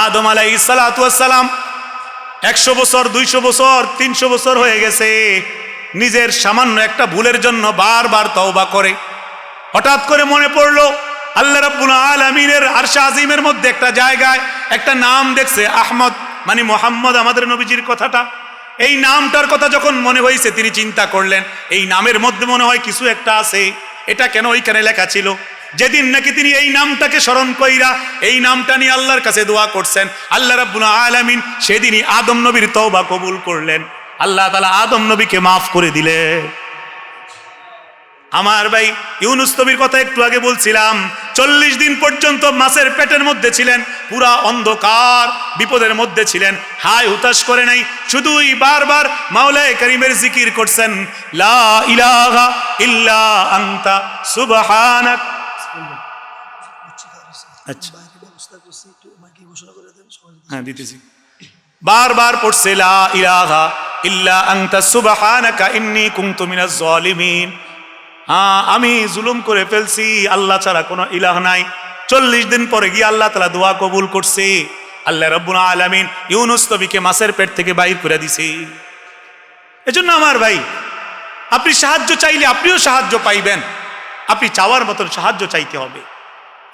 আদম আলাইহিস সালাতু ওয়াস সালাম 100 বছর, 200 বছর, 300 বছর হয়ে গেছে, নিজের সামান্য একটা ভুলের জন্য বারবার তওবা করে। হঠাৎ করে মনে পড়লো আল্লাহ রাব্বুল আলামিনের আরশে আজিমের মধ্যে একটা জায়গায় একটা নাম দেখছে, আহমদ, মানে মোহাম্মদ, আমাদের নবীজির কথাটা। এই নামটার কথা যখন মনে হয়েছে তিনি চিন্তা করলেন এই নামের মধ্যে মনে হয় কিছু একটা আছে, এটা কেন ওইখানে লেখা ছিল? যেদিন নাকি তিনি এই নামটাকে স্মরণ কইরা এই নামটা নিয়ে আল্লাহর কাছে দোয়া করছেন, আল্লাহ রাব্বুল আলামিন সেদিনই আদম নবীর তওবা কবুল করলেন। আল্লাহ তাআলা আদম নবীকে মাফ করে দিলেন। আমার ভাই ইউনুস নবীর কথা একটু আগে বলছিলাম, 40 দিন পর্যন্ত মাছের পেটের মধ্যে ছিলেন, পুরা অন্ধকার বিপদের মধ্যে ছিলেন, হায় হুতাশ করে নাই, শুধুই বারবার মাওলায়ে কারীমের জিকির করছেন, লা ইলাহা ইল্লা আনতা সুবহানাক। আচ্ছা, হ্যাঁ দিতেছি। বারবার পড়ছে লা ইলাহা ইল্লা আনতা সুবহানাকা ইন্নী কুনতু মিনাজ জালিমিন। আমি জুলুম করে ফেলছি, আল্লাহ ছাড়া কোনো ইলাহ নাই। 40 দিন পরে গিয়ে আল্লাহ তাআলা দোয়া কবুল করছে। আল্লাহ রাব্বুল আলামিন ইউনুস নবীকে মাছের পেট থেকে বাইর করে দিছে। এজন্য আমার ভাই, আপনি সাহায্য চাইলে আপনিও সাহায্য পাইবেন। আপনি চাওয়ার মতন সাহায্য চাইতে হবে।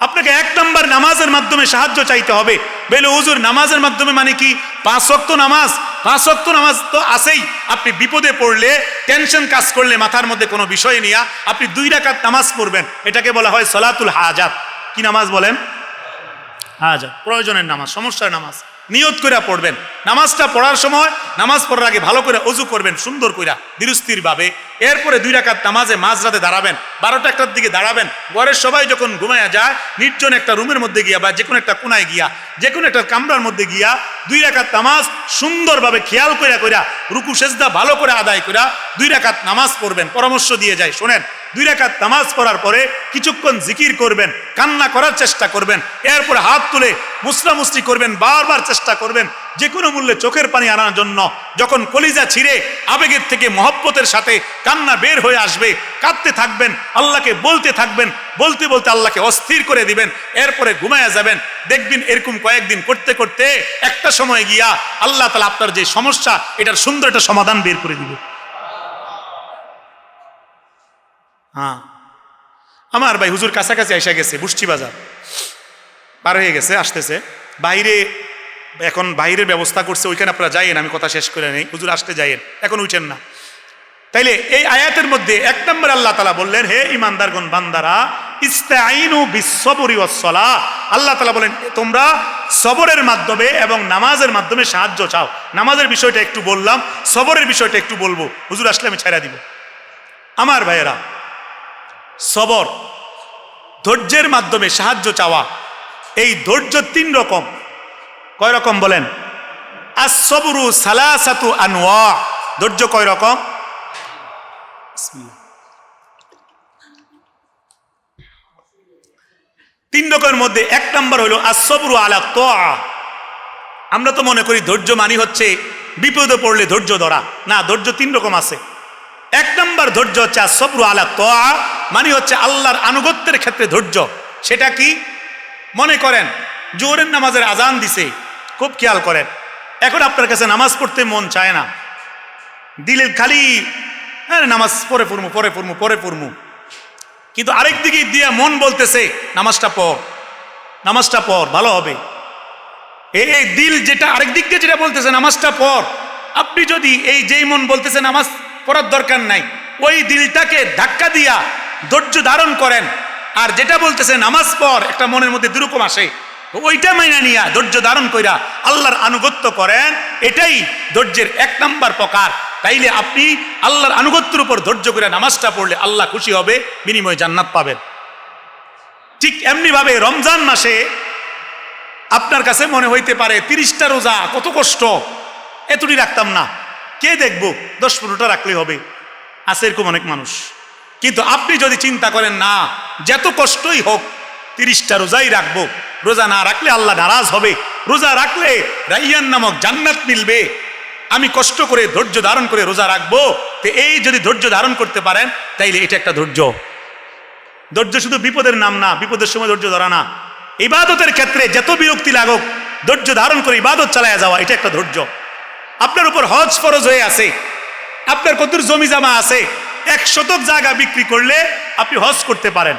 আপনাকে 1 নম্বর নামাজের মাধ্যমে সাহায্য চাইতে হবে। বেলে হুজুর নামাজের মাধ্যমে মানে কি? 5 ওয়াক্ত নামাজ। 5 ওয়াক্ত নামাজ তো আছেই। আপনি বিপদে পড়লে, টেনশন কাজ করলে, মাথার মধ্যে কোনো বিষয় নিয়ে আপনি 2 রাকাত নামাজ পড়বেন, এটাকে বলা হয় সলাতুল হাজাত। কি নামাজ বলেন? হাজাত, প্রয়োজনের নামাজ, সমস্যার নামাজ। নিয়ত করে পড়বেন। নামাজটা পড়ার সময়, নামাজ পড়ার আগে ভালো করে ওযু করবেন, সুন্দর করে ধীরস্থির ভাবে। এরপরে 2 রাকাত নামাজে মাঝরাতে দাঁড়াবেন, 12টা 1টার দিকে দাঁড়াবেন। ঘরের সবাই যখন ঘুমায়া যায়, নির্জন একটা রুমের মধ্যে গিয়া বা যে কোনো একটা কোনায় গিয়া, যে কোনো একটা কামরার মধ্যে গিয়া 2 রাকাত নামাজ সুন্দরভাবে খেয়াল কইরা কইরা রুকু সেজদা ভালো করে আদায় কইরা 2 রাকাত নামাজ পড়বেন। পরামর্শ দিয়ে যায়, শোনেন, 2 রাকাত নামাজ পড়ার পরে কিছুক্ষণ জিকির করবেন, কান্না করার চেষ্টা করবেন, এরপরে হাত তুলে মুসলামুসলি করবেন, বারবার চেষ্টা করবেন যে কোনো মূল্যে চোখের পানি আনার জন্য। যখন কলিজা ছিঁড়ে আবেগের থেকে মহব্বতের সাথে কান্না বের হয়ে আসবে, কাঁদতে থাকবেন, আল্লাহকে বলতে থাকবেন, বলতে বলতে আল্লাহকে অস্থির করে দিবেন, এরপরে ঘুমায়া যাবেন। দেখবেন এরকম কয়েকদিন করতে করতে একটা সময় গিয়া আল্লাহ তাআলা আপনার যে সমস্যা, এটার সুন্দর একটা সমাধান বের করে দিবে। হ্যাঁ, আমার ভাই হুজুর কাছাকাছি এসে গেছে, বুষ্টি বাজার পার হয়ে গেছে, আসতেছে। বাইরে এখন বাইরের ব্যবস্থা করছে, ওইখানে আপনারা যাইয়েন, আমি কথা শেষ করে নেই। হুজুর আসতে যাইয়েন, এখন উঠেন না। তাইলে এই আয়াতের মধ্যে 1 নম্বর আল্লাহ তাআলা বললেন, হে ঈমানদারগণ, বান্দারা, ইস্তাঈনু বিস-সবরি ওয়াস-সালাহ। আল্লাহ তাআলা বলেন তোমরা সবরের মাধ্যমে এবং নামাজের মাধ্যমে সাহায্য চাও। নামাজের বিষয়টা একটু বললাম, সবরের বিষয়টা একটু বলবো, হুজুর আসলে আমি ছাইড়া দিব। আমার ভাইয়েরা, সবর, ধৈর্যের মাধ্যমে সাহায্য চাওয়া। এই ধৈর্য 3 রকম। কয় রকম বলেন? আস-সবরু সালাসাতু আনওয়া। ধৈর্য কয় রকম? 3 রকমের মধ্যে 1 নম্বর হলো আস-সবরু আলা তাআ। আমরা তো মনে করি ধৈর্য মানি হচ্ছে বিপদে পড়লে ধৈর্য ধরা। না, ধৈর্য 3 রকম আছে। 1 নম্বর ধৈর্য হচ্ছে আসবরু আলা তাআ, মানে হচ্ছে আল্লাহর আনুগত্যের ক্ষেত্রে ধৈর্য। সেটা কি? মনে করেন জোহরের নামাজের আজান দিছে, খুব খেয়াল করেন, এখন আপনার কাছে নামাজ পড়তে মন চায় না, দিলের খালি হ্যাঁ নামাজ পরে পড়মু, কিন্তু আরেক দিকে দিয়ে মন বলতেছে নামাজটা পড় ভালো হবে। এই দিল যেটা আরেক দিক দিয়ে যেটা বলতেছে নামাজটা পড়, আপনি যদি এই যেই মন বলতেছে নামাজ পড়ার দরকার নাই, ওই দিলটাকে ধাক্কা দিয়া ধৈর্য ধারণ করেন, আর যেটা বলতেছে নামাজ পড় একটা মনের মধ্যে দুরকম আসে, ওইটা মাইনা নিয়া ধৈর্য ধারণ কইরা আল্লাহর আনুগত্য করেন, এটাই ধৈর্যের 1 নম্বর প্রকার। তাইলে আপনি আল্লাহর আনুগত্যের উপর ধৈর্য করে নামাজটা পড়লে আল্লাহ খুশি হবে, বিনিময়ে জান্নাত পাবেন। ঠিক এমনি ভাবে রমজান মাসে আপনার কাছে মনে হইতে পারে 30টা রোজা কত কষ্ট, এতটি রাখতাম না, কে দেখবো, 10-15টা রাখলে হবে, আছে এরকম অনেক মানুষ। কিন্তু আপনি যদি চিন্তা করেন না, যত কষ্টই হোক 30টা রোজাই রাখবো, রোজা না রাখলে আল্লাহ নারাজ হবে, রোজা রাখলে রাইয়ান নামক জান্নাত মিলবে, আমি কষ্ট করে ধৈর্য ধারণ করে রোজা রাখবো, তো এই যদি ধৈর্য ধারণ করতে পারেন তাইলে এটা একটা ধৈর্য। ধৈর্য শুধু বিপদের নাম না, বিপদের সময় ধৈর্য ধরা না, ইবাদতের ক্ষেত্রে যত বিরক্তি লাগুক ধৈর্য ধারণ করে ইবাদত চালায়া যাওয়া, এটা একটা ধৈর্য। আপনার উপর হজ ফরজ হয়ে আছে, আপনার কতদূর জমি জামা আছে, 1 শতক জায়গা বিক্রি করলে আপনি হজ করতে পারেন,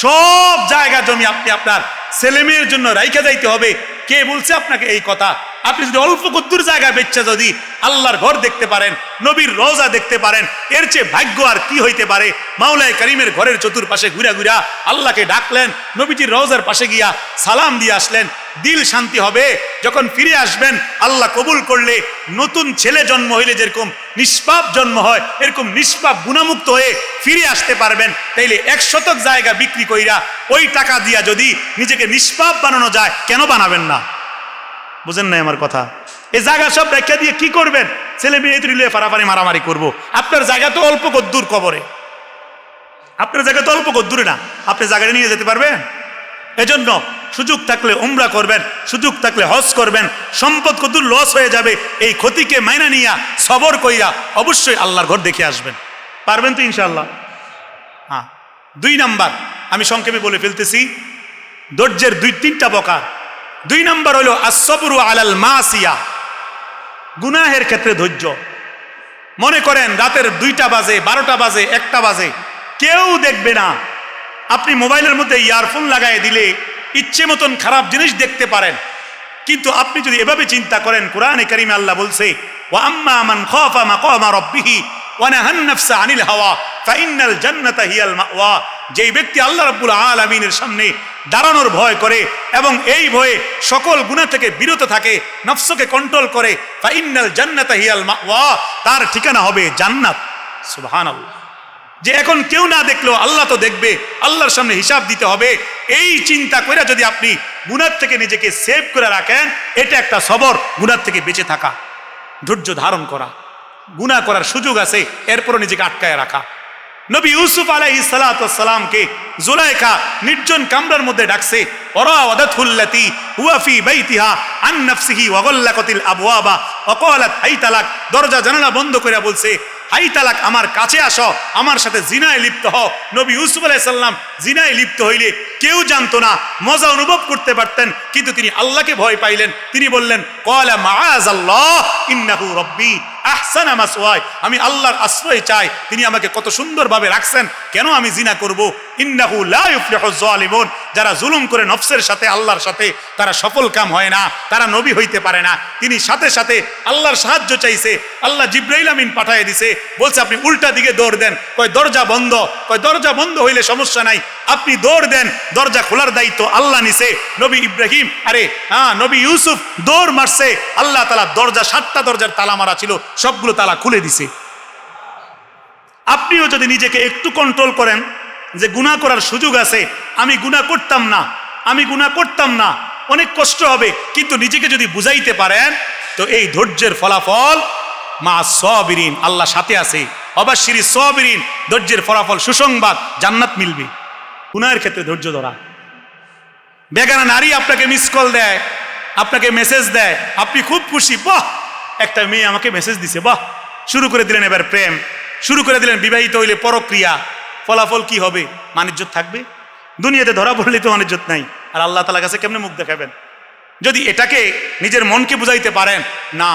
সব জায়গা জমি আপনি আপনার ছেলে মেয়ের জন্য রাইখা যাইতে হবে, কে বলছে আপনাকে এই কথা? আপনি যদি অল্প কদ্দুর জায়গা বেচা যদি আল্লাহর ঘর দেখতে পারেন, নবীর রওজা দেখতে পারেন, এর চেয়ে ভাগ্য আর কি হইতে পারে? মাওলায়ে কারীমের ঘরের চতুর্পাশে ঘুরা ঘুরা আল্লাহকে ডাকলেন, নবীজির রওজার পাশে গিয়া সালাম দিয়ে আসলেন, দিল শান্তি হবে। যখন ফিরে আসবেন আল্লাহ কবুল করলে নতুন ছেলে জন্ম হইলে যেরকম নিষ্পাপ জন্ম হয়, এরকম নিষ্পাপ গুণামুক্ত হয়ে ফিরে আসতে পারবেন। তাইলে 1 শতক জায়গা বিক্রি কইরা ওই টাকা দিয়া যদি নিজেকে নিষ্পাপ বানানো যায়, কেন বানাবেন না? বুঝেন নাই আমার কথা? এই জায়গা সব রেখে দিয়ে কি করবেন? ছেলে মেয়ে তুলে ফারাফারি মারামারি করব। আপনার জায়গা তো অল্প কদ্দুর কবরে, আপনার জায়গা তো অল্প কদ্দুরে না, আপনি জায়গাটা নিয়ে যেতে পারবেন? এজন্য সুযোগ থাকলে উমরা করবেন, সুযোগ থাকলে হজ করবেন, সম্পদ কদ্দুর লস হয়ে যাবে, এই ক্ষতিকে মাইনা নিয়া সবর কইরা অবশ্যই আল্লাহর ঘর দেখে আসবেন। পারবেন তো ইনশাআল্লাহ? হ্যাঁ। 2 নাম্বার আমি সংক্ষেপে বলে ফেলতেছি, ধৈর্যের 2-3টা প্রকার। 2 নাম্বার হলো আসবরু আলাল মাসিয়া, গুনাহের ক্ষেত্রে ধৈর্য। মনে করেন রাতের 2টা বাজে, 12টা বাজে, 1টা বাজে, কেউ দেখবে না, আপনি মোবাইলের মধ্যে ইয়ারফোন লাগাই দিলে ইচ্ছে মতন খারাপ জিনিস দেখতে পারেন। কিন্তু আপনি যদি এভাবে চিন্তা করেন, কোরআনে কারিমে আল্লাহ বলছে, ওয়া আম্মা মান খাফা মাকামা রাব্বিহি ওয়া নাহান নাফসা আনিল হাওয়া ফাইন্নাল জান্নাতা হিয়াল মাওয়া, যেই ব্যক্তি আল্লাহ রাব্বুল আলামিনের সামনে দাঁড়ানোর ভয় করে এবং এই ভয়ে সকল গুনাহ থেকে বিরত থাকে, নফসকে কন্ট্রোল করে, ফাইন্নাল জান্নাতা হিয়াল মাওয়া, তার ঠিকানা হবে জান্নাত। সুবহানাল্লাহ। যে এখন কেউ না দেখলেও আল্লাহ তো দেখবে, আল্লাহর সামনে হিসাব দিতে হবে, এই চিন্তা করে যদি আপনি গুনাহ থেকে নিজেকে সেভ করে রাখেন, এটা একটা সবর, গুনাহ থেকে বেঁচে থাকা, ধৈর্য ধারণ করা। গুনাহ করার সুযোগ আছে, এরপরও নিজেকে আটকায় রাখা। নবী ইউসুফ আলাইহিস সালাতু ওয়াস সালামকে জুলাইখা নির্জন কামরার মধ্যে ডাকছে, ওয়ারাওয়াদাতুল্লাতী হুয়া ফি বাইতিহা আন নাফসিহি ওয়া গাল্লাকাতিল আবওয়াবা ওয়া ক্বালাত হাইতালাক, দরজা জানালা বন্ধ করে বলছে, হাই তালাক, আমার কাছে আসো, আমার সাথে জিনায় লিপ্ত হও। নবী ইউসুফ আলাইহিস সালাম জিনায় লিপ্ত হইলে কেউ জানতো না, মজা অনুভব করতে পারতেন, কিন্তু তিনি আল্লাহকে ভয় পাইলেন। তিনি বললেন, ক্বালা মাআযাল্লাহ ইন্নাহু রাব্বী আহসানা মাসওয়ায়, আমি আল্লাহর আশ্রয় চাই, তিনি আমাকে কত সুন্দরভাবে রাখছেন, কেন আমি জিনা করব? ইন্নাহু লা ইফলিহুজ জালিমুন, যারা জুলুম করে নফসের সাথে আল্লাহর সাথে, তারা সফল কাম হয় না, তারা নবী হইতে পারে না। তিনি সাথে সাথে আল্লাহর সাহায্য চাইছে, আল্লাহ জিবরাইল আমিন পাঠিয়ে দিছে, বলছে আপনি উল্টা দিকে দৌড় দেন। কয় দরজা বন্ধ, কয় দরজা বন্ধ হইলে সমস্যা নাই, আপনি দৌড় দেন, দরজা খোলার দায়িত্ব আল্লাহ নিছে। নবী ইব্রাহিম নবী ইউসুফ দৌড় মারছে, আল্লাহ তাআলা দরজা 7টা দরজার তালা মারা ছিল, সবগুলো তালা খুলে দিছে। আপনিও যদি নিজেকে একটু কন্ট্রোল করেন যে গুনাহ করার সুযোগ আছে, আমি গুনাহ করতাম না, অনেক কষ্ট হবে, কিন্তু নিজেকে যদি বুঝাইতে পারেন, তো এই ধৈর্যের ফলাফল মা সাবিরিন, আল্লাহ সাথে আছে, অবাশশিরি সাবিরিন, ধৈর্যের ফলাফল সুসংবাদ, জান্নাত মিলবে। গুনাহের ক্ষেত্রে ধৈর্য ধরা। বেগানা নারী আপনাকে মিস কল দেয়, আপনাকে মেসেজ দেয়, আপনি খুব খুশি, বাহ একটা মেয়ে আমাকে মেসেজ দিছে, বাহ, শুরু করে দিলেন এবার প্রেম, শুরু করে দিলেন বিবাহিত হইলে পরক্রিয়া, ফলাফল কি হবে? মানিজ্যত থাকবে? দুনিয়াতে ধরা পড়লে তো মানিজ্যত নাই, আর আল্লাহ তাআলার কাছে কেমনে মুখ দেখাবেন? যদি এটাকে নিজের মনকে বুঝাইতে পারেন না,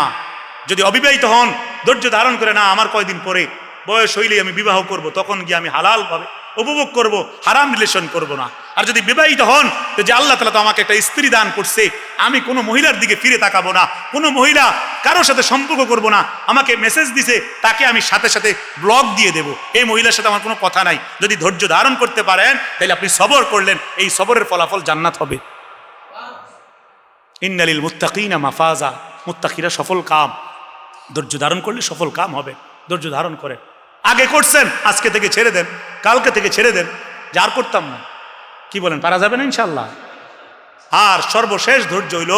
যদি অবিবাহিত হন, ধৈর্য ধারণ করে, না আমার কয়দিন পরে বয়স হইলেই আমি বিবাহ করব, তখন গিয়ে আমি হালাল ভাবে উপভোগ করব, হারাম রিলেশন করব না। আর যদি বিবাহিত হন, তো যে আল্লাহ তাআলা তো আমাকে একটা স্ত্রী দান করছে, আমি কোনো মহিলার দিকে ফিরে তাকাবো না, কোনো মহিলা কারোর সাথে সম্পর্ক করব না, আমাকে মেসেজ দিছে তাকে আমি সাথে সাথে ব্লক দিয়ে দেব, এই মহিলার সাথে আমার কোনো কথা নাই। যদি ধৈর্য ধারণ করতে পারেন, তাহলে আপনি সবর করলেন, এই সবরের ফলাফল জান্নাত হবে। ইন্নালিল মুত্তাকিনা মাফাজা, মুত্তাকিরা সফল কাম, ধৈর্য ধারণ করলে সফল কাম হবে। ধৈর্য ধারণ করে, আগে করছেন, আজকে থেকে ছেড়ে দেন, কালকে থেকে ছেড়ে দেন, যে আর করতাম না। কি বলেন, পারা যাবে না ইনশাল্লাহ? আর সর্বশেষ ধৈর্য হইল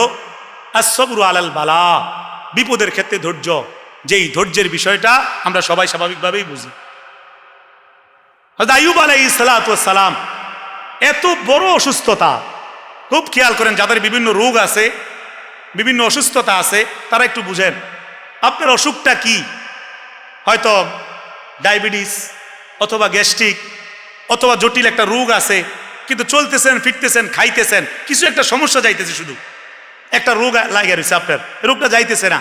আসসবরু আলাল বালা, বিপদের ক্ষেত্রে ধৈর্য। যেই ধৈর্যের বিষয়টা আমরা সবাই স্বাভাবিকভাবেই বুঝি। হযরত আইয়ুব আলাইহিস সালাতু ওয়াস সালাম, এত বড় অসুস্থতা, খুব খেয়াল করেন, যাদের বিভিন্ন রোগ আছে, বিভিন্ন অসুস্থতা আছে, তারা একটু বুঝেন আপনার অসুখটা কি। হয়তো ডায়াবেটিস অথবা গ্যাস্ট্রিক অথবা জটিল একটা রোগ আছে, কিন্তু চলতেছেন, ফিরতেছেন, খাইতেছেন, কিছু একটা সমস্যা যাইতেছে, শুধু একটা রোগ লাগে রয়েছে, আপনার রোগটা যাইতেছে না।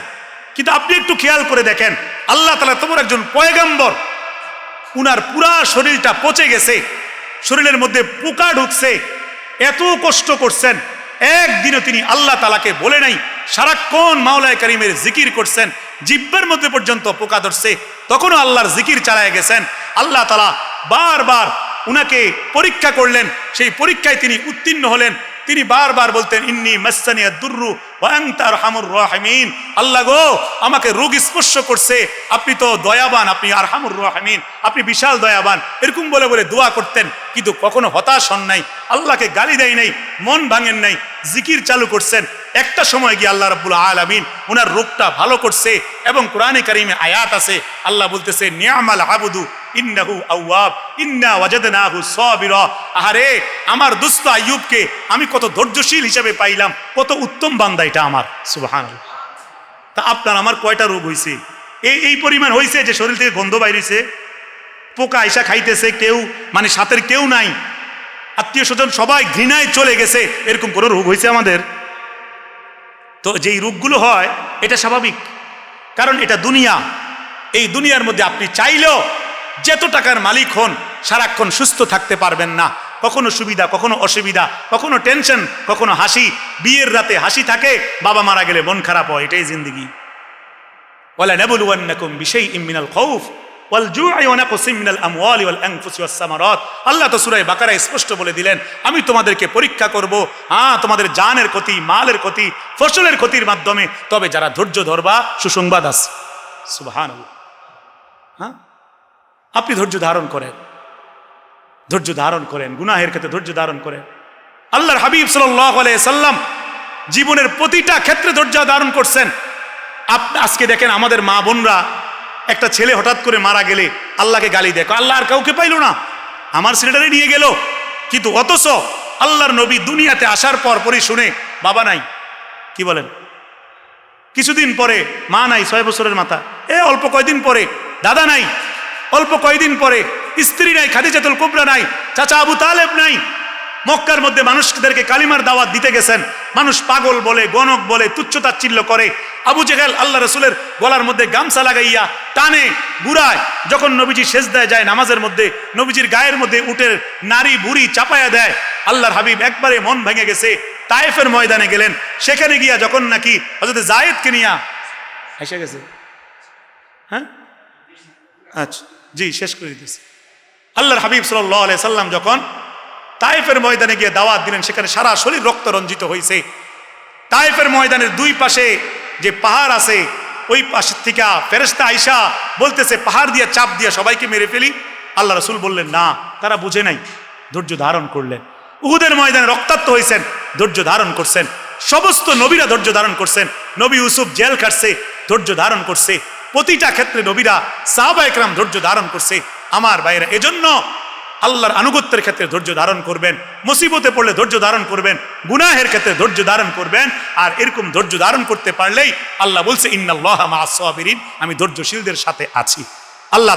কিন্তু আপনি একটু খেয়াল করে দেখেন, আল্লাহ তাআলা তোমার একজন পয়গম্বর, উনার পুরা শরীরটা পচে গেছে, শরীরের মধ্যে পোকা ঢুকছে, এত কষ্ট করছেন, একদিনও তিনি আল্লাহ তাআলাকে বলে নাই, সারাক্ষণ মাওলায়ে কারীমের জিকির করছেন, জিহ্বার মধ্যে পর্যন্ত পোকা ধরছে, তখনও আল্লাহর জিকির চালায় গেছেন। আল্লাহ তাআলা বারবার উনাকে পরীক্ষা করলেন, সেই পরীক্ষায় তিনি উত্তীর্ণ হলেন। তিনি বারবার বলতেন, ইন্নী মাসসানিয়া দুররু ওয়া আনতা আরহামুর রাহিমিন, আল্লাহ গো আমাকে রোগ স্পর্শ করছে, আপনি তো দয়াবান, আপনি আরহামুর রাহিমিন, আপনি বিশাল দয়াবান, এরকম বলে বলে দোয়া করতেন। কিন্তু কখনো হতাশ হন নাই, আল্লাহকে গালি দেয় নাই, মন ভাঙেন নাই, জিকির চালু করছেন। একটা সময় গিয়ে আল্লাহ রাব্বুল আলামিন ওনার রোগটা ভালো করছে। এবং কোরআনে কারিমে আয়াত আছে, আল্লাহ বলতেছে, নি'মাল আবদু ইন্নাহু আওয়াব ইন্না ওয়াজাদনাহু সাবিরা। আহারে আমার দুস্থ আইয়ুবকে আমি কত ধৈর্যশীল হিসেবে পাইলাম, কত উত্তম বান্দা এটা আমার, সুবহানাল্লাহ। তা আপনার আমার কয়টা রোগ হইছে? এই পরিমাণ হইছে যে শরীর থেকে গন্ধ বাইরেছে, পোকা আইসা খাইতেছে, কেউ মানে সাথের কেউ নাই, আত্মীয় স্বজন সবাই ঘৃণায় চলে গেছে, এরকম কোনো রোগ হয়েছে আমাদের? তো যেই রোগগুলো হয় এটা স্বাভাবিক, কারণ এটা দুনিয়া। এই দুনিয়ার মধ্যে আপনি চাইলেও যত টাকার মালিক হন, সারাক্ষণ সুস্থ থাকতে পারবেন না। কখনো সুবিধা, কখনো অসুবিধা, কখনো টেনশন, কখনো হাসি। বিয়ের রাতে হাসি থাকে, বাবা মারা গেলে মন খারাপ হয়, এটাই জিন্দেগি। ওয়ালা নাবলুওয়ান্নাকুম বিশাইইম মিনাল খাউফ ওয়াল জু'i ওয়া নাকসিম মিনাল আমওয়ালি ওয়াল আনফুসি ওয়াস সামারাত। আল্লাহ তো সূরা বাকারায় স্পষ্ট বলে দিলেন, আমি তোমাদেরকে পরীক্ষা করব, তোমাদের জানের ক্ষতি, মালের ক্ষতি, ফসলের ক্ষতির মাধ্যমে, তবে যারা ধৈর্য ধরবা সুসংবাদ আছে। সুবহানাল্লাহ। আপনি ধৈর্য ধারণ করেন, ধৈর্য ধারণ করেন, গুনাহের ক্ষেত্রে ধৈর্য ধারণ করেন। আল্লাহর হাবিব সাল্লাল্লাহু আলাইহি সাল্লাম জীবনের প্রতিটা ক্ষেত্রে ধৈর্য ধারণ করছেন। আজকে দেখেন আমাদের মা বোনরা, একটা ছেলে হঠাৎ করে মারা গেলে আল্লাহকে গালি দেখো, আল্লাহ আর কাউকে পাইল না, আমার ছেলেটারে নিয়ে গেল। কিন্তু অথচ আল্লাহর নবী দুনিয়াতে আসার পর পরই শুনে, বাবা নাই, কি বলেন, কিছুদিন পরে মা নাই, 6 বছরের মাথা, অল্প কয়দিন পরে দাদা নাই, অল্প কয়দিন পরে স্ত্রী নাই, খাদিজাতুল কুবরা নাই, চাচা আবু তালেব নাই। মক্কার মধ্যে মানুষদেরকে কালিমার দাওয়াত দিতে গেছেন, মানুষ পাগল বলে, গণক বলে, তুচ্ছতাচ্ছিল্য করে। আবু জেহেল আল্লাহ রসুলের গলার মধ্যে গামছা লাগাইয়া টানে ঘুরায়, যখন নবীজি সেজদায় যায় নামাজের মধ্যে, নবীজির গায়ের মধ্যে উটের নারী বুড়ি চাপায়া দেয়। আল্লাহর হাবিব একবারে মন ভেঙে গেছে, তায়েফের ময়দানে গেলেন, সেখানে গিয়া যখন নাকি হযরত যায়েদকে নিয়া এসে গেছে, আচ্ছা জি শেষ করে দিতেছি। আল্লাহর হাবিব সাল্লাল্লাহু আলাইহি সাল্লাম যখন তায়েফের ময়দানে গিয়ে দাওয়াত দিলেন, সেখানে সারা শরীর রক্ত রঞ্জিত হয়েছে। তায়েফের ময়দানের দুই পাশে যে পাহাড় আছে, ওই পাশ থেকে ফেরেশতা আইসা বলতেছে, পাহাড় দিয়ে চাপ দিয়ে সবাইকে মেরে ফেলি। আল্লাহ রাসূল বললেন না, তারা বুঝে নাই, ধৈর্য ধারণ করলেন। উহুদের ময়দানে রক্তাক্ত হয়েছেন, ধৈর্য ধারণ করছেন। সমস্ত নবীরা ধৈর্য ধারণ করছেন। নবী ইউসুফ জেল কাটছে, ধৈর্য ধারণ করছে। প্রতিটা ক্ষেত্রে নবীরা, সাহাবা একরাম ধৈর্য ধারণ করছে। আমার ভাইরা, এজন্য আল্লাহর আনুগত্যের ক্ষেত্রে ধৈর্য ধারণ করবেন, মুসিবতে পড়লে ধৈর্য ধারণ করবেন, গুনাহের ক্ষেত্রে ধৈর্য ধারণ করবেন। আর এরকম ধৈর্য ধারণ করতে পারলেই আল্লাহ বলছে ইন্নাল্লাহা মা'আস সাবিরিন, আমি ধৈর্যশীলদের সাথে আছি। আল্লাহ